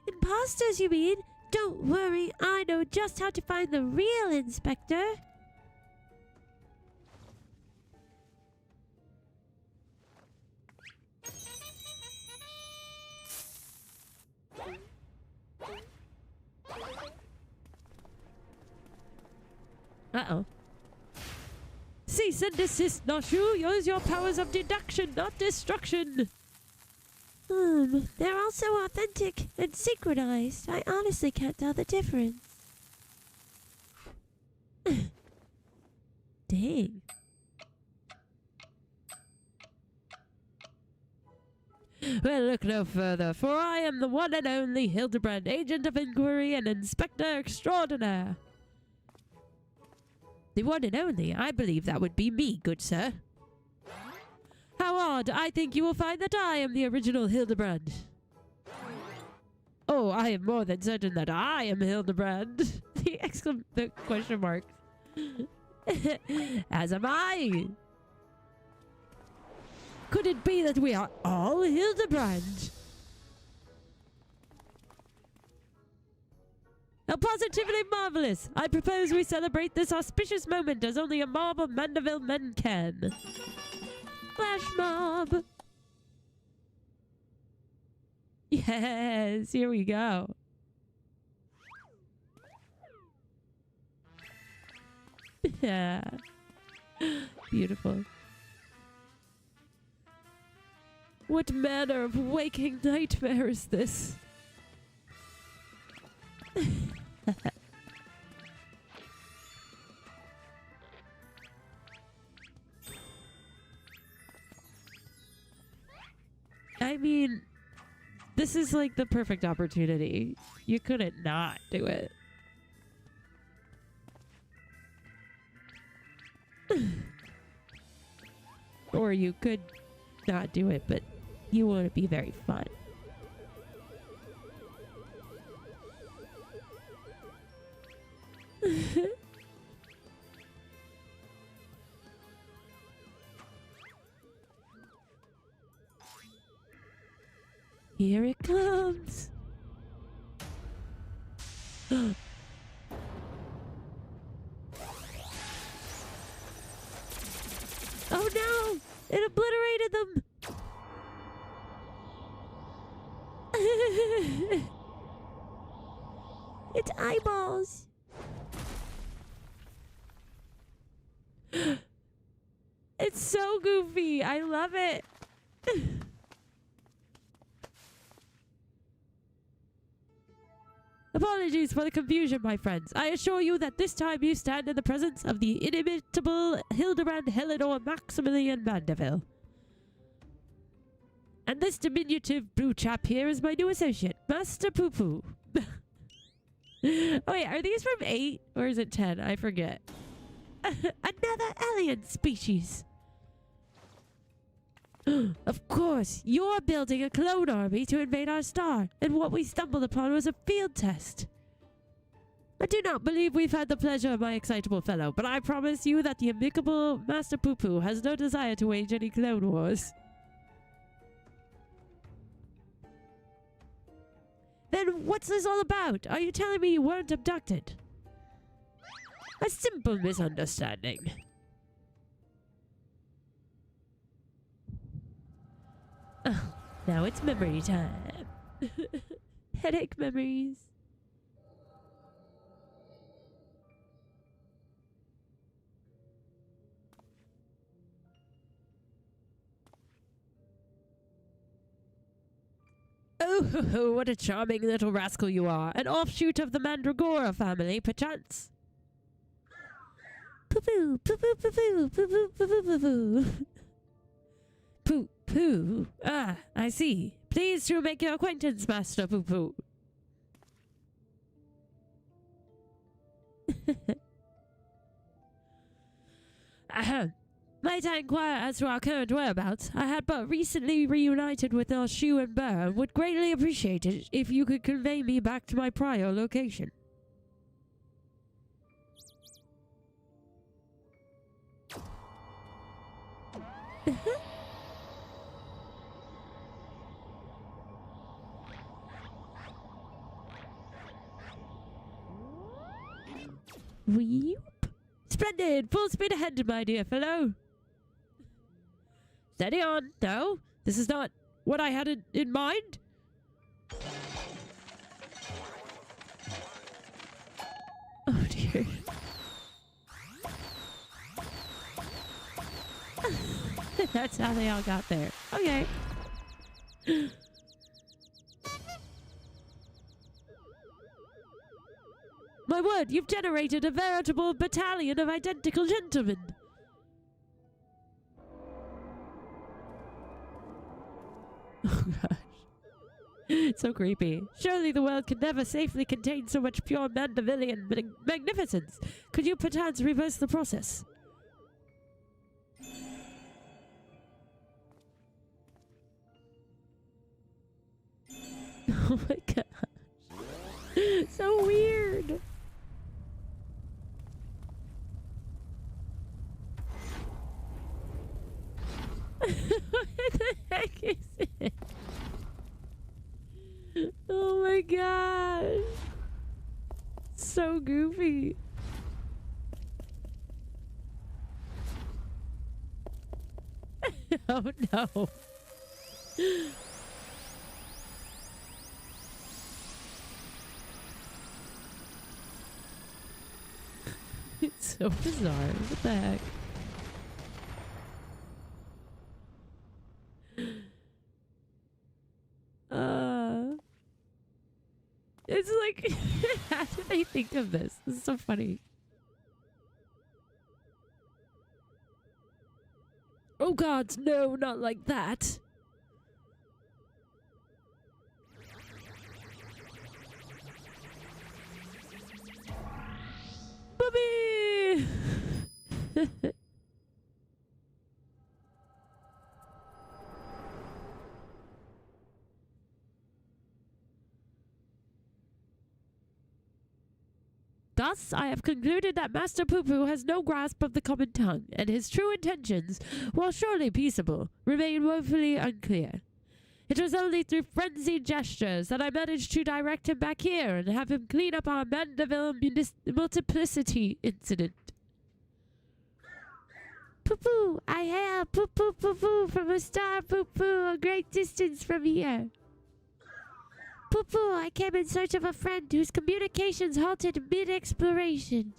Imposters, you mean? Don't worry, I know just how to find the real inspector. Uh-oh. Cease and desist, Nashu. Use your powers of deduction, not destruction. They're all so authentic and synchronized. I honestly can't tell the difference. Dang. Well, look no further, for I am the one and only Hildibrand, agent of inquiry and inspector extraordinaire. The one and only? I believe that would be me, good sir. How odd. I think you will find that I am the original Hildibrand. Oh, I am more than certain that I am Hildibrand. The question mark. As am I. Could it be that we are all Hildibrand? How positively marvelous! I propose we celebrate this auspicious moment as only a mob of Manderville men can. Flash mob! Yes, here we go. Yeah. Beautiful. What manner of waking nightmare is this? This is like the perfect opportunity. You couldn't not do it. Or you could not do it, but you wouldn't be very fun. Here it comes. Oh no! It obliterated them! It's eyeballs! It's so goofy! I love it! Apologies for the confusion, my friends. I assure you that this time you stand in the presence of the inimitable Hildibrand Helidor Maximilian Manderville. And this diminutive blue chap here is my new associate, Master Poo Poo. Oh wait, are these from 8 or is it 10? I forget. Another alien species. Of course, you're building a clone army to invade our star, and what we stumbled upon was a field test. I do not believe we've had the pleasure of my excitable fellow, but I promise you that the amicable Master Poo Poo has no desire to wage any clone wars. Then what's this all about? Are you telling me you weren't abducted? A simple misunderstanding. Oh, now it's memory time. Headache memories. Oh, what a charming little rascal you are. An offshoot of the Mandragora family, perchance. Poo-poo, poo-poo, poo-poo, poo-poo, poo-poo, poo-poo. Poo. Poo. Ah, I see. Pleased to make your acquaintance, Master Poo Poo. Ahem. Might I inquire as to our current whereabouts? I had but recently reunited with our shoe and bear and would greatly appreciate it if you could convey me back to my prior location. Weep. Splendid! Full speed ahead, my dear fellow! Steady on! No, this is not what I had in mind! Oh dear. That's how they all got there. Okay. My word, you've generated a veritable battalion of identical gentlemen. Oh gosh. So creepy. Surely the world could never safely contain so much pure Mandervillian magnificence. Could you perchance reverse the process? Oh my gosh. So weird. What the heck is it? Oh my gosh. So goofy. Oh no. It's so bizarre. What the heck? It's like, how did they think of this? This is so funny. Oh gods, no, not like that. Thus, I have concluded that Master Poo-Poo has no grasp of the common tongue, and his true intentions, while surely peaceable, remain woefully unclear. It was only through frenzied gestures that I managed to direct him back here and have him clean up our Manderville multiplicity incident. Poo-Poo, I hail Poo-Poo Poo-Poo from a star Poo-Poo a great distance from here. Poo-Poo, I came in search of a friend whose communications halted mid-exploration.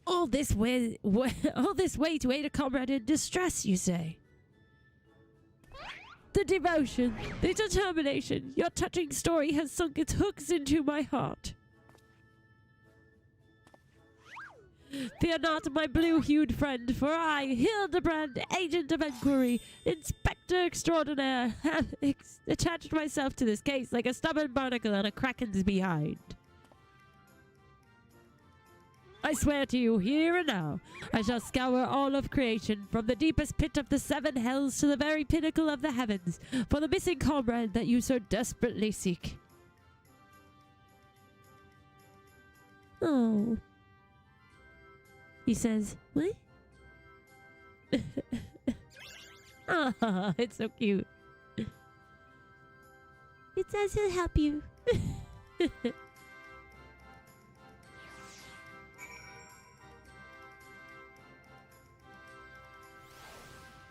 All this way to aid a comrade in distress, you say? The devotion, the determination, your touching story has sunk its hooks into my heart. Fear not, my blue-hued friend, for I, Hildibrand, agent of inquiry, inspector extraordinaire, have attached myself to this case like a stubborn barnacle on a kraken's behind. I swear to you, here and now, I shall scour all of creation, from the deepest pit of the seven hells to the very pinnacle of the heavens, for the missing comrade that you so desperately seek. Oh. He says, what? Oh, it's so cute. It says he'll help you.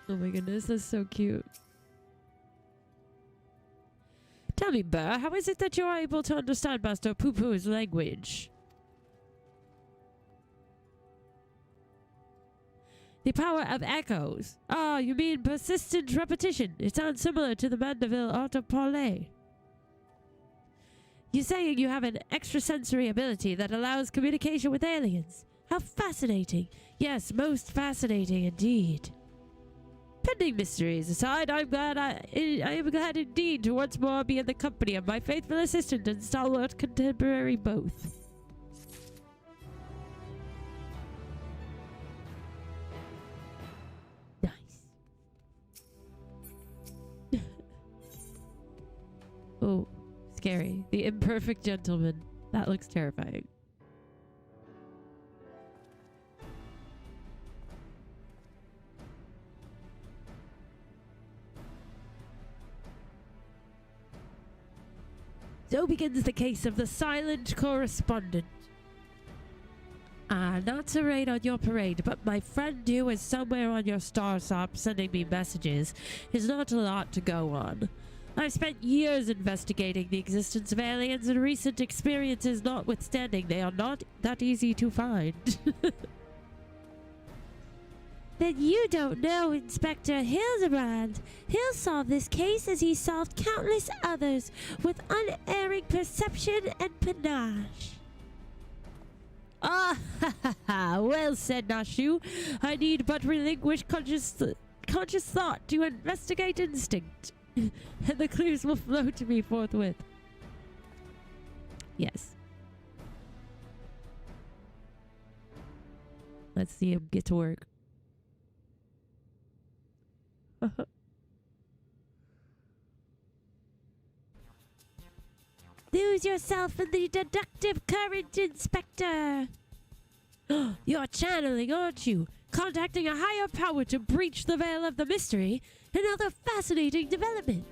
Oh my goodness, that's so cute. Tell me, Burr, how is it that you're able to understand Master Poo-Poo's language? The power of echoes. Ah, you mean persistent repetition. It sounds similar to the Manderville art of parley. You're saying you have an extrasensory ability that allows communication with aliens. How fascinating. Yes, most fascinating indeed. Pending mysteries aside, I am glad indeed to once more be in the company of my faithful assistant and stalwart contemporary both. Oh, scary. The imperfect gentleman. That looks terrifying. So begins the case of the silent correspondent. Not to rain on your parade, but my friend who is somewhere on your star stop sending me messages is not a lot to go on. I've spent years investigating the existence of aliens, and recent experiences notwithstanding, they are not that easy to find. Then you don't know Inspector Hildibrand. He'll solve this case as he solved countless others, with unerring perception and panache. Ah, ha ha ha, well said, Nashu. I need but relinquish conscious thought to investigate instinct. And the clues will flow to me forthwith. Yes. Let's see him get to work. Lose yourself in the deductive current, Inspector. You're channeling, aren't you? Contacting a higher power to breach the veil of the mystery. Another fascinating development.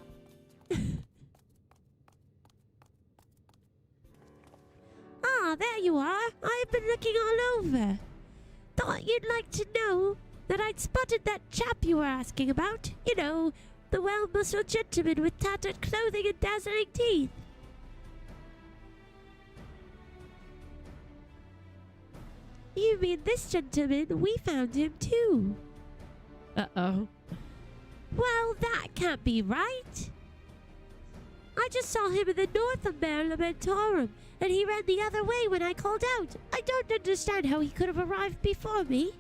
Ah, there you are. I've been looking all over. Thought you'd like to know that I'd spotted that chap you were asking about. You know, the well-muscled gentleman with tattered clothing and dazzling teeth. You mean this gentleman? We found him too. Uh-oh. Well, that can't be right. I just saw him in the north of Berrrlynn, and he ran the other way when I called out. I don't understand how he could have arrived before me.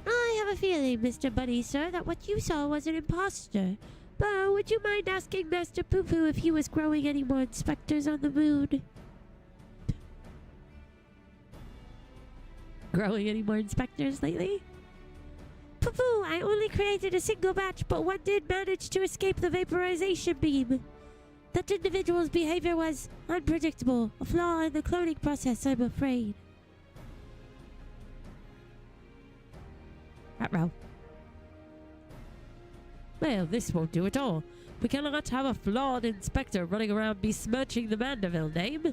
I have a feeling, Mr. Bunny, sir, that what you saw was an imposter. But would you mind asking Master Poo-Poo if he was growing any more inspectors on the moon? Growing any more inspectors lately? Poo-Poo, I only created a single batch, but one did manage to escape the vaporization beam. That individual's behavior was unpredictable, a flaw in the cloning process, I'm afraid. Ruh-roh. Well, this won't do at all. We cannot have a flawed inspector running around besmirching the Manderville name.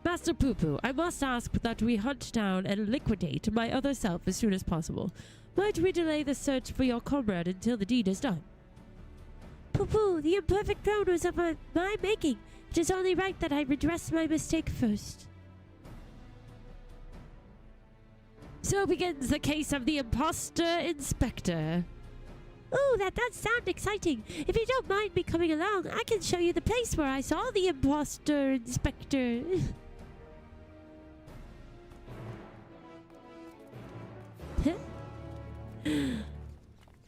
Master Poo-Poo, I must ask that we hunt down and liquidate my other self as soon as possible. Might we delay the search for your comrade until the deed is done? Poo-Poo, the imperfect clone was of my making. It is only right that I redress my mistake first. So begins the case of the imposter inspector. Oh, that does sound exciting. If you don't mind me coming along, I can show you the place where I saw the imposter inspector.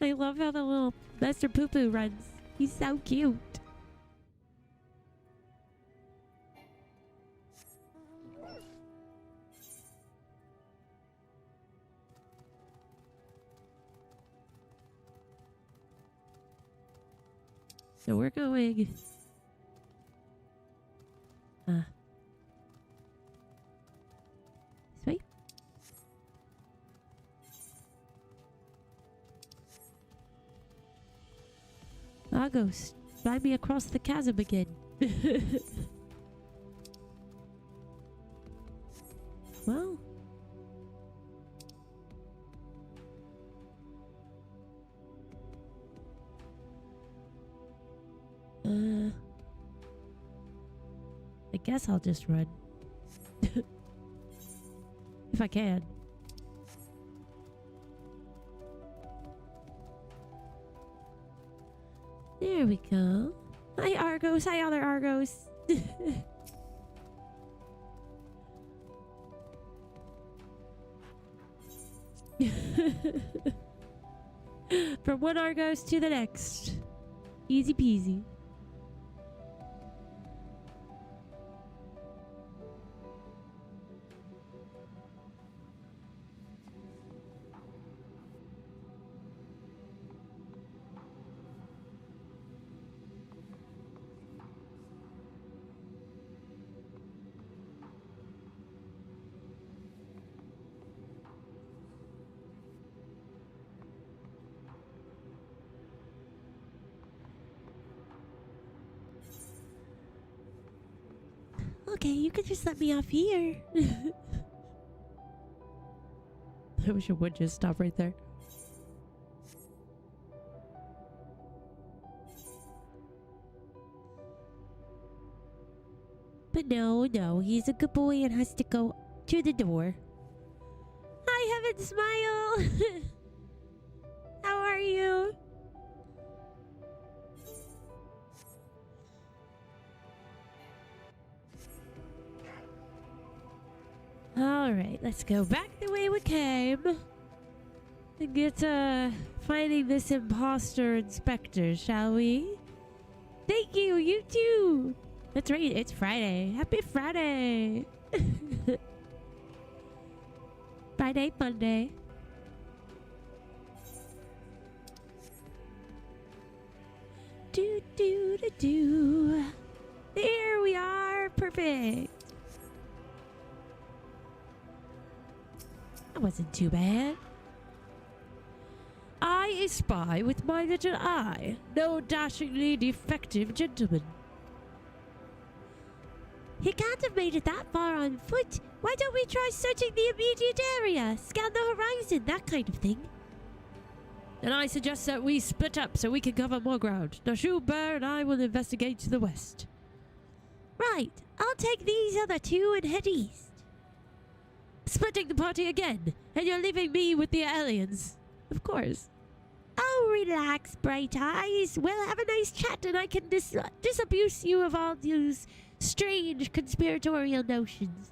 I love how the little Master Poo-Poo runs. He's so cute. So we're going... Sweet. Argos, fly me across the chasm again. Well... I guess I'll just run. If I can. There we go. Hi Argos, hi other Argos. From one Argos to the next. Easy peasy. Okay, you could just let me off here. I wish it would just stop right there. But no, he's a good boy and has to go to the door. Hi, Heaven Smile! How are you? Alright, let's go back the way we came. And get finding this imposter inspector, shall we? Thank you, you too! That's right, it's Friday. Happy Friday! Friday, Monday. Do. There we are, perfect. That wasn't too bad. I espy with my little eye no dashingly defective gentleman. He can't have made it that far on foot. Why don't we try searching the immediate area? Scan the horizon, that kind of thing. Then I suggest that we split up so we can cover more ground. Nashu, Bear, and I will investigate to the west. Right, I'll take these other two and head east. Splitting the party again, and you're leaving me with the aliens. Of course. Oh, relax, Bright Eyes. We'll have a nice chat and I can disabuse you of all those strange conspiratorial notions.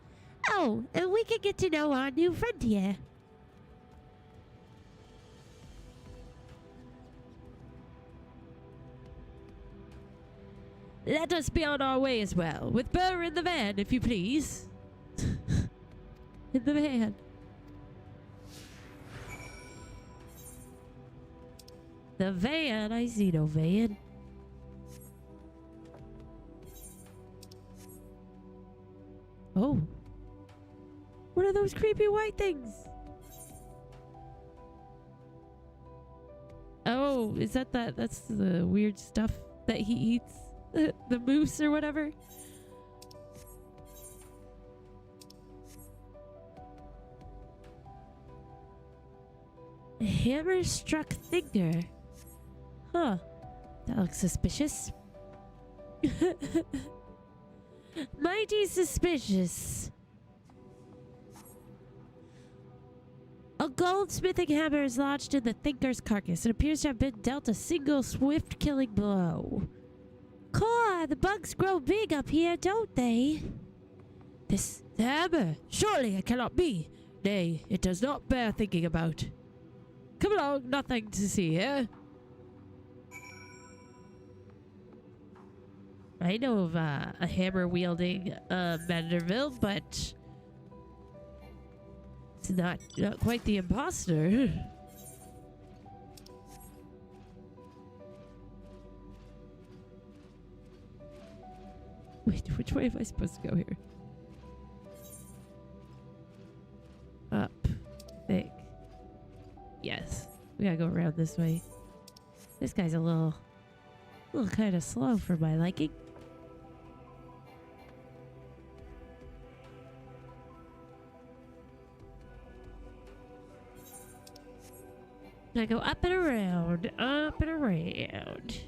Oh, and we can get to know our new friend here. Let us be on our way as well. With Burr in the van, if you please. In the van. The van? I see no van. Oh. What are those creepy white things? Oh, is that's the weird stuff that he eats? The moose or whatever? A hammer-struck thinker. Huh. That looks suspicious. Mighty suspicious. A goldsmithing hammer is lodged in the thinker's carcass. It appears to have been dealt a single swift killing blow. Caw, the bugs grow big up here, don't they? This hammer? Surely it cannot be. Nay, it does not bear thinking about. Come along, nothing to see here. I know of a hammer-wielding Manderville, but it's not quite the imposter. Wait, which way am I supposed to go here? Up, I think. Yes, we gotta go around this way. This guy's a little kind of slow for my liking. I go up and around, up and around.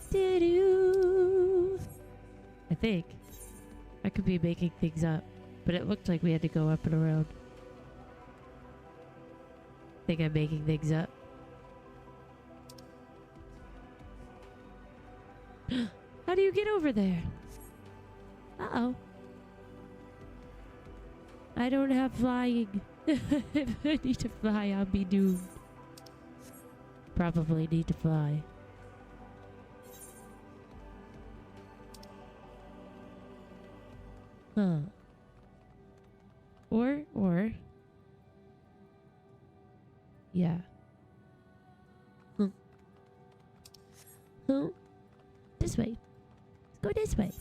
Doo-doo. I think I could be making things up, but it looked like we had to go up and around. I think I'm making things up. How do you get over there? Uh-oh. I don't have flying. If I need to fly, I'll be doomed. Probably need to fly. Huh. Or... Yeah. Huh. Huh? This way. Let's go this way.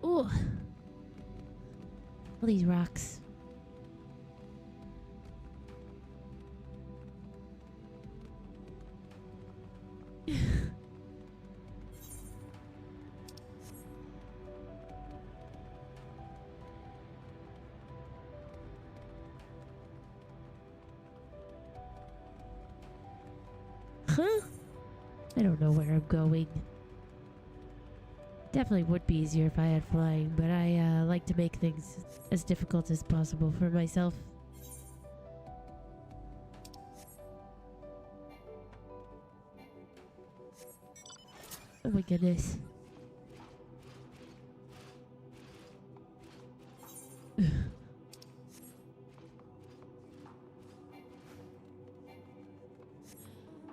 Ooh. All these rocks. Huh? I don't know where I'm going. Definitely would be easier if I had flying, but I like to make things as difficult as possible for myself. Oh my goodness.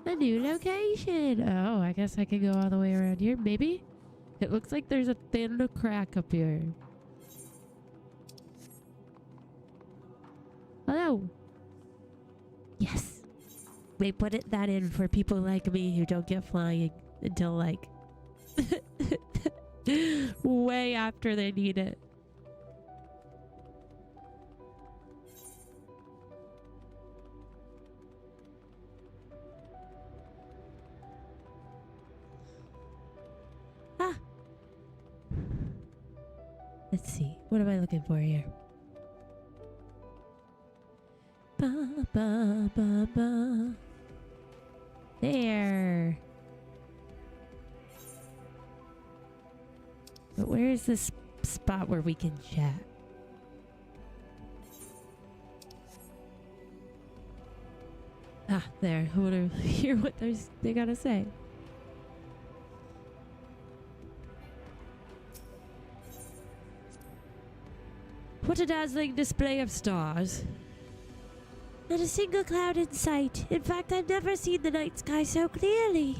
A new location. Oh, I guess I can go all the way around here, maybe? It looks like there's a thin crack up here. Hello. Yes. We put that in for people like me who don't get flying until like way after they need it. Let's see. What am I looking for here? Ba, ba, ba, ba. There. But where is this spot where we can chat? Ah, there. I want to hear what they gotta say. What a dazzling display of stars. Not a single cloud in sight. In fact, I've never seen the night sky so clearly.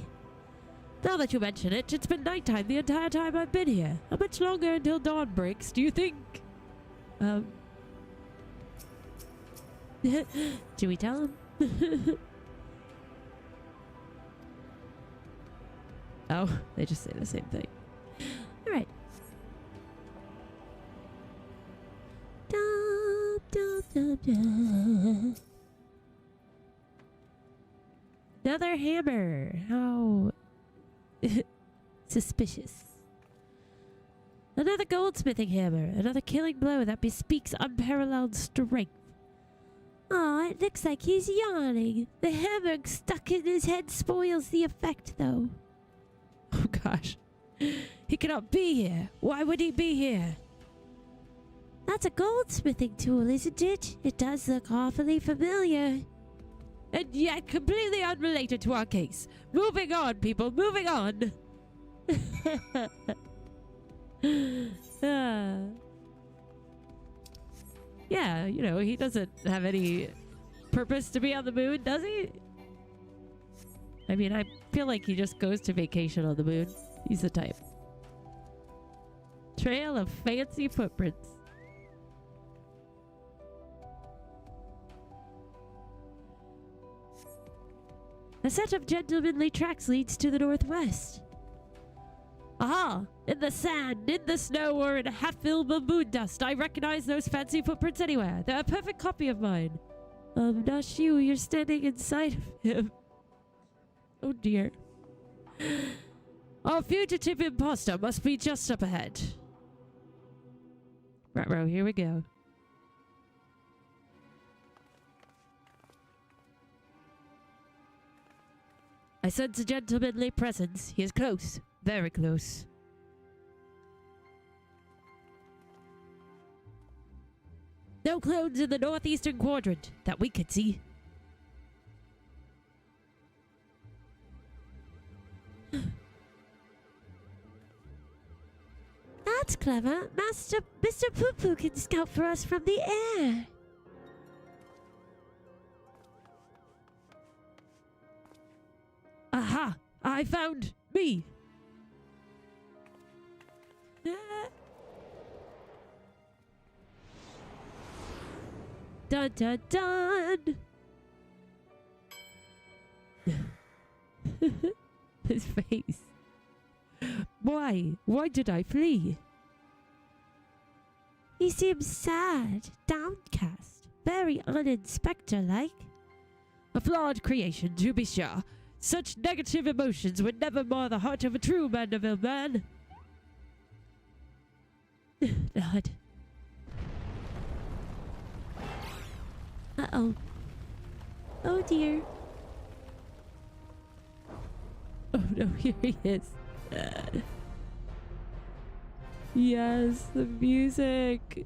Now that you mention it, it's been nighttime the entire time I've been here. How much longer until dawn breaks, do you think? Should we tell him? Oh, they just say the same thing. Alright. Dum, dum, dum, dum. Another hammer. How suspicious. Another goldsmithing hammer. Another killing blow that bespeaks unparalleled strength. Aw, it looks like he's yawning. The hammer stuck in his head spoils the effect, though. Oh gosh. He cannot be here. Why would he be here? That's a goldsmithing tool, isn't it? It does look awfully familiar. And yet completely unrelated to our case. Moving on, people. Moving on. Yeah, you know, he doesn't have any purpose to be on the moon, does he? I mean, I feel like he just goes to vacation on the moon. He's the type. Trail of fancy footprints. A set of gentlemanly tracks leads to the northwest. Aha! In the sand, in the snow, or in a half-filled moon dust, I recognize those fancy footprints anywhere. They're a perfect copy of mine. Not you. You're standing inside of him. Oh dear. Our fugitive imposter must be just up ahead. Right, here we go. I sense a gentlemanly presence. He is close. Very close. No clones in the northeastern quadrant that we could see. That's clever. Mr. Poo-Poo can scout for us from the air. Aha! I found me! Dun dun dun! His face. Why? Why did I flee? He seems sad, downcast, very uninspector-like. A flawed creation, to be sure. Such negative emotions would never mar the heart of a true Manderville man. Nod. Uh-oh. Oh dear. Oh no, here he is. Yes, the music.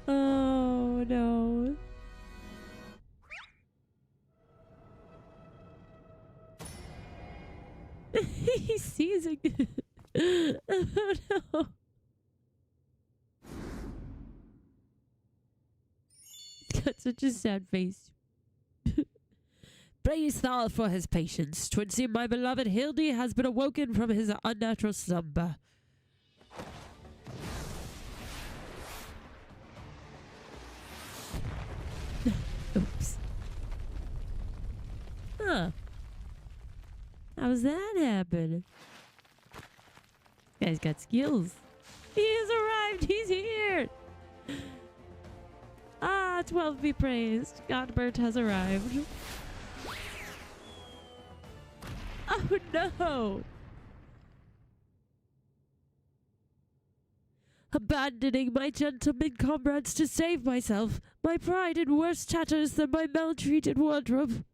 Oh no. He's seizing. Oh no. He's got such a sad face. Praise Thal for his patience. 'Twould seem my beloved Hildy has been awoken from his unnatural slumber. Oops. Huh. How's that happen? Guy's got skills. He has arrived. He's here. Ah, 12 be praised. Godbert has arrived. Oh no. abandoning my gentlemen comrades to save myself, my pride in worse tatters than my maltreated wardrobe.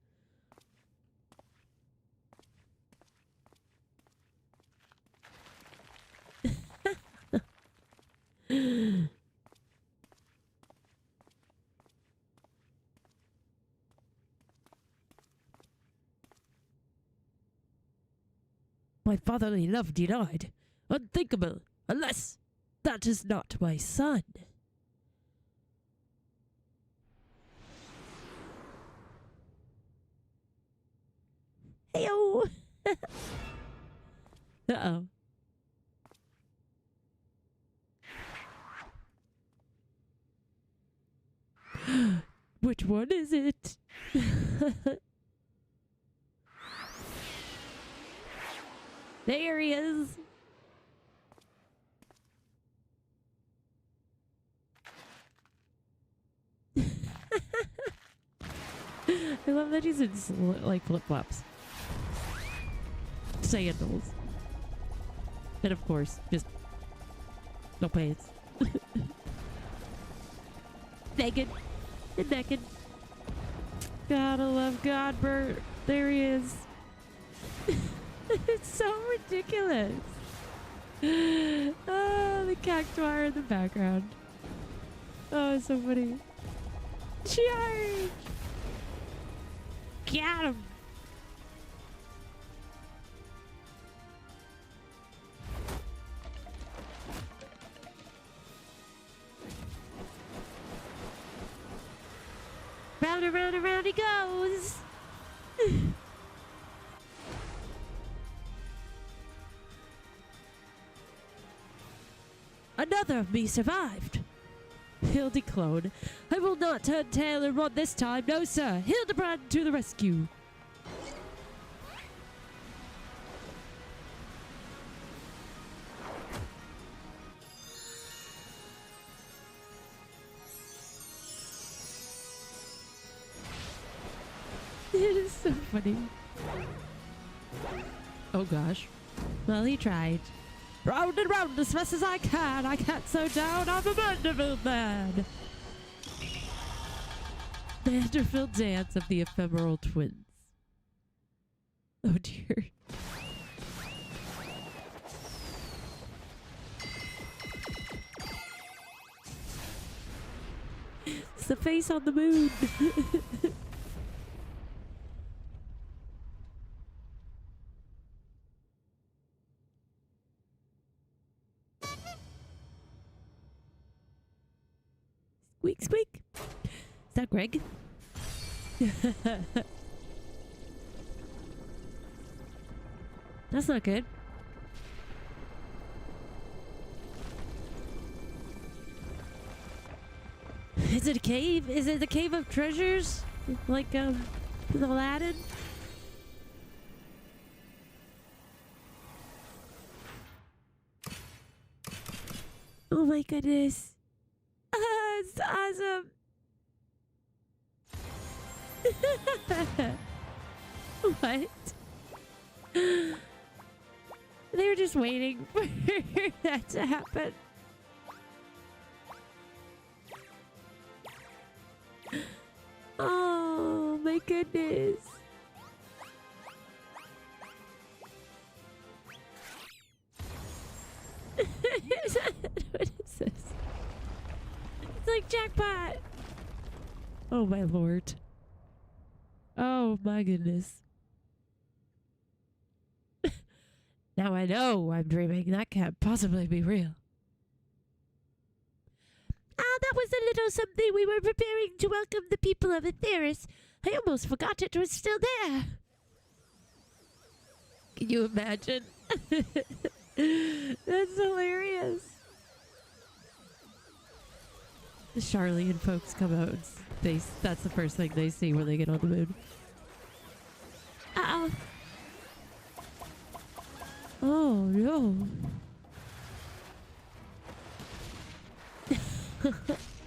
My fatherly love denied. Unthinkable, unless that is not my son. Heyo! Uh-oh. Which one is it? There he is. I love that he's in like flip-flops. Sandals. And of course, just no pants. Naked. And naked. Gotta love Godbert. There he is. It's so ridiculous. Oh, the cactuar in the background. Oh, it's so funny. Charge! Got him! Round and round and round he goes! Another of me survived. Hildiclone, I will not turn tail and run this time, no sir. Hildibrand to the rescue. It is so funny. Oh gosh. Well, he tried. Round and round as fast as I can. I can't slow down. I'm a Manderville man. Manderville dance of the ephemeral twins. Oh dear. It's the face on the moon. Squeak, squeak. Is that Greg? That's not good. Is it a cave? Is it the cave of treasures? Like, Aladdin? Oh my goodness. It's awesome. What? They were just waiting for that to happen. Oh my goodness. What is this? It's like jackpot. Oh my lord. Oh my goodness. Now I know I'm dreaming. That can't possibly be real. Ah, that was a little something we were preparing to welcome the people of Atheris. I almost forgot it was still there. Can you imagine? That's hilarious. The Charlian folks come out and that's the first thing they see when they get on the moon. Uh-oh. Oh no.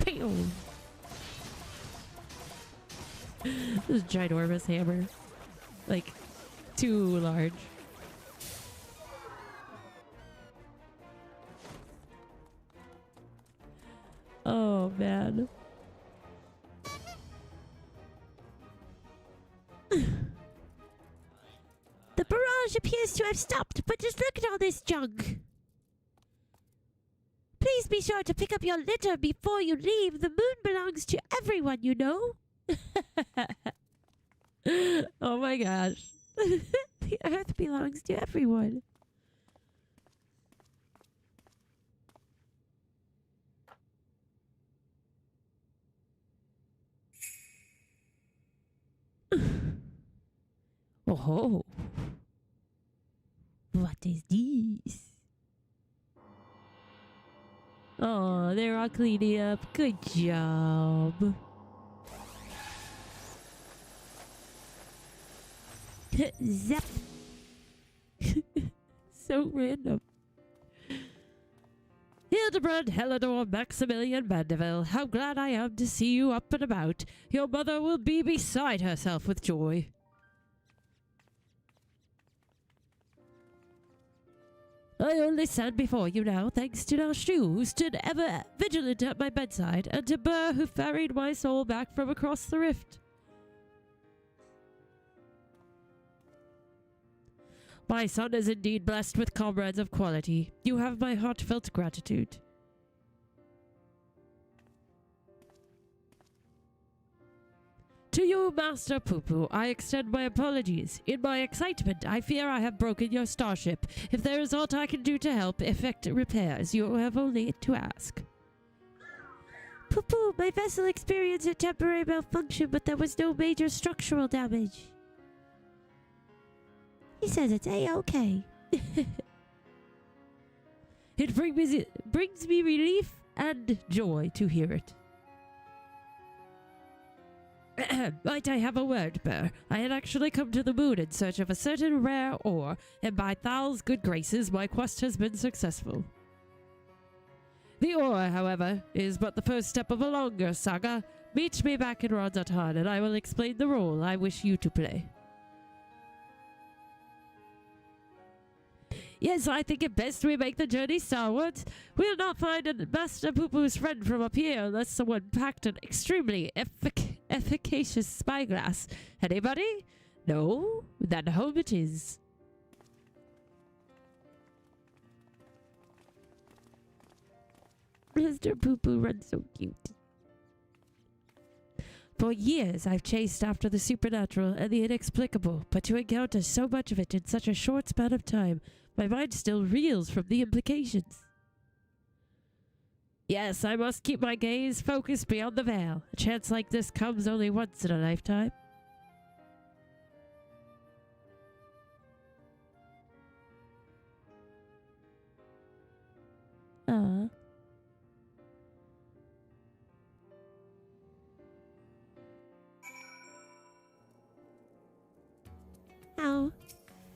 Bam. This ginormous hammer. Like, too large. Oh, man. The barrage appears to have stopped, but just look at all this junk. Please be sure to pick up your litter before you leave. The moon belongs to everyone, you know. Oh my gosh. The earth belongs to everyone. Oh. What is this? Oh, they're all cleaning up. Good job. Zap. So random. Hildibrand, Helidor, Maximilian, Manderville, how glad I am to see you up and about. Your mother will be beside herself with joy. I only stand before you now, thanks to Nashu, who stood ever vigilant at my bedside, and to Burr, who ferried my soul back from across the rift. My son is indeed blessed with comrades of quality. You have my heartfelt gratitude. To you, Master Poo-Poo, I extend my apologies. In my excitement, I fear I have broken your starship. If there is aught I can do to help effect repairs, you have only to ask. Poo-Poo, my vessel experienced a temporary malfunction, but there was no major structural damage. He says it's A-okay. It brings me relief and joy to hear it. Might I have a word, Burr? I had actually come to the moon in search of a certain rare ore, and by Thal's good graces, my quest has been successful. The ore, however, is but the first step of a longer saga. Meet me back in Ronzatan, and I will explain the role I wish you to play. Yes, I think it best we make the journey starwards. We'll not find a Master Poo-Poo's friend from up here unless someone packed an extremely efficacious spyglass. Anybody? No? Then home it is. Mr. Poo-Poo runs so cute. For years I've chased after the supernatural and the inexplicable, but to encounter so much of it in such a short span of time, my mind still reels from the implications. Yes, I must keep my gaze focused beyond the veil. A chance like this comes only once in a lifetime. How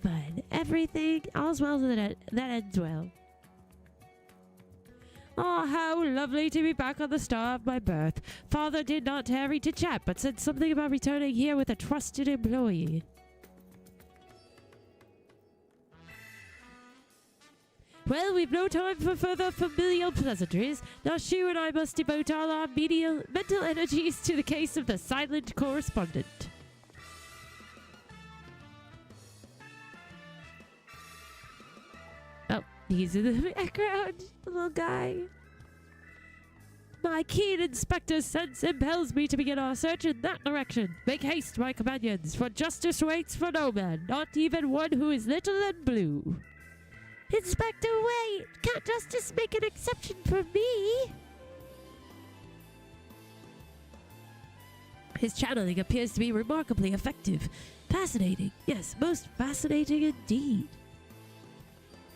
fun. Everything, all's well that ends well. Oh, how lovely to be back on the star of my birth. Father did not tarry to chat, but said something about returning here with a trusted employee. Well, we've no time for further familial pleasantries. Now Shu and I must devote all our mental energies to the case of the silent correspondent. Oh, he's in the background, the little guy. My keen inspector's sense impels me to begin our search in that direction. Make haste, my companions, for justice waits for no man, not even one who is little and blue. Inspector, wait! Can't justice make an exception for me? His channeling appears to be remarkably effective. Fascinating. Yes, most fascinating indeed.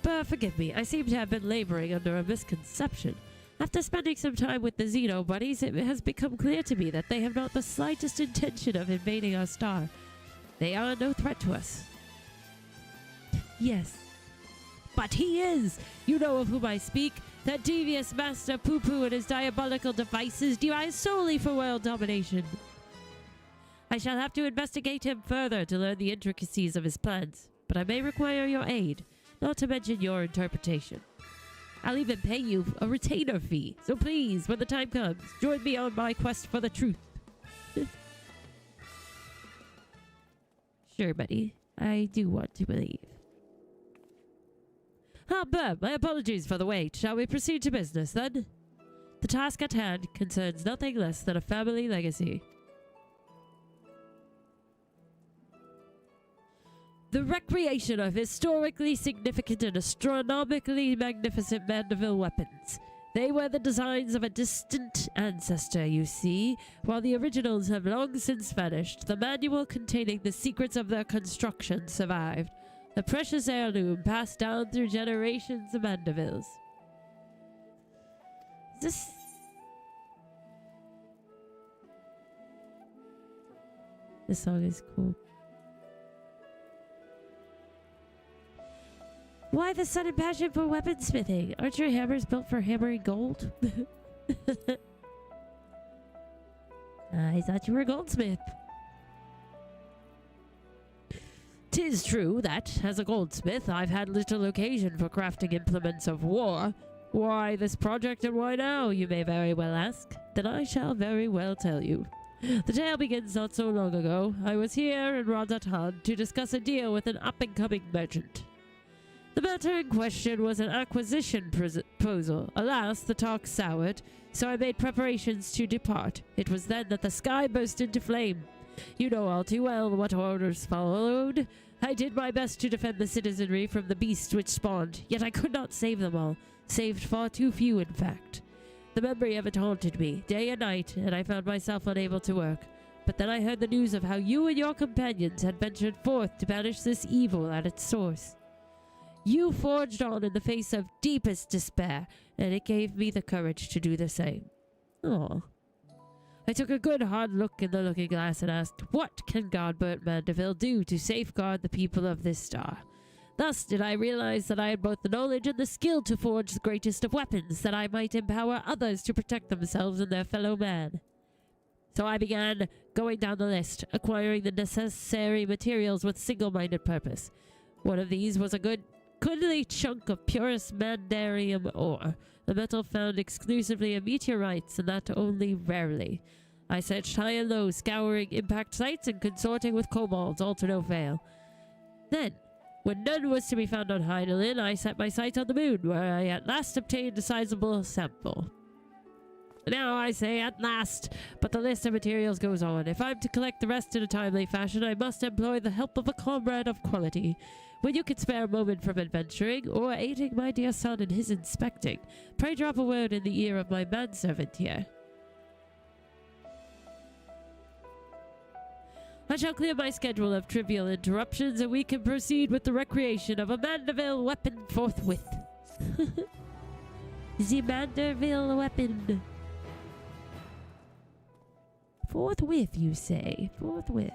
But forgive me, I seem to have been laboring under a misconception. After spending some time with the Xeno buddies, it has become clear to me that they have not the slightest intention of invading our star. They are no threat to us. Yes. But he is! You know of whom I speak. That devious Master Poo-Poo and his diabolical devices devised solely for world domination. I shall have to investigate him further to learn the intricacies of his plans, but I may require your aid, not to mention your interpretation. I'll even pay you a retainer fee. So please, when the time comes, join me on my quest for the truth. Sure, buddy. I do want to believe. Ah, Burr, my apologies for the wait. Shall we proceed to business, then? The task at hand concerns nothing less than a family legacy. The recreation of historically significant and astronomically magnificent Manderville weapons. They were the designs of a distant ancestor, you see. While the originals have long since vanished, the manual containing the secrets of their construction survived. A precious heirloom passed down through generations of Mandervilles. This song is cool. Why the sudden passion for weaponsmithing? Aren't your hammers built for hammering gold? I thought you were a goldsmith. 'Tis true that, as a goldsmith, I've had little occasion for crafting implements of war. Why this project and why now, you may very well ask. Then I shall very well tell you. The tale begins not so long ago. I was here in Rajasthan to discuss a deal with an up-and-coming merchant. The matter in question was an acquisition proposal. Alas, the talk soured, so I made preparations to depart. It was then that the sky burst into flame. You know all too well what orders followed. I did my best to defend the citizenry from the beast which spawned, yet I could not save them all. Saved far too few, in fact. The memory of it haunted me, day and night, and I found myself unable to work. But then I heard the news of how you and your companions had ventured forth to banish this evil at its source. You forged on in the face of deepest despair, and it gave me the courage to do the same. Oh. I took a good hard look in the looking glass and asked, what can Godbert Manderville do to safeguard the people of this star? Thus did I realize that I had both the knowledge and the skill to forge the greatest of weapons, that I might empower others to protect themselves and their fellow man. So I began going down the list, acquiring the necessary materials with single-minded purpose. One of these was a goodly chunk of purest Mandarium ore, the metal found exclusively in meteorites, and that only rarely. I searched high and low, scouring impact sites and consorting with kobolds, all to no avail. Then, when none was to be found on Hildibrand, I set my sights on the moon, where I at last obtained a sizable sample. Now I say at last, but the list of materials goes on. If I'm to collect the rest in a timely fashion, I must employ the help of a comrade of quality. When you can spare a moment from adventuring, or aiding my dear son in his inspecting, pray drop a word in the ear of my manservant here. I shall clear my schedule of trivial interruptions, and we can proceed with the recreation of a Manderville weapon forthwith. The Manderville weapon. Forthwith, you say. Forthwith.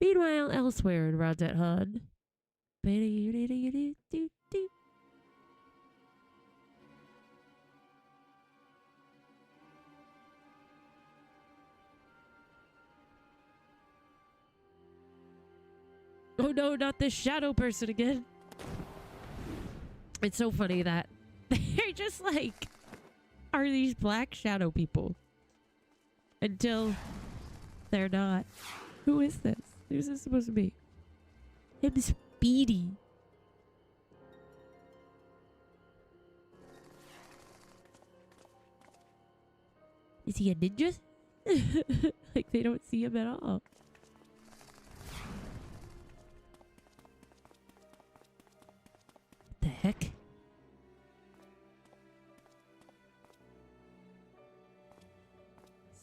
Meanwhile, elsewhere in Rajasthan. Oh no, not this shadow person again. It's so funny that they're just like, are these black shadow people? Until they're not. Who is this? Who's this supposed to be? Him Speedy. Is he a ninja? Like they don't see him at all. What the heck?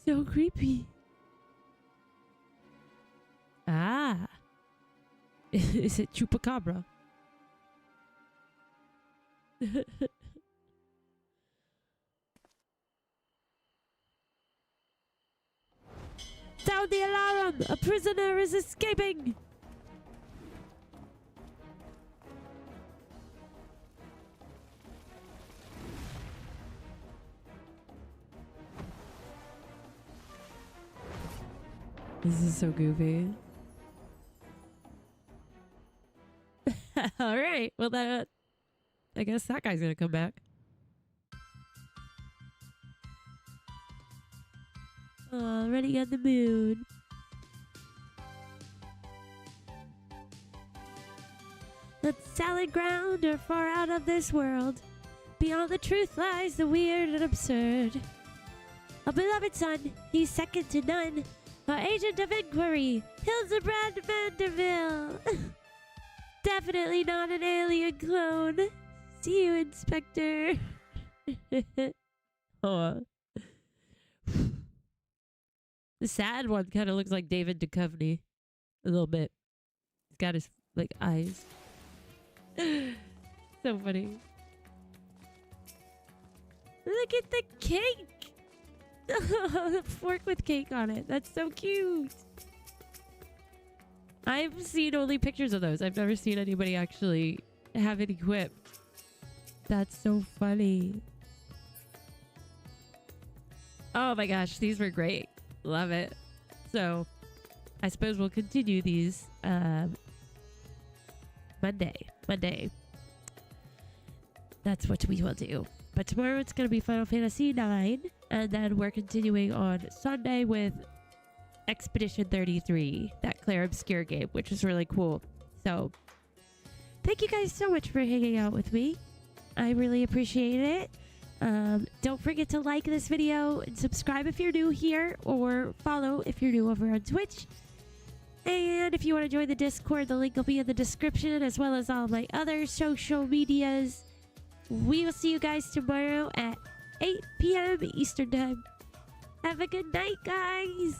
So creepy. Ah. Is it Chupacabra? Sound the alarm! A prisoner is escaping! This is so goofy. right. Well, I guess that guy's gonna come back. Running on the moon. The solid ground are far out of this world. Beyond the truth lies the weird and absurd. A beloved son, he's second to none. Our agent of inquiry, Hildibrand Manderville. Definitely not an alien clone. See you, Inspector. Oh. The sad one kind of looks like David Duchovny. A little bit. He's got his, like, eyes. So funny. Look at the cake! The fork with cake on it. That's so cute. I've seen only pictures of those. I've never seen anybody actually have it equipped. That's so funny. Oh my gosh, these were great. Love it. So, I suppose we'll continue these Monday. That's what we will do. But tomorrow it's going to be Final Fantasy IX. And then we're continuing on Sunday with Expedition 33. That Claire Obscure game, which is really cool. So, thank you guys so much for hanging out with me. I really appreciate it. Don't forget to like this video and subscribe if you're new here, or follow if you're new over on Twitch. And if you want to join the Discord, the link will be in the description, as well as all my other social medias. We will see you guys tomorrow at 8 p.m. Eastern Time. Have a good night, guys.